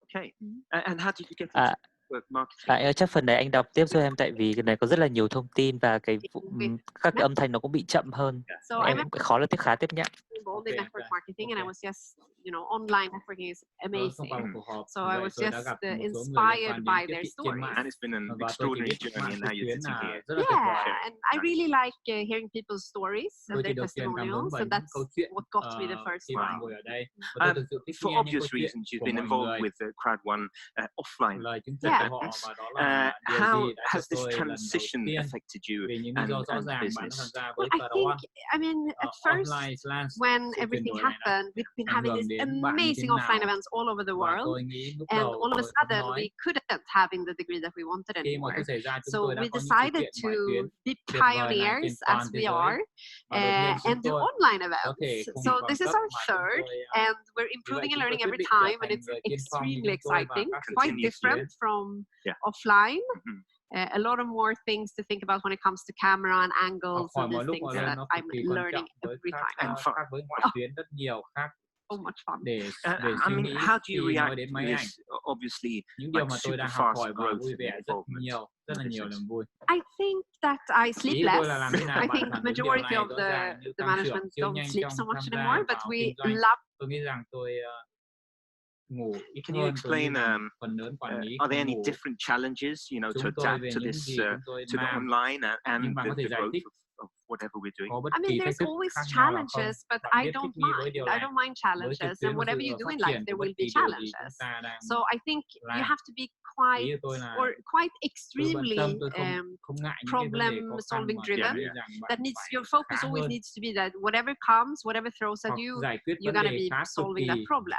Okay, and how did you get into network marketing? Chắc phần này anh đọc tiếp cho em tại vì cái này có rất là nhiều thông tin và các cái âm thanh nó cũng bị chậm hơn. So em cũng khó là khá tiếp nhận. Involved in network marketing, and I was just, online networking is amazing. So I was just inspired by their stories. And it's been an extraordinary journey, and now you're sitting here. Yeah, and I really like hearing people's stories and their testimonials, and that's what got me the first time. For obvious reasons, you've been involved with Crowd1 offline. Yeah. How has this transition affected you and business? Well, I think, at first, when everything happened, we've been having these amazing offline events all over the world, and all of a sudden we couldn't have in the degree that we wanted anymore. So we decided to be pioneers as we are and do online events. So this is our third, and we're improving and learning every time, and it's extremely exciting, quite different from offline. A lot of more things to think about when it comes to camera and angles and these things that I'm learning every time. So much fun. I mean, how do you react to this? Obviously, like super fast growth and involvement. I think that I sleep less. I think majority of the management don't sleep so much anymore, but we love. Can you explain? Are there any different challenges, you know, to adapt to this, to the online and the growth of whatever we're doing? I mean, there's always challenges, but I don't mind. I don't mind challenges, and whatever you do in life, there will be challenges. So I think you have to be quite extremely problem-solving driven. That needs your focus always needs to be that whatever comes, whatever throws at you, you're gonna be solving that problem.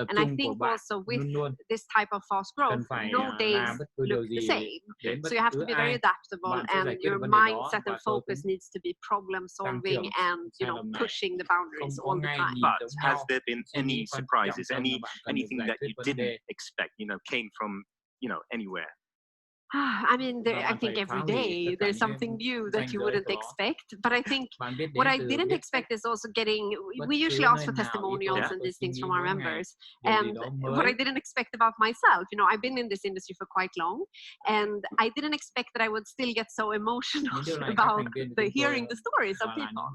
And I think also with this type of fast growth, no days look the same. So you have to be very adaptable, and your mindset and focus needs to be problem solving and, you know, pushing the boundaries all the time. But has there been any surprises, anything that you didn't expect, you know, came from, you know, anywhere? I mean, I think every day there's something new that you wouldn't expect. But I think what I didn't expect is also getting, we usually ask for testimonials and these things from our members. And what I didn't expect about myself, you know, I've been in this industry for quite long, and I didn't expect that I would still get so emotional about hearing the stories of people.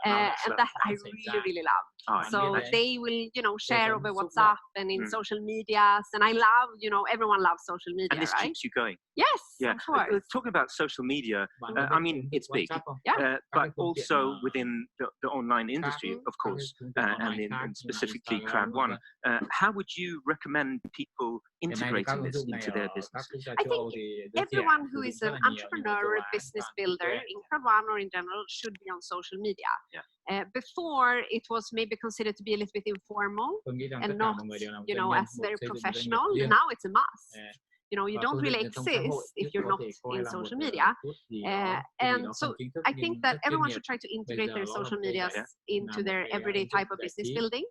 And that I really, really love. So they will, you know, share over WhatsApp and in social medias. And I love, you know, everyone loves social media, and this keeps you going. Yes, yeah. Of course. Talking about social media, I mean, it's big, but also within the online industry, of course, and specifically Crowd1. How would you recommend people integrating this into their business? I think everyone who is an entrepreneur or a business builder in Crowd1 or in general should be on social media. Before, it was maybe considered to be a little bit informal and not, you know, as very professional. Now it's a must. You know, you don't really exist if you're not in social media. And so I think that everyone should try to integrate their social medias into their everyday type of business building.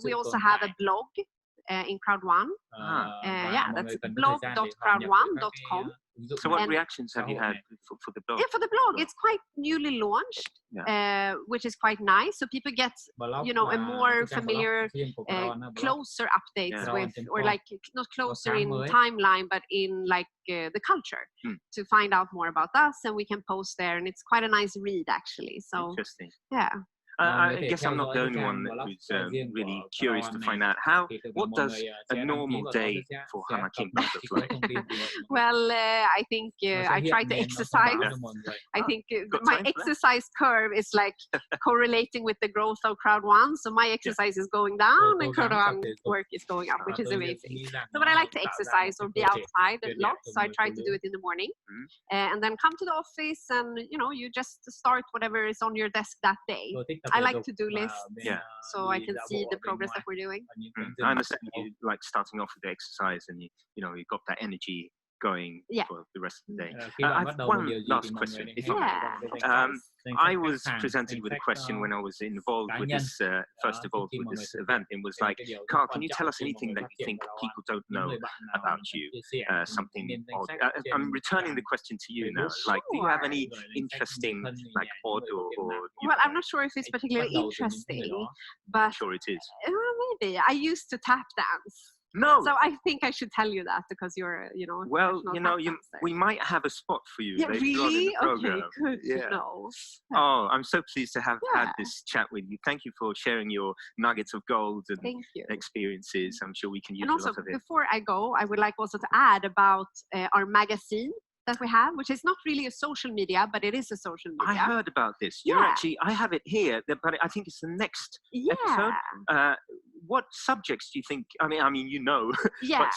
We also have a blog in Crowd1. Yeah, that's blog.crowd1.com. So what reactions have you had for the blog? Yeah, for the blog, it's quite newly launched, which is quite nice. So people get, you know, a more familiar, closer updates with, or like not closer in timeline, but in like the culture to find out more about us, and we can post there, and it's quite a nice read actually. So interesting. Yeah. I guess I'm not the only one who's really curious to find out what does a normal day for Hannah Kingdom look like? Well, I think I try to exercise. I think my exercise curve is like correlating with the growth of Crowd1. So my exercise is going down and Crowd1 work is going up, which is amazing. So but I like to exercise or be outside a lot. So I try to do it in the morning and then come to the office, and you know, you just start whatever is on your desk that day. I like to-do lists, so I can see the progress that we're doing. I understand you like starting off with the exercise, and you know, you've got that energy going for the rest of the day. I have one last question, if I may. I was presented with a question when I was involved with this, first involved with this event. It was like, Carl, can you tell us anything that you think people don't know about you? Something odd. I'm returning the question to you now. Like, do you have any interesting, like, odd or well, I'm not sure if it's particularly interesting, but sure it is. Maybe. I used to tap dance. No. So I think I should tell you that because you're, you know. Well, you know, we might have a spot for you. Yeah, really? Okay, good yeah. to know. Oh, I'm so pleased to have had this chat with you. Thank you for sharing your nuggets of gold and experiences. I'm sure we can use a lot of it. And also, before I go, I would like also to add about our magazine that we have, which is not really a social media, but it is a social media. I heard about this. You're actually, I have it here, but I think it's the next episode. What subjects do you think? I mean, you know, but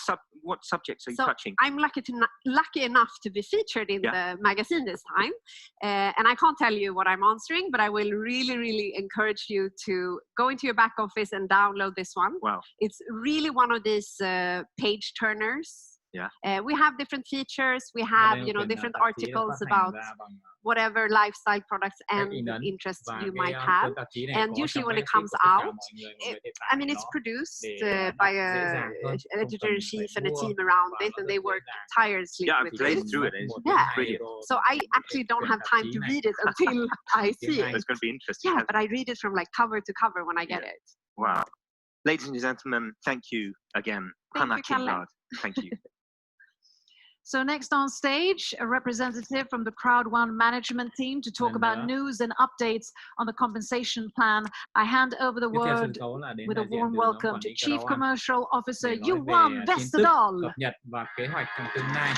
what subjects are you so touching? I'm lucky enough to be featured in the magazine this time, and I can't tell you what I'm answering, but I will really encourage you to go into your back office and download this one. Wow. It's really one of these page turners. Yeah. We have different features. We have, you know, different articles about whatever lifestyle products and interests you might have. And usually when it comes out, I mean, it's produced by an editor-in-chief and a team around it, and they work tirelessly with it. I've through it. Brilliant. So I actually don't have time to read it until I see it. It's going to be interesting. Yeah, but I read it from like cover to cover when I get it. Wow. Ladies and gentlemen, thank you again. Thank you, Kalle. Thank you. So next on stage, a representative from the Crowd1 management team to talk about news and updates on the compensation plan. I hand over the word with a warm welcome to Chief Commercial Officer Johan Westerdahl. Cập nhật và kế hoạch trong tương lai.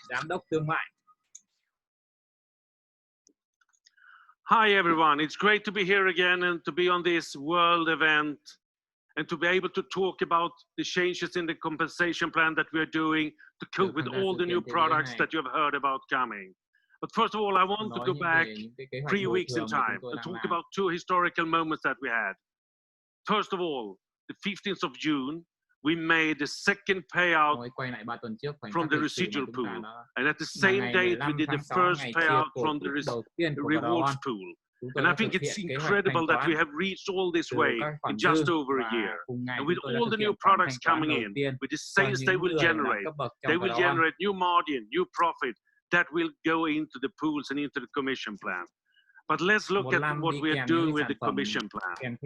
Giám đốc thương mại. Hi everyone, it's great to be here again and to be on this world event and to be able to talk about the changes in the compensation plan that we are doing to cope with all the new products that you have heard about coming. But first of all, I want to go back 3 weeks in time and talk about 2 historical moments that we had. First of all, the 15th of June, we made the second payout from the residual pool. And at the same date, we did the first payout from the rewards pool. And I think it's incredible that we have reached all this way in just over a year. And with all the new products coming in, with the sales they will generate new margin, new profit that will go into the pools and into the commission plan. But let's look at what we are doing with the commission plan.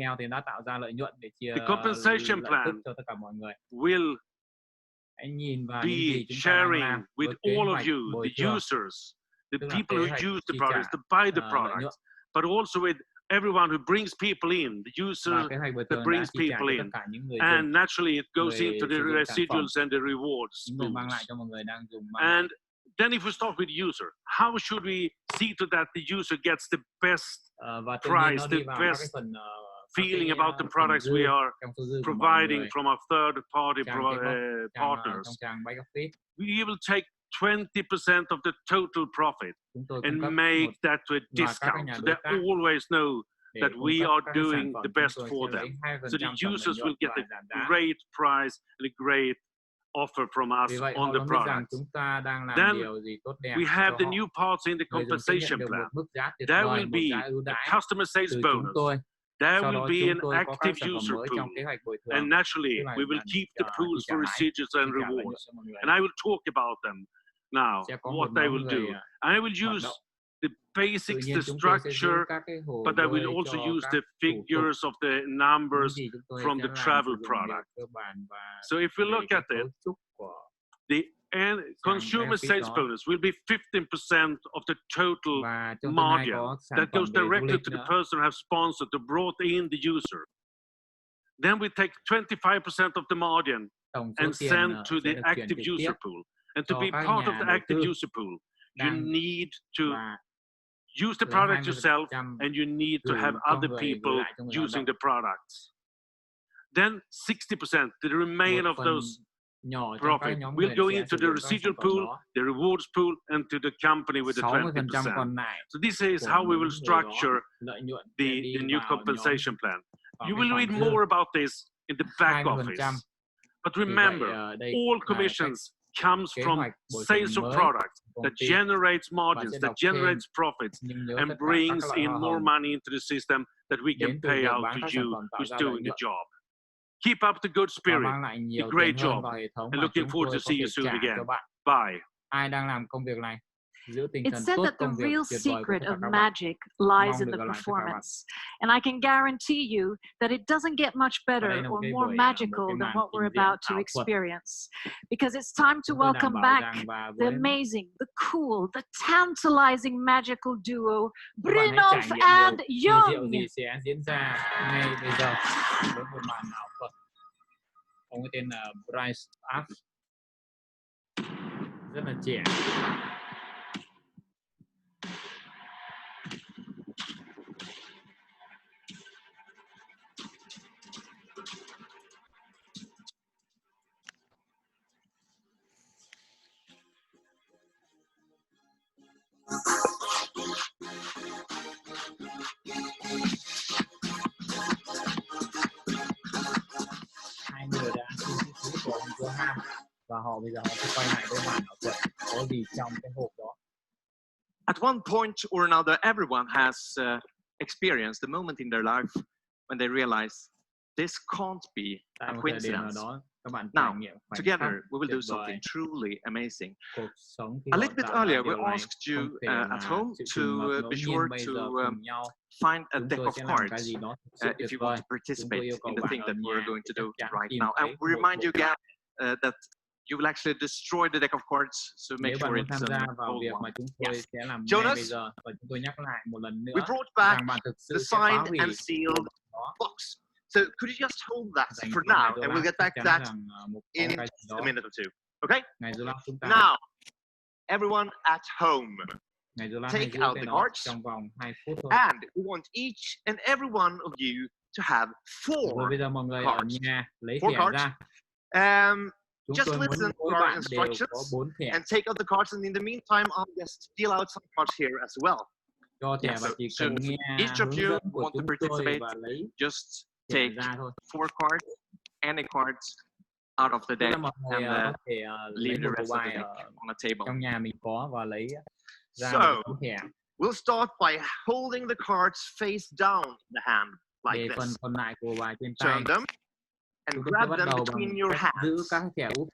The compensation plan will be sharing with all of you, the users, the people who use the products, to buy the products, but also with everyone who brings people in, the user that brings people in. And naturally, it goes into the residuals and the rewards pools. And then if we start with the user, how should we see to that the user gets the best price, the best feeling about the products we are providing from our third-party partners? We will take 20% of the total profit and make that to a discount, so they always know that we are doing the best for them. So the users will get a great price and a great offer from us on the product. Then we have the new parts in the compensation plan. There will be a customer sales bonus. There will be an active user pool. And naturally, we will keep the pools for residuals and rewards. And I will talk about them now, what they will do. I will use the basics, the structure, but I will also use the figures of the numbers from the travel product. So if we look at it, the consumer sales bonus will be 15% of the total margin that goes directly to the person who has sponsored, who brought in the user. Then we take 25% of the margin and send to the active user pool. And to be part of the active user pool, you need to use the product yourself, and you need to have other people using the products. Then 60%, the remainder of those profit will go into the residual pool, the rewards pool, and to the company with the 20%. So this is how we will structure the new compensation plan. You will read more about this in the back office. But remember, all commissions comes from sales of products that generates margins, that generates profits, and brings in more money into the system that we can pay out to you who's doing the job. Keep up the good spirit, the great job, and looking forward to see you soon again. Bye. It's said that the real secret of magic lies in the performance. And I can guarantee you that it doesn't get much better or more magical than what we're about to experience. Because it's time to welcome back the amazing, the cool, the tantalizing magical duo, Brynolf and Young. Ông ấy tên là Bryce App, rất là trẻ. họ bây giờ họ sẽ quay lại với bản thảo thuật có gì trong cái hộp đó. At one point or another, everyone has experienced the moment in their life when they realize this can't be a coincidence. Now, together, we will do something truly amazing. A little bit earlier, we asked you at home to be sure to find a deck of cards if you want to participate in the thing that we're going to do right now. And we remind you again that you will actually destroy the deck of cards, so make sure it's an old one. Yes. Jonas, we brought back the signed and sealed box. So could you just hold that for now, and we'll get back to that in a minute or two. Okay? Now, everyone at home, take out the cards, and we want each and every one of you to have 4 cards. 4 cards. Just listen to our instructions and take out the cards, and in the meantime, I'll just deal out some cards here as well. Yes. So each of you want to participate, just take 4 cards, any cards out of the deck, and leave the rest of the deck on the table. So we'll start by holding the cards face down in the hand, like this. Turn them and grab them between your hands,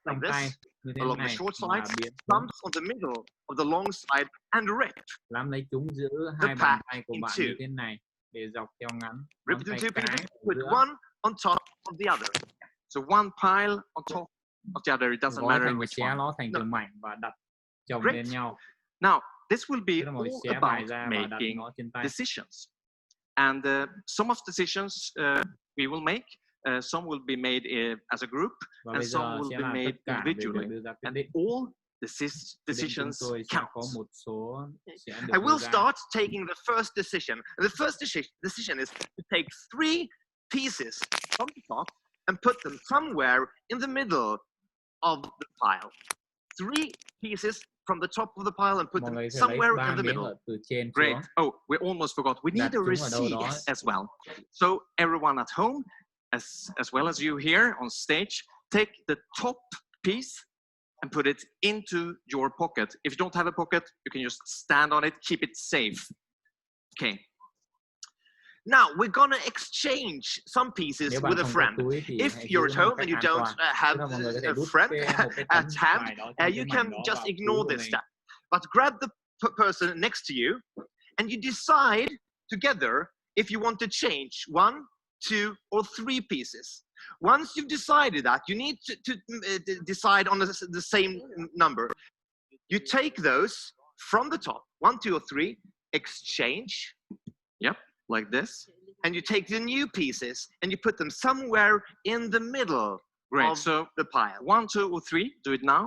like this, along the short side, thumbs on the middle of the long side, and rip the pack in 2. Rip it in 2 pieces, put one on top of the other. So one pile on top of the other, it doesn't matter which one. No. Great. Now, this will be all about making decisions. And some of the decisions we will make, some will be made as a group, and some will be made individually. And all decisions count. I will start taking the first decision. And the first decision is to take 3 pieces from the top and put them somewhere in the middle of the pile. 3 pieces from the top of the pile and put them somewhere in the middle. Great. Oh, we almost forgot. We need a receipt as well. So everyone at home, as well as you here on stage, take the top piece and put it into your pocket. If you don't have a pocket, you can just stand on it, keep it safe. Okay. Now, we're gonna exchange some pieces with a friend. If you're at home and you don't have a friend at hand, you can just ignore this step. But grab the person next to you and you decide together if you want to change 1, 2, or 3 pieces. Once you've decided that, you need to decide on the same number. You take those from the top, 1, 2, or 3, exchange. Yep. Like this, and you take the new pieces and you put them somewhere in the middle of the pile. 1, 2, or 3. Do it now.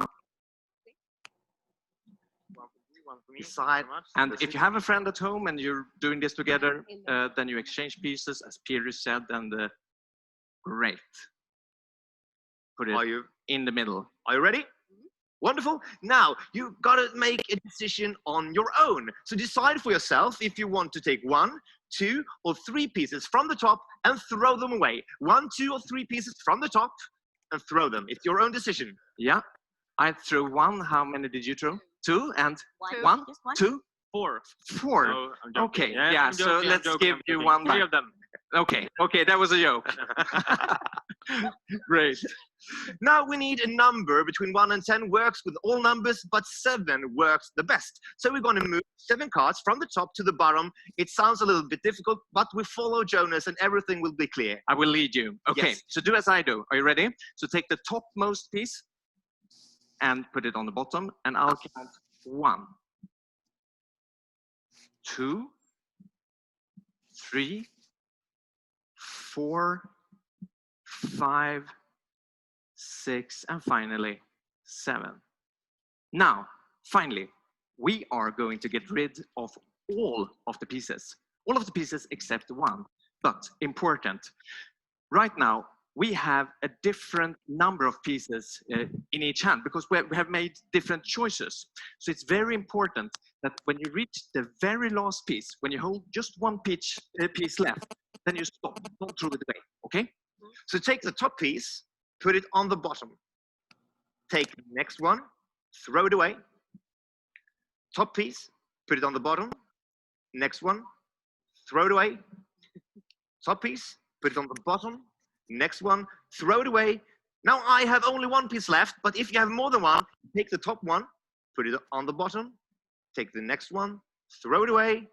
Decide. And if you have a friend at home and you're doing this together, then you exchange pieces, as Peter said, and great. Put it in the middle. Are you ready? Wonderful. Now, you've got to make a decision on your own. So decide for yourself if you want to take 1, 2, or 3 pieces from the top and throw them away. 1, 2, or 3 pieces from the top and throw them. It's your own decision. Yeah. I threw 1. How many did you throw? 2 and 1, 2, 4. 4. No, okay. Yeah. So let's give you 1 back. 3 of them. Okay. Okay. That was a joke. Great. Now we need a number between 1 and 10. Works with all numbers, but 7 works the best. So we're going to move 7 cards from the top to the bottom. It sounds a little bit difficult, but we follow Jonas and everything will be clear. I will lead you. Okay. Yes. So do as I do. Are you ready? So take the topmost piece and put it on the bottom, and I'll count 1, 2, 3, 4, 5, 6, and finally 7. Now, finally, we are going to get rid of all of the pieces. All of the pieces except 1. But important, right now, we have a different number of pieces in each hand because we have made different choices. So it's very important that when you reach the very last piece, when you hold just 1 piece left, then you stop, don't throw it away, okay? So take the top piece, put it on the bottom. take the next one, throw it away. Top piece, put it on the bottom. Next one, throw it away. Top piece, put it on the bottom. Next one, throw it away. Now I have only one piece left, but if you have more than one, take the top one, put it on the bottom. Take the next one, throw it away.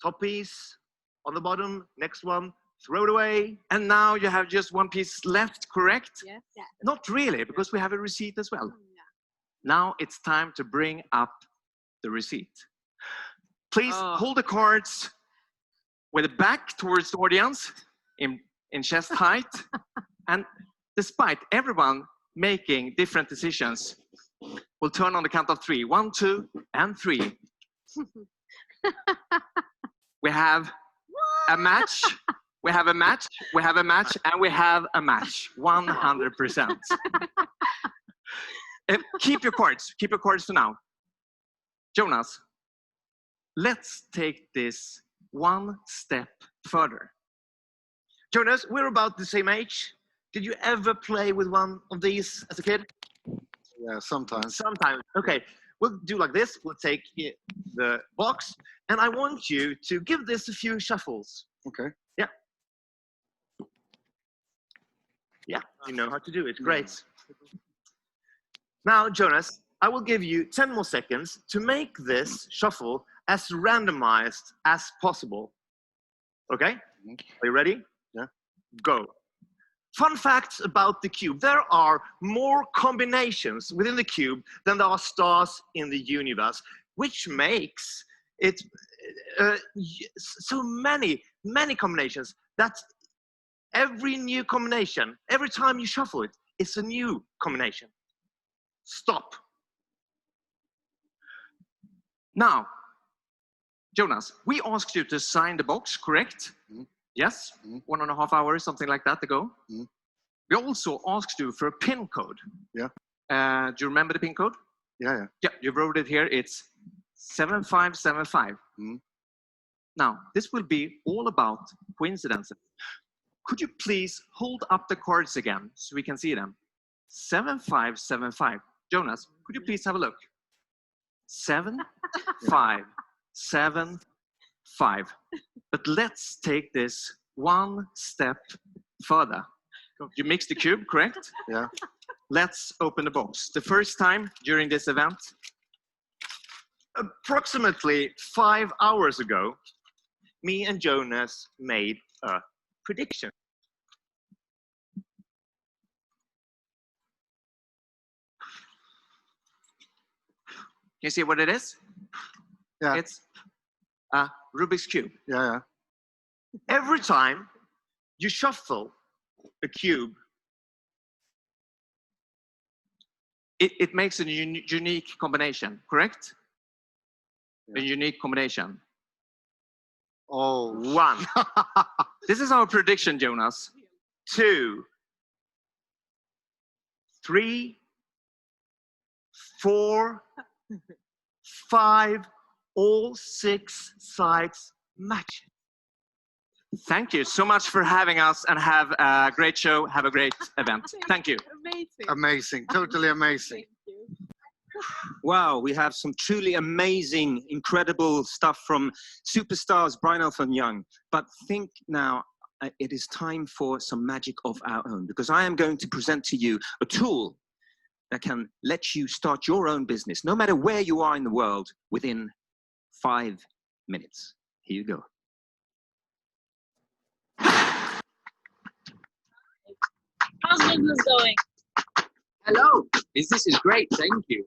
Top piece on the bottom. Next one, throw it away. And now you have just one piece left, correct? Yes. Yeah. Not really, because we have a receipt as well. Now it's time to bring up the receipt. Please hold the cards with the back towards the audience in chest height. And despite everyone making different decisions, we'll turn on the count of 3. 1, 2, and 3. We have a match. We have a match. We have a match, and we have a match. 100%. Keep your cards. Keep your cards for now. Jonas, let's take this one step further. Jonas, we're about the same age. Did you ever play with one of these as a kid? Yeah, sometimes. Sometimes. Okay, we'll do like this. We'll take the box, and I want you to give this a few shuffles. Okay. Yeah. Yeah, you know how to do it. Great. Now, Jonas, I will give you 10 more seconds to make this shuffle as randomized as possible. Okay? Are you ready? Yeah. Go. Fun facts about the cube. There are more combinations within the cube than there are stars in the universe, which makes it so many combinations that every new combination, every time you shuffle it, it's a new combination. Stop. Now, Jonas, we asked you to sign the box, correct? Yes? 1.5 hours, something like that ago. We also asked you for a PIN code. Yeah. Do you remember the PIN code? Yeah. Yeah, you wrote it here. It's 7575. Now, this will be all about coincidences. Could you please hold up the cards again so we can see them? 7575. Jonas, could you please have a look? 7575. But let's take this one step further. You mixed the cube, correct? Yeah. Let's open the box. The first time during this event, approximately 5 hours ago, me and Jonas made a prediction. Can you see what it is? Yeah. It's a Rubik's Cube. Yeah. Every time you shuffle a cube, it makes a unique combination, correct? Yeah. A unique combination. Oh. 1. This is our prediction, Jonas. 2, 3, 4, 5, all 6 sides match. Thank you so much for having us, and have a great show. Have a great event. Thank you. Amazing. Totally amazing. Wow, we have some truly amazing, incredible stuff from superstars Brian Elfman Young. But think now, it is time for some magic of our own, because I am going to present to you a tool that can let you start your own business, no matter where you are in the world, within 5 minutes. Here you go. How's business going? Hello. Business is great, thank you.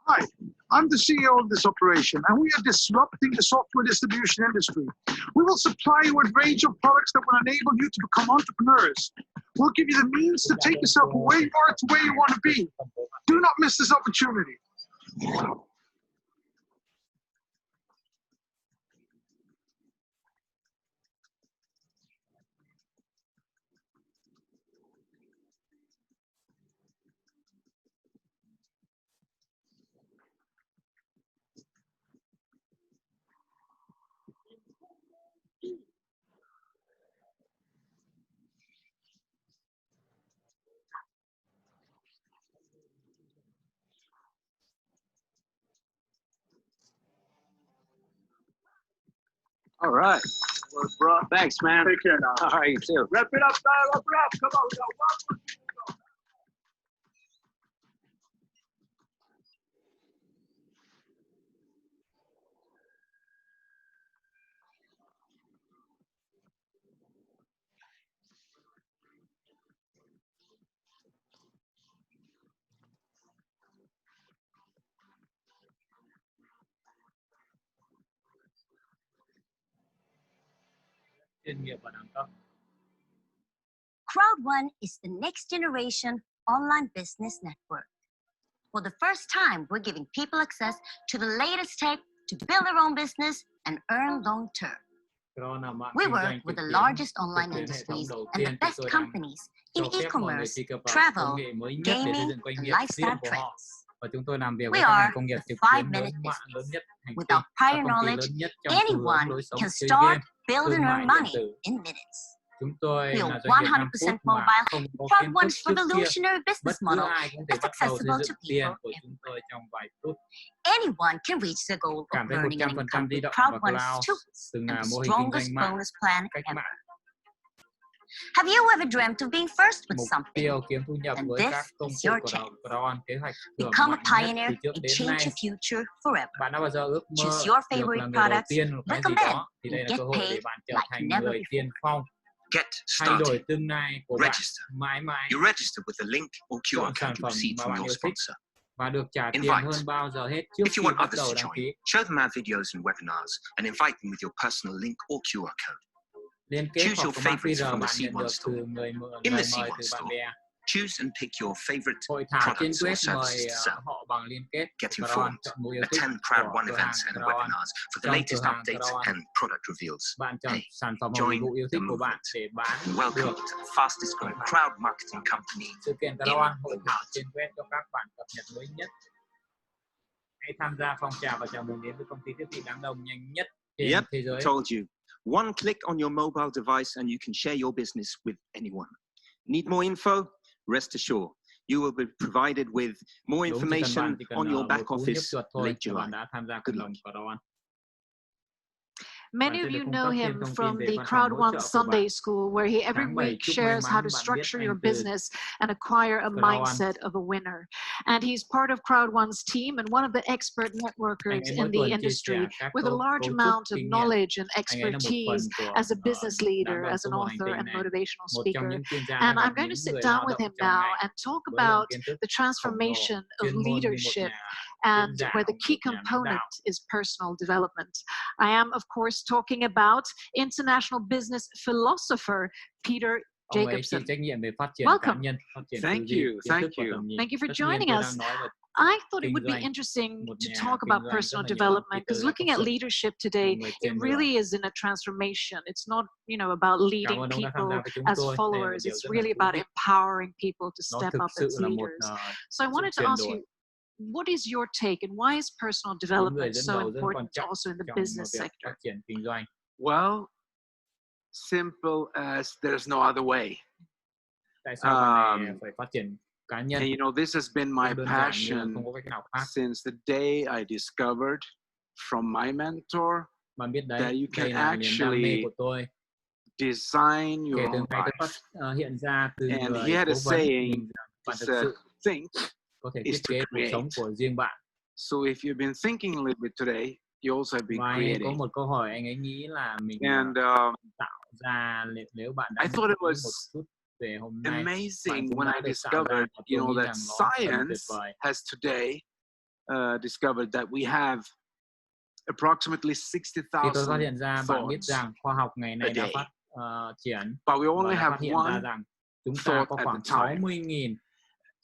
Hi, I'm the CEO of this operation, and we are disrupting the software distribution industry. We will supply you with a range of products that will enable you to become entrepreneurs. We'll give you the means to take yourself from where you are to where you want to be. Do not miss this opportunity. All right. Well, bro. Thanks, man. Take care now. All right, you too. Wrap it up, man. Wrap it up. Come on, we got one more thing to go. Chuyên nghiệp và đẳng cấp. Crowd1 is the next generation online business network. For the first time, we're giving people access to the latest tech to build their own business and earn long term. We work with the largest online industries and the best companies in e-commerce, travel, gaming, and lifestyle trends. We are the 5-minute business. Without prior knowledge, anyone can start, build, and earn money in minutes. We are 100% mobile. Crowd1's revolutionary business model is accessible to people everywhere. Anyone can reach the goal of earning an income with Crowd1's tools and the strongest bonus plan ever. Have you ever dreamt of being first with something? And this is your chance. Become a pioneer and change your future forever. Choose your favorite products, recommend, and get paid like never before. Get started. Register. You register with the link or QR code you received from your sponsor. Invite. If you want others to join, show them our videos and webinars and invite them with your personal link or QR code. Choose your favorites from the C1 store. In the C1 store, choose and pick your favorite products or services to sell. Get informed. Attend Crowd1 events and webinars for the latest updates and product reveals. Hey, join the movement. And welcome to the fastest growing crowd marketing company in the world. Yep, told you. One click on your mobile device and you can share your business with anyone. Need more info? Rest assured, you will be provided with more information on your back office late July. Good luck. Many of you know him from the Crowd1 Sunday School, where he every week shares how to structure your business and acquire a mindset of a winner. And he's part of Crowd1's team and one of the expert networkers in the industry with a large amount of knowledge and expertise as a business leader, as an author and motivational speaker. And I'm going to sit down with him now and talk about the transformation of leadership and where the key component is personal development. I am, of course, talking about international business philosopher Peter Jacobson. Welcome. Thank you. Thank you. Thank you for joining us. I thought it would be interesting to talk about personal development because looking at leadership today, it really is in a transformation. It's not, about leading people as followers. It's really about empowering people to step up as leaders. So I wanted to ask you, what is your take and why is personal development so important also in the business sector? Well, simple as there's no other way. And this has been my passion since the day I discovered from my mentor that you can actually design your own life. And he had a saying, he said, think is to create. So if you've been thinking a little bit today, you also have been creating. And I thought it was amazing when I discovered, that science has today discovered that we have approximately 60,000 thoughts a day. But we only have one thought at a time.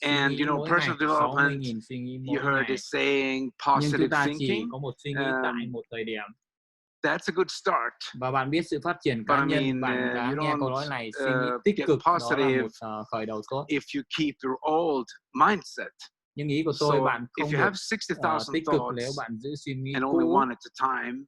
And personal development, you heard it saying positive thinking. That's a good start. But I mean, you don't get positive if you keep your old mindset. So if you have 60,000 thoughts and only one at a time,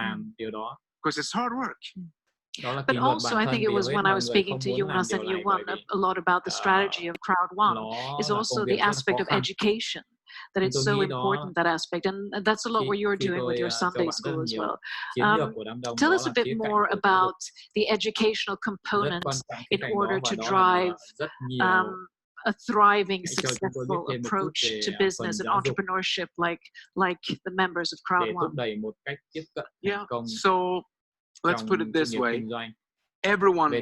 làm điều đó. Because it's hard work. But also, I think it was when I was speaking to Jonas and Johan a lot about the strategy of Crowd1 is also the aspect of education. that it's so important, that aspect. And that's a lot what you're doing with your Sunday school as well. Tell us a bit more about the educational components in order to drive a thriving, successful approach to business and entrepreneurship like the members of Crowd1. Yeah, so let's put it this way. Everyone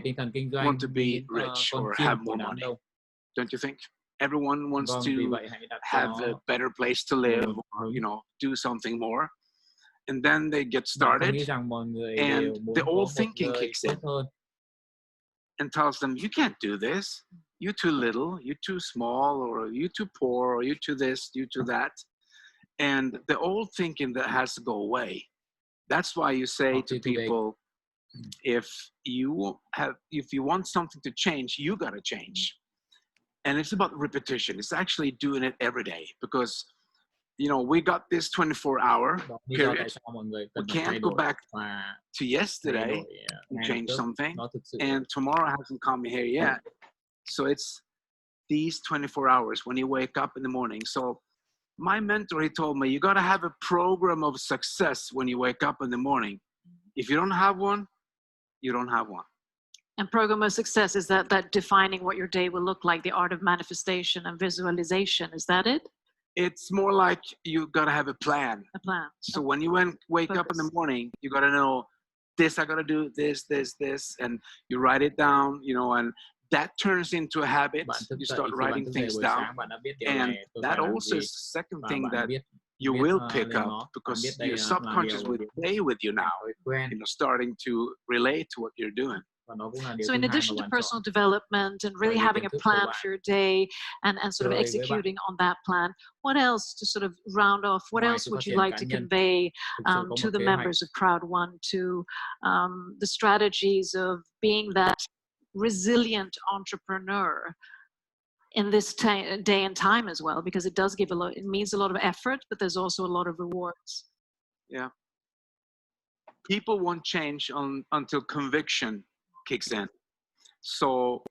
wants to be rich or have more money, don't you think? Everyone wants to have a better place to live, or, you know, do something more. And then they get started, and the old thinking kicks in and tells them, you can't do this. You're too little, you're too small, or you're too poor, or you're too this, you're too that. And the old thinking that has to go away. That's why you say to people, if you want something to change, you got to change. And it's about repetition. It's actually doing it every day, because, you know, we got this 24-hour period. We can't go back to yesterday and change something, and tomorrow hasn't come here yet. So it's these 24 hours when you wake up in the morning. So my mentor, he told me, you got to have a program of success when you wake up in the morning. If you don't have one, you don't have one. And program of success, is that defining what your day will look like, the art of manifestation and visualization, is that it? It's more like you got to have a plan. A plan. So when you wake up in the morning, you got to know, this I got to do, this, and you write it down, you know, and that turns into a habit. You start writing things down. And that also is the second thing that you will pick up, because your subconscious will play with you now, you know, starting to relate to what you're doing. So in addition to personal development and really having a plan for your day and sort of executing on that plan, what else, to sort of round off, what else would you like to convey to the members of Crowd1, to the strategies of being that resilient entrepreneur in this day and time as well, because it does give a lot, it means a lot of effort, but there's also a lot of rewards. Yeah. People won't change until conviction kicks in. So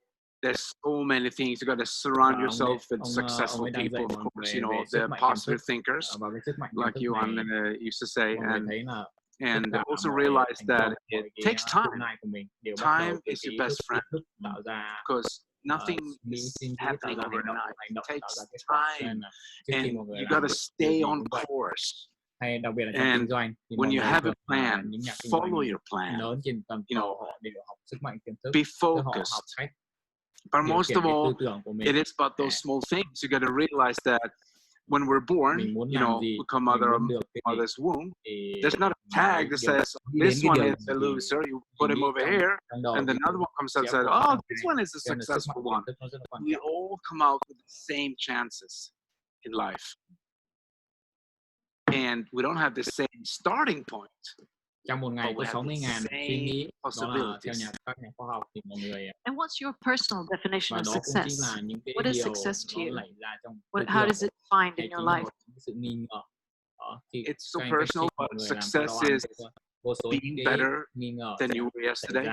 there's so many things. You got to surround yourself with successful people, of course, you know, the positive thinkers, like Johan used to say, and also realize that it takes time. Time is your best friend, because nothing is happening overnight. It takes time, and you got to stay on course. And when you have a plan, follow your plan. You know, be focused. But most of all, it is about those small things. You got to realize that when we're born, you know, we come out of mother's womb, there's not a tag that says, this one is a loser, you put him over here, and another one comes out and says, oh, this one is a successful one. We all come out with the same chances in life. And we don't have the same starting point. Trong một ngày có 60.000 suy nghĩ, đó là theo các nhà khoa học thì mọi người. And what's your personal definition of success? What is success to you? How does it find in your life? Sự nghi ngờ. It's so personal, but success is being better than you were yesterday.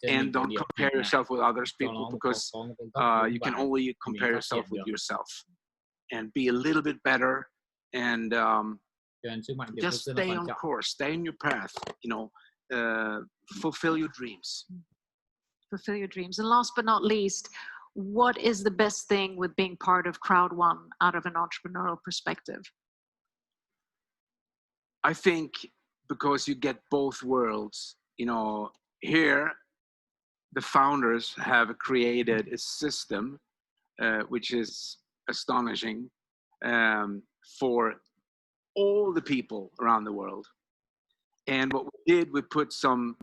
And don't compare yourself with others people, because you can only compare yourself with yourself. And be a little bit better, and just stay on course, stay in your path, you know, fulfill your dreams. Fulfill your dreams. And last but not least, what is the best thing with being part of Crowd1 out of an entrepreneurial perspective? I think because you get both worlds, you know, here the founders have created a system which is astonishing for all the people around the world. And what we did, we put some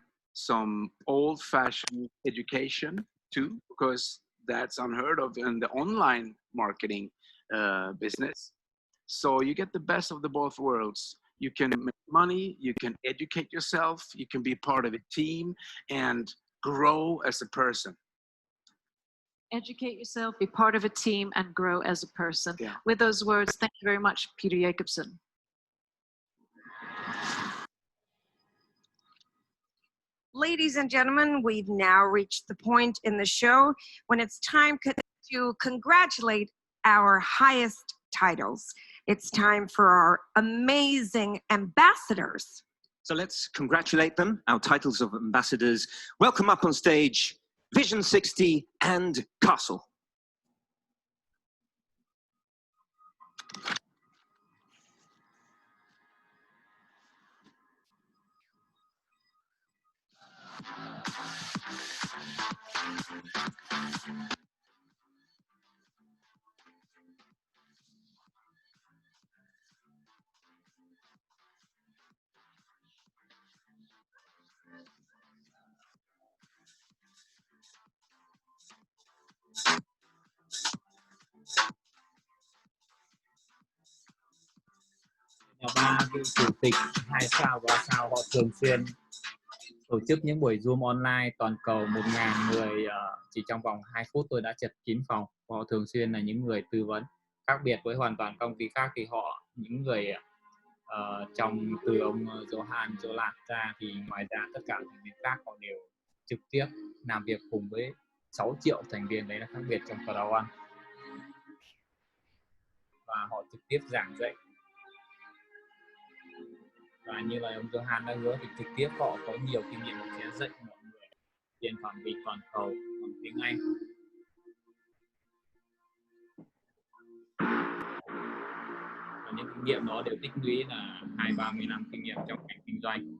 old-fashioned education too, because that's unheard of in the online marketing business. So you get the best of the both worlds. You can make money, you can educate yourself, you can be part of a team and grow as a person. Educate yourself, be part of a team, and grow as a person. Yeah. With those words, thank you very much, Peter Jacobsen. Ladies and gentlemen, we've now reached the point in the show when it's time to congratulate our highest titles. It's time for our amazing ambassadors. So let's congratulate them, our titles of ambassadors. Welcome up on stage, Vision 60 and Castle. Ba vị chủ tịch 2 sao và 3 sao họ thường xuyên tổ chức những buổi Zoom online toàn cầu 1.000 người chỉ trong vòng 2 phút tôi đã chật kín phòng. Họ thường xuyên là những người tư vấn, khác biệt với hoàn toàn công ty khác thì họ những người trong từ ông Johan Jolat ra thì ngoài ra tất cả thành viên khác họ đều trực tiếp làm việc cùng với 6 triệu thành viên, đấy là khác biệt trong Crowd1, và họ trực tiếp giảng dạy. Và như là ông Johan đã hứa thì trực tiếp họ có nhiều kinh nghiệm sẽ dạy mọi người trên phạm vi toàn cầu bằng tiếng Anh. Và những kinh nghiệm đó đều tích lũy là 20-30 năm kinh nghiệm trong ngành kinh doanh.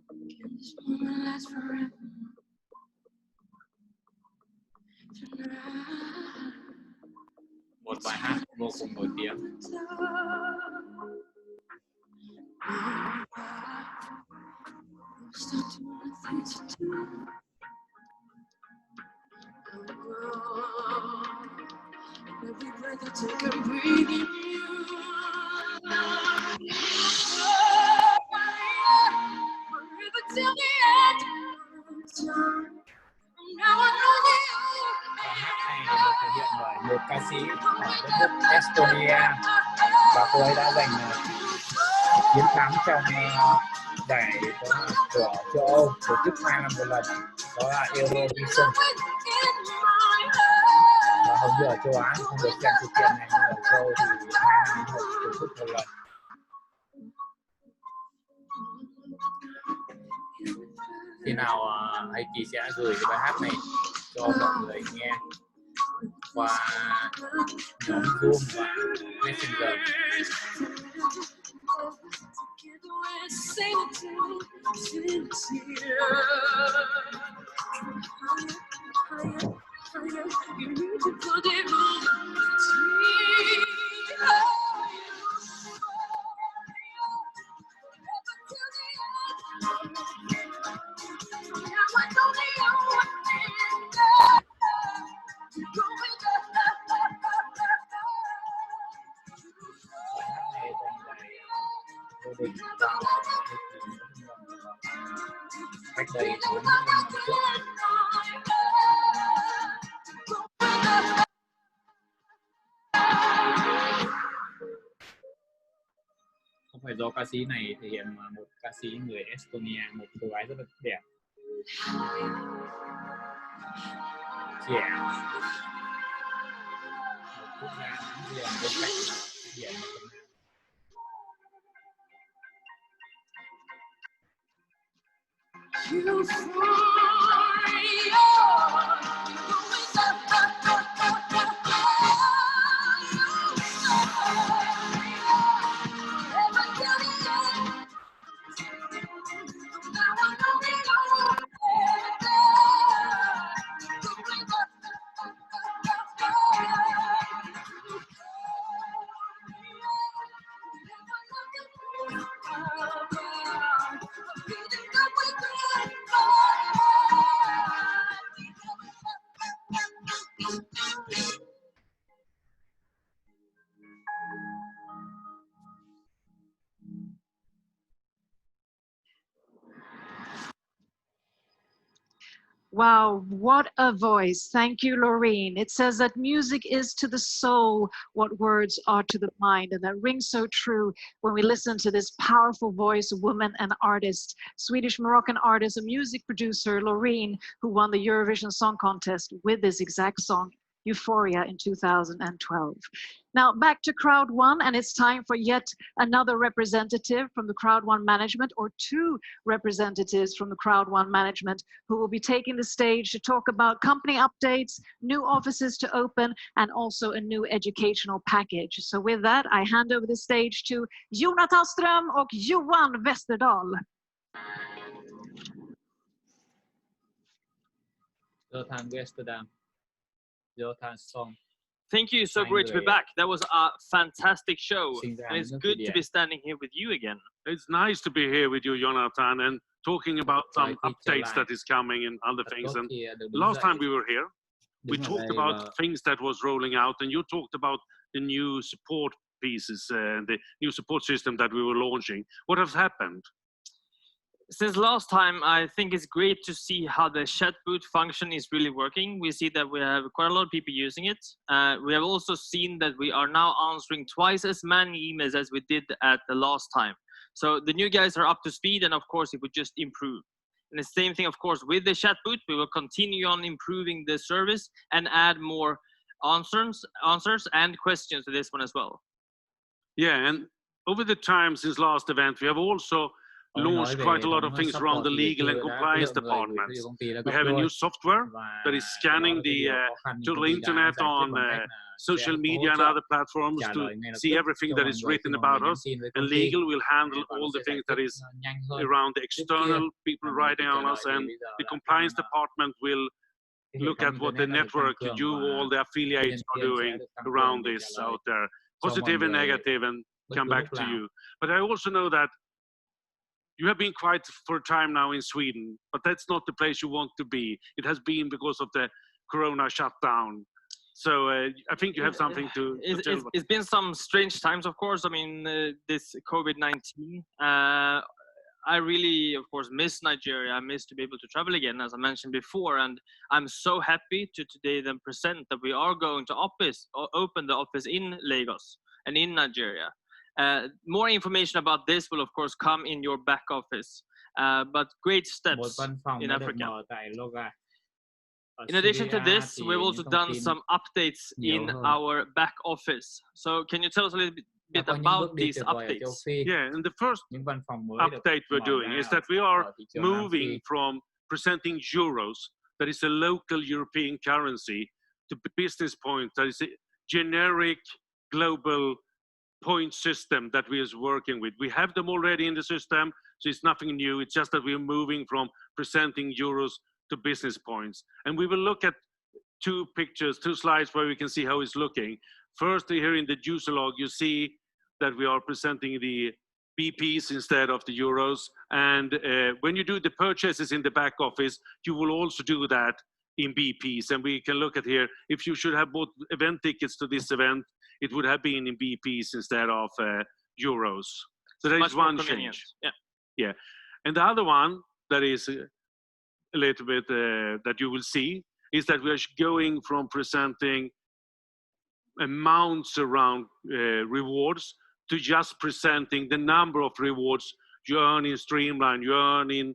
Một bài hát vô cùng nổi tiếng. Every breath I take, I'm breathing you. Forever till the end of time. Now I know that Bài hát này được thể hiện bởi một ca sĩ ở đất nước Estonia và cô ấy đã giành chiến thắng trong giải của châu Âu tổ chức 2 năm một lần, đó là Eurovision. Và hầu như ở châu Á không được xem sự kiện này, nhưng ở châu Âu thì 2 năm tổ chức một lần. Khi nào Heikki sẽ gửi cái bài hát này cho mọi người nghe qua nhóm Zoom và Messenger. Cách đây 4 năm trước. Không phải do ca sĩ này thể hiện mà một ca sĩ người Estonia, một cô gái rất là đẹp, trẻ, một quốc gia láng giềng bên cạnh biển và Việt Nam. Wow, what a voice. Thank you, Loreen. It says that music is to the soul what words are to the mind. And that rings so true when we listen to this powerful voice, woman and artist, Swedish-Moroccan artist and music producer, Loreen, who won the Eurovision Song Contest with this exact song euphoria in 2012. Now back to Crowd1, and it's time for yet another representative from the Crowd1 management, or two representatives from the Crowd1 management, who will be taking the stage to talk about company updates, new offices to open, and also a new educational package. So with that, I hand over the stage to Jonathan Ström och Johan Westerdahl. Jonathan Westerdahl. Jonathan Ström. Thank you. So great to be back. That was a fantastic show. And it's good to be standing here with you again. It's nice to be here with you, Jonathan, and talking about some updates that is coming and other things. And last time we were here, we talked about things that was rolling out, and you talked about the new support pieces and the new support system that we were launching. What has happened? Since last time, I think it's great to see how the chat bot function is really working. We see that we have quite a lot of people using it. We have also seen that we are now answering twice as many emails as we did at the last time. So the new guys are up to speed, and of course it would just improve. And the same thing, of course, with the chat bot, we will continue on improving the service and add more answers and questions to this one as well. Yeah, and over the time since last event, we have also launched quite a lot of things around the legal and compliance departments. We have a new software that is scanning the total internet on social media and other platforms to see everything that is written about us. And legal will handle all the things that is around the external people writing on us, and the compliance department will look at what the network, you, all the affiliates are doing around this out there, positive and negative, and come back to you. But I also know that you have been quite for a time now in Sweden, but that's not the place you want to be. It has been because of the Corona shutdown. So I think you have something to tell. It's been some strange times, of course. I mean, this COVID-19. I really, of course, miss Nigeria. I miss to be able to travel again, as I mentioned before. And I'm so happy to today then present that we are going to open the office in Lagos and in Nigeria. More information about this will, of course, come in your back office. But great steps in Africa. In addition to this, we've also done some updates in our back office. So can you tell us a little bit about these updates? Yeah, and the first update we're doing is that we are moving from presenting euros, that is a local European currency, to business points, that is a generic global point system that we is working with. We have them already in the system, so it's nothing new. It's just that we're moving from presenting euros to business points. And we will look at two slides where we can see how it's looking. First, here in the user log, you see that we are presenting the BPs instead of the euros. And when you do the purchases in the back office, you will also do that in BPs. And we can look at here, if you should have bought event tickets to this event, it would have been in BPs instead of euros. So that is one change. Yeah. And the other one that is a little bit that you will see is that we are going from presenting amounts around rewards to just presenting the number of rewards you earn in Streamline, you earn in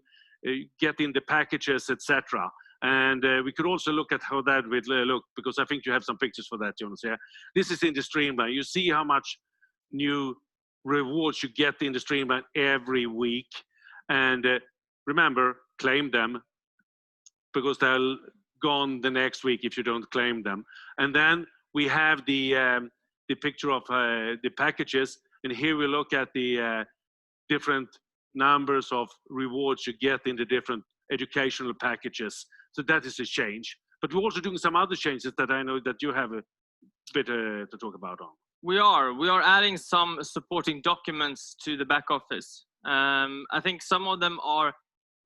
getting the packages, etc. And we could also look at how that would look, because I think you have some pictures for that, Jonas. Yeah, this is in the Streamline. You see how much new rewards you get in the Streamline every week. And remember, claim them, because they're gone the next week if you don't claim them. And then we have the picture of the packages. And here we look at the different numbers of rewards you get in the different educational packages. So that is a change. But we're also doing some other changes that I know that you have a bit to talk about on. We are adding some supporting documents to the back office. I think some of them are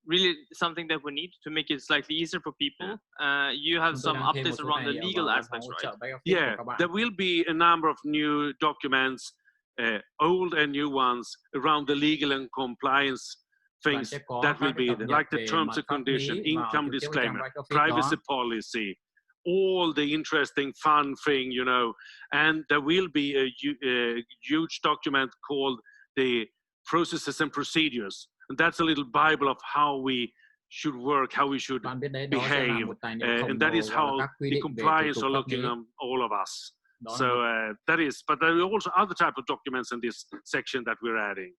really something that we need to make it slightly easier for people. You have some updates around the legal aspects, right? Yeah, there will be a number of new documents, old and new ones, around the legal and compliance things that will be there, like the terms and conditions, income disclaimer, privacy policy, all the interesting fun thing, you know. And there will be a huge document called the processes and procedures. And that's a little Bible of how we should work, how we should behave, and that is how the compliance are looking on all of us. So that is, but there are also other type of documents in this section that we're adding.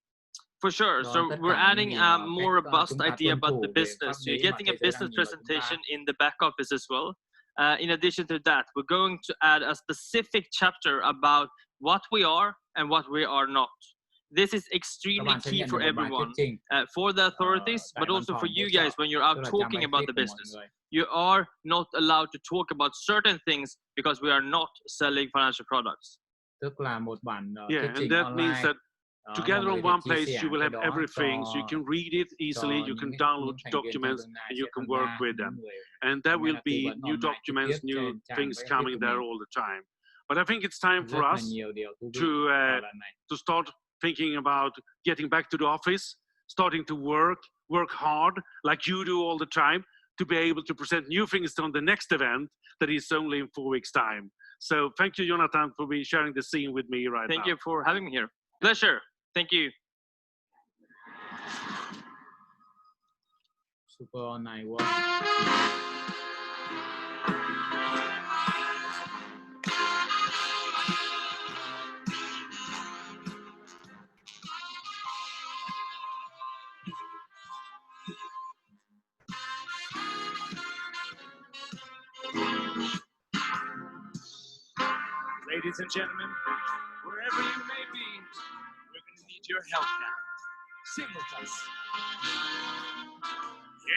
For sure. So we're adding a more robust idea about the business. You're getting a business presentation in the back office as well. In addition to that, we're going to add a specific chapter about what we are and what we are not. This is extremely key for everyone, for the authorities, but also for you guys when you're out talking about the business. You are not allowed to talk about certain things because we are not selling financial products. Yeah, and that means that together on one place you will have everything, so you can read it easily, you can download documents, and you can work with them. And there will be new documents, new things coming there all the time. But I think it's time for us to start thinking about getting back to the office, starting to work hard like you do all the time, to be able to present new things on the next event that is only in 4 weeks' time. So thank you, Jonathan, for sharing the scene with me right now. Thank you for having me here. Pleasure. Thank you. Super online work. Ladies and gentlemen, wherever you may be, we're going to need your help now. Sing with us.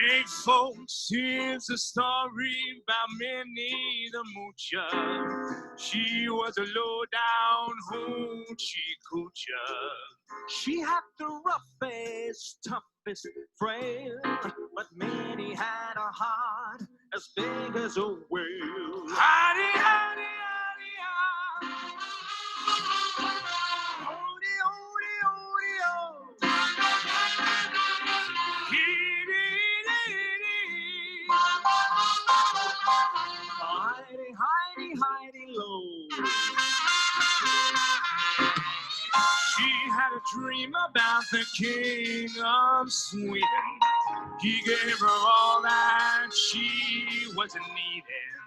Hey folks, here's a story about Minnie the Moocher. She was a low-down hoochie coocher. She had the roughest, toughest frame, but Minnie had a heart as big as a whale. Howdy, howdy, howdy, howdy. Howdy, howdy, howdy, howdy. Heidi, Heidi, Heidi, low. She had a dream about the king of Sweden. He gave her all that she was needing.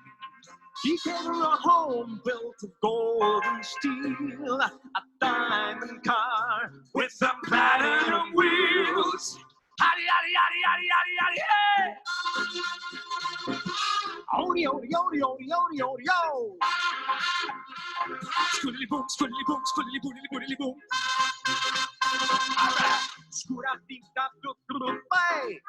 He gave her a home built of gold and steel, a diamond car with the platinum wheels. Howdy, howdy, howdy, howdy, howdy, howdy, hey! Odie, odie, odie, odie, odie, odie, oh! Squiddly boom, squiddly boom, squiddly boodly boodly boom. Alright, scoot up, deep, up, look, look, hey!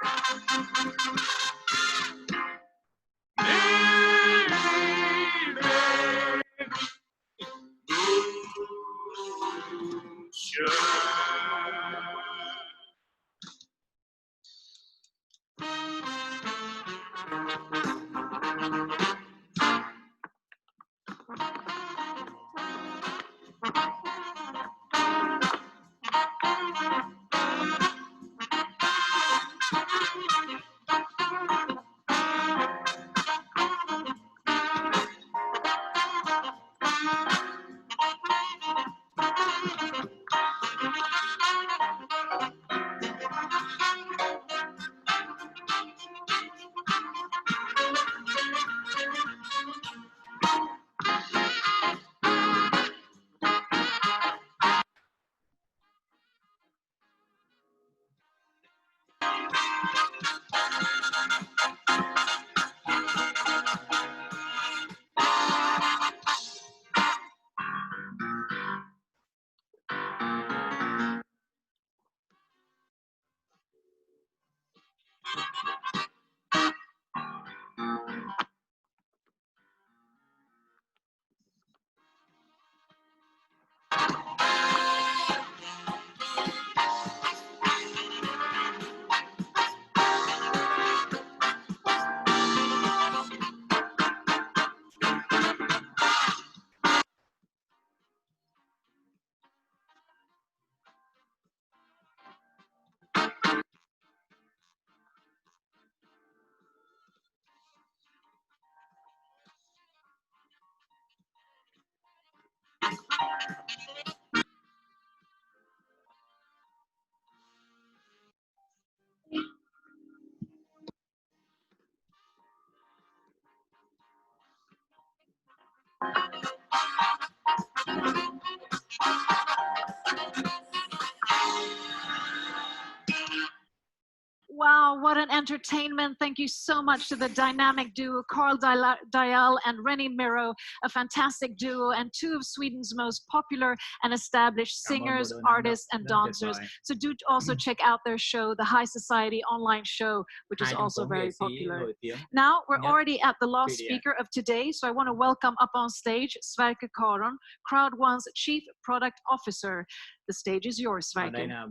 What an entertainment. Thank you so much to the dynamic duo, Carl Dial and Rennie Miro, a fantastic duo and two of Sweden's most popular and established singers, artists, and dancers. So do also check out their show, the High Society online show, which is also very popular. Now, we're already at the last speaker of today, so I want to welcome up on stage Sverker Karon, Crowd1's Chief Product Officer. The stage is yours, Sverker. Đây là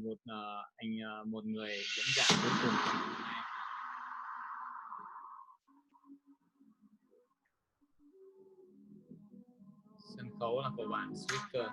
một người diễn giả cuối cùng. Sân khấu là của bạn speaker.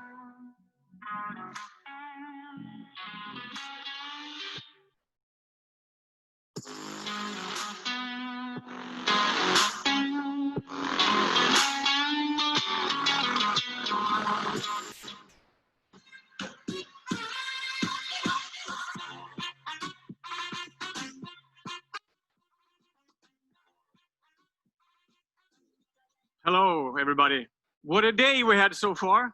Hello, everybody. What a day we had so far.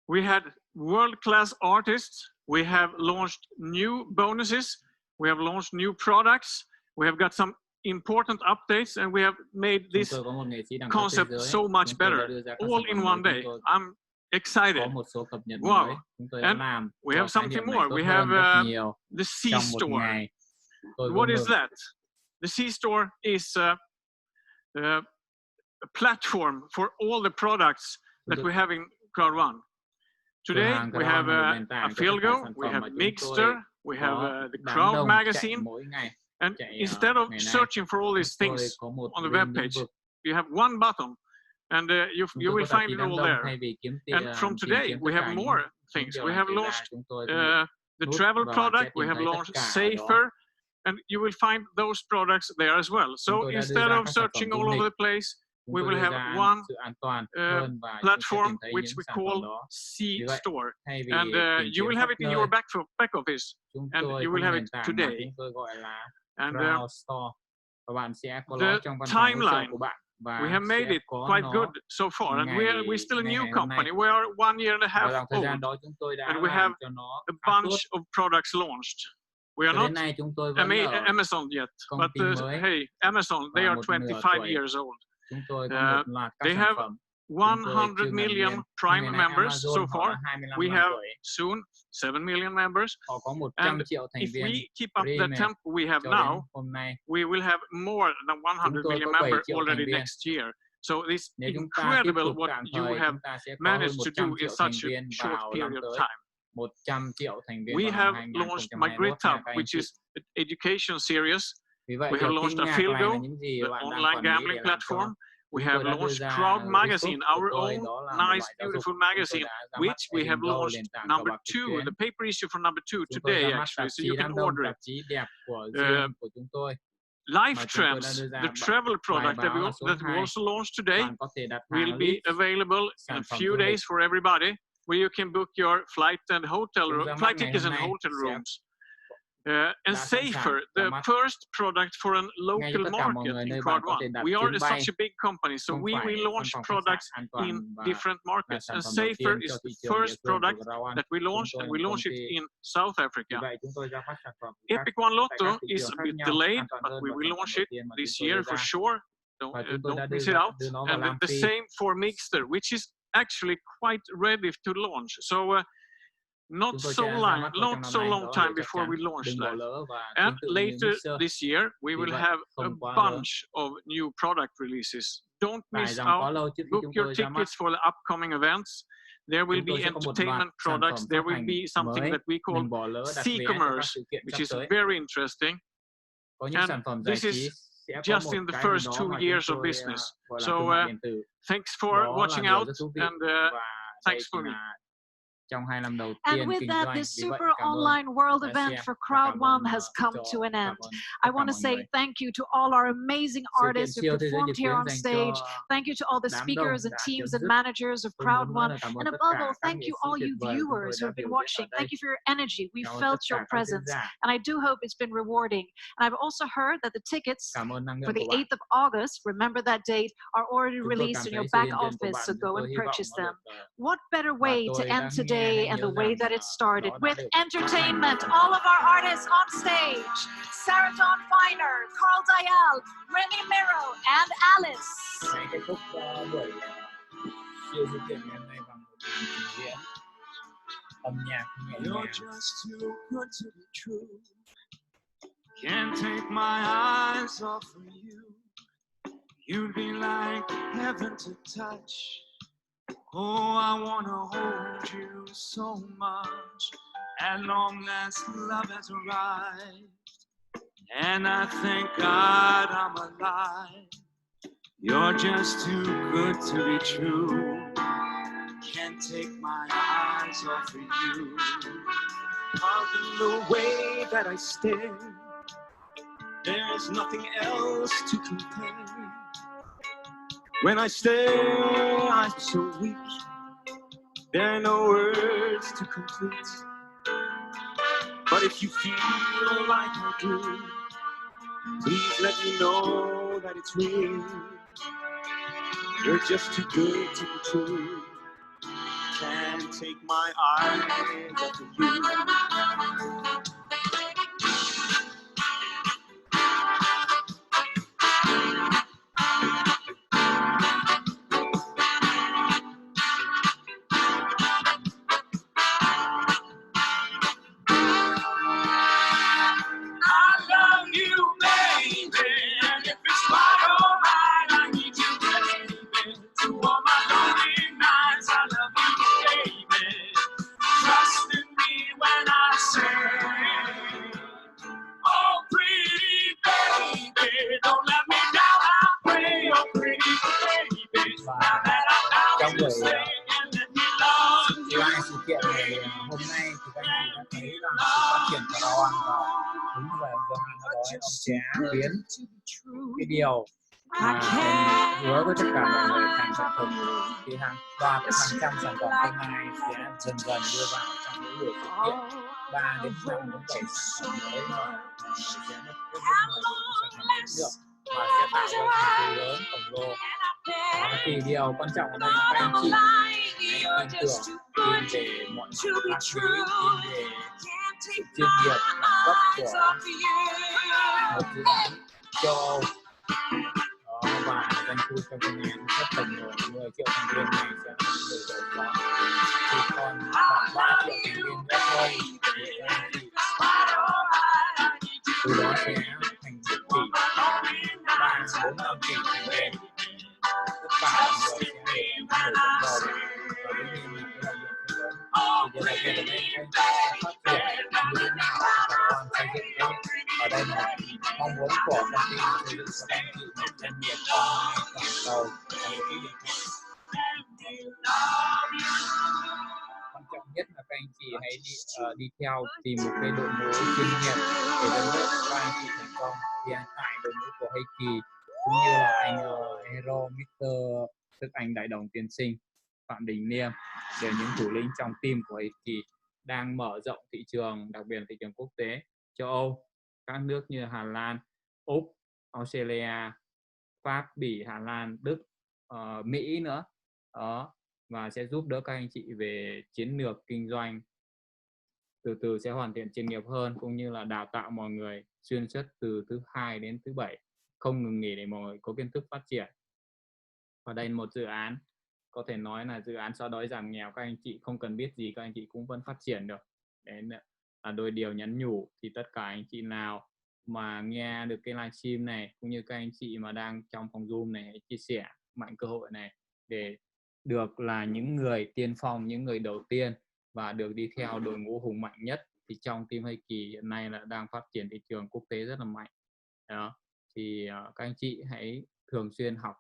We had world-class artists. We have launched new bonuses. We have launched new products. We have got some important updates, and we have made this concept so much better, all in one day. I'm excited. Wow. And we have something more. We have the C-Store. What is that? The C-Store is a platform for all the products that we have in Crowd1. Today we have a Filgo, we have Mixter, we have the Crowd magazine, and instead of searching for all these things on the web page, you have one button, and you will find it all there. And from today we have more things. We have launched the travel product, we have launched Safer, and you will find those products there as well. So instead of searching all over the place, we will have one platform which we call C-Store, and you will have it in your back office, and you will have it today. And the timeline, we have made it quite good so far, and we're still a new company. We are 1.5 years old, and we have a bunch of products launched. We are not Amazon yet, but hey, Amazon, they are 25 years old. They have 100 million Prime members so far. We have soon 7 million members. And if we keep up the tempo we have now, we will have more than 100 million members already next year. So it's incredible what you have managed to do in such a short period of time. We have launched My Grid Hub, which is an education series. We have launched a Filgo, the online gambling platform. We have launched Crowd magazine, our own nice, beautiful magazine, which we have launched number 2, the paper issue for number 2 today, actually, so you can order it. Life Trends, the travel product that we also launched today, will be available in a few days for everybody, where you can book your flight tickets and hotel rooms. And Safer, the first product for a local market in Crowd1. We are such a big company, so we will launch products in different markets. And Safer is the first product that we launched, and we launched it in South Africa. Epic One Lotto is a bit delayed, but we will launch it this year for sure. Don't miss it out. And the same for Mixter, which is actually quite ready to launch. So not so long time before we launch that. And later this year, we will have a bunch of new product releases. Don't miss out. Book your tickets for the upcoming events. There will be entertainment products. There will be something that we call C-commerce, which is very interesting. And this is just in the first 2 years of business. So thanks for watching out, and thanks for me. And with that, this super online world event for Crowd1 has come to an end. I want to say thank you to all our amazing artists who performed here on stage. Thank you to all the speakers and teams and managers of Crowd1. And above all, thank you all you viewers who have been watching. Thank you for your energy. We felt your presence, and I do hope it's been rewarding. And I've also heard that the tickets for the 8th of August, remember that date, are already released in your back office, so go and purchase them. What better way to end today day and the way that it started with entertainment. All of our artists on stage: Sarah Dawn Finer, Carl Dial, Remy Miro, and Alice. Kết thúc buổi siêu sự kiện ngày hôm nay bằng một trình diễn âm nhạc nhẹ nhàng. Can't take my eyes off of you. You'd be like heaven to touch. Oh, I wanna hold you so much. At long last, love has arrived, and I thank God I'm alive. You're just too good to be true. Can't take my eyes off of you. Pardon the way that I stare. There's nothing else to compare. When I stare, I'm so weak. There are no words to complete. But if you feel like I do, please let me know that it's real. You're just too good to be true. Can't take my eyes off of you. Trong buổi live sự kiện này hôm nay thì các anh chị đã thấy là sự phát triển của Crowd1 và đúng như vậy ông sẽ biến cái điều mà hứa với tất cả mọi người thành sản phẩm thì hàng trăm sản phẩm hôm nay sẽ dần dần đưa vào trong mỗi buổi sự kiện 3 đến 5 đến 7 sản phẩm mới mà sẽ mất rất nhiều sản phẩm chất lượng và sẽ tạo ra một thị lớn khổng lồ. Thì điều quan trọng ở đây là các anh chị hãy tin tưởng, tin về mọi mặt pháp lý, tin về sự chuyên nghiệp cấp của một dự án châu Âu. Và doanh thu trong năm nay rất khổng lồ, 10 triệu thành viên này sẽ là người giàu có. Thì còn khoảng 3 triệu thành viên nữa thôi thì các anh chị từ đó sẽ thành 1 tỷ, 3, 4, 5 tỷ thành viên. Tất cả mọi người sẽ để người dẫn đầu và đương nhiên là cái lợi nhuận lớn. Thì điều này về đây các anh chị sẽ phát triển như thế nào và còn xây dựng cái ở đây là mong muốn của công ty là xây dựng cho các anh chị một doanh nghiệp online toàn cầu và một cái điểm quan trọng nhất là các anh chị hãy đi theo tìm một cái đội ngũ chuyên nghiệp để dẫn dắt các anh chị thành công. Thì hiện tại đội ngũ của Heikki cũng như là anh Hero, Mr. tức anh đại đồng tiên sinh Phạm Đình Niêm để những thủ lĩnh trong team của Heikki đang mở rộng thị trường, đặc biệt là thị trường quốc tế, châu Âu, các nước như Hà Lan, Úc, Australia, Pháp, Bỉ, Hà Lan, Đức, Mỹ nữa. Đó, và sẽ giúp đỡ các anh chị về chiến lược kinh doanh, từ từ sẽ hoàn thiện chuyên nghiệp hơn, cũng như là đào tạo mọi người xuyên suốt từ thứ 2 đến thứ 7 không ngừng nghỉ để mọi người có kiến thức phát triển. Và đây là một dự án có thể nói là dự án xóa đói giảm nghèo. Các anh chị không cần biết gì các anh chị cũng vẫn phát triển được. Đấy là đôi điều nhắn nhủ. Thì tất cả anh chị nào mà nghe được cái livestream này cũng như các anh chị mà đang trong phòng Zoom này, hãy chia sẻ mạnh cơ hội này để được là những người tiên phong, những người đầu tiên và được đi theo đội ngũ hùng mạnh nhất. Thì trong team Heikki hiện nay là đang phát triển thị trường quốc tế rất là mạnh. Đó. Thì các anh chị hãy thường xuyên học.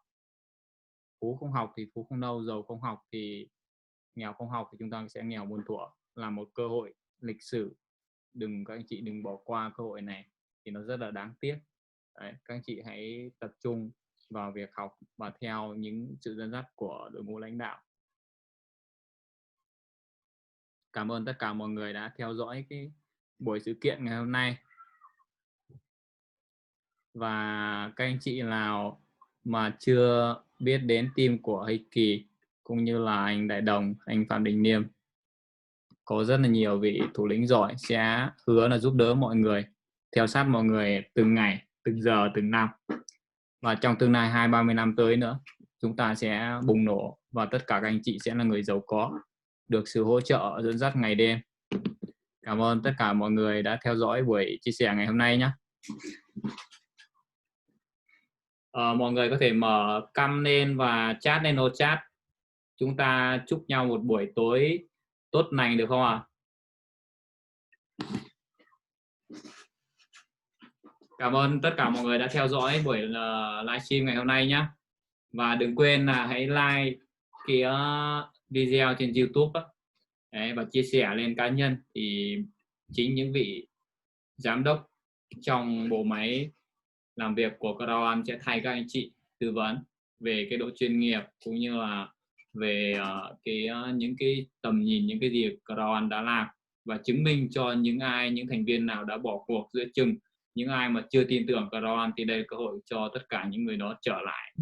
Phú không học thì phú không đâu, giàu không học thì nghèo không học thì chúng ta sẽ nghèo muôn thuở. Là một cơ hội lịch sử, các anh chị đừng bỏ qua cơ hội này, thì nó rất là đáng tiếc. Đấy, các anh chị hãy tập trung vào việc học và theo những sự dẫn dắt của đội ngũ lãnh đạo. Cảm ơn tất cả mọi người đã theo dõi cái buổi sự kiện ngày hôm nay. Và các anh chị nào mà chưa biết đến team của Heikki cũng như là anh Đại Đồng, anh Phạm Đình Niêm có rất là nhiều vị thủ lĩnh giỏi sẽ hứa là giúp đỡ mọi người, theo sát mọi người từng ngày, từng giờ, từng năm. Và trong tương lai 20-30 năm tới nữa, chúng ta sẽ bùng nổ và tất cả các anh chị sẽ là người giàu có, được sự hỗ trợ dẫn dắt ngày đêm. Cảm ơn tất cả mọi người đã theo dõi buổi chia sẻ ngày hôm nay nhé. Mọi người có thể mở cam lên và chat lên ô chat. Chúng ta chúc nhau một buổi tối tốt lành được không ạ? Cảm ơn tất cả mọi người đã theo dõi buổi livestream ngày hôm nay nhé. Và đừng quên là hãy like cái video trên YouTube đấy, và chia sẻ lên cá nhân, thì chính những vị giám đốc trong bộ máy làm việc của Crowd1 sẽ thay các anh chị tư vấn về cái độ chuyên nghiệp cũng như là về những cái tầm nhìn, những cái gì Crowd1 đã làm, và chứng minh cho những thành viên nào đã bỏ cuộc giữa chừng, những ai mà chưa tin tưởng Crowd1 thì đây là cơ hội cho tất cả những người đó trở lại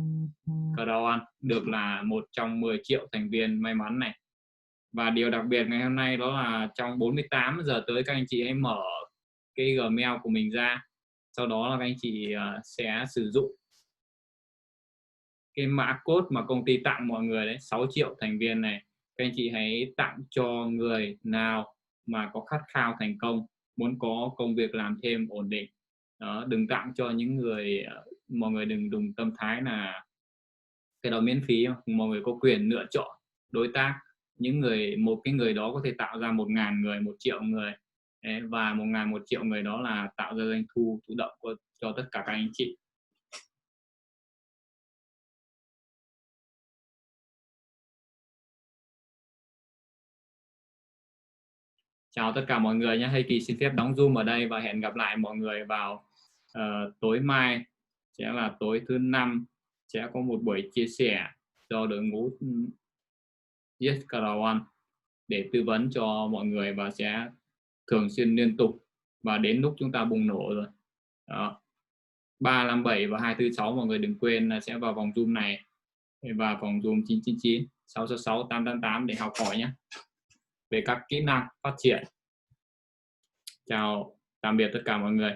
Crowd1, được là một trong 10 triệu thành viên may mắn này. Và điều đặc biệt ngày hôm nay đó là trong 48 giờ tới các anh chị hãy mở cái Gmail của mình ra, sau đó là các anh chị sẽ sử dụng cái mã code mà công ty tặng mọi người đấy, 6 triệu thành viên này. Các anh chị hãy tặng cho người nào mà có khát khao thành công, muốn có công việc làm thêm ổn định đó. Đừng tặng cho những người, mọi người đừng dùng tâm thái là cái đó miễn phí, mọi người có quyền lựa chọn đối tác. Những người, một cái người đó có thể tạo ra 1.000 người, 1 triệu người đấy, và 1.000, 1 triệu người đó là tạo ra doanh thu thụ động cho tất cả các anh chị. Chào tất cả mọi người nhé. Heikki xin phép đóng Zoom ở đây và hẹn gặp lại mọi người vào tối mai, sẽ là tối thứ 5, sẽ có một buổi chia sẻ do đội ngũ Crowd1 để tư vấn cho mọi người, và sẽ thường xuyên liên tục, và đến lúc chúng ta bùng nổ rồi đó. 357 và 246 mọi người đừng quên là sẽ vào vòng Zoom này và vòng Zoom 999 666 888 để học hỏi nhé, về các kỹ năng phát triển. Chào tạm biệt tất cả mọi người.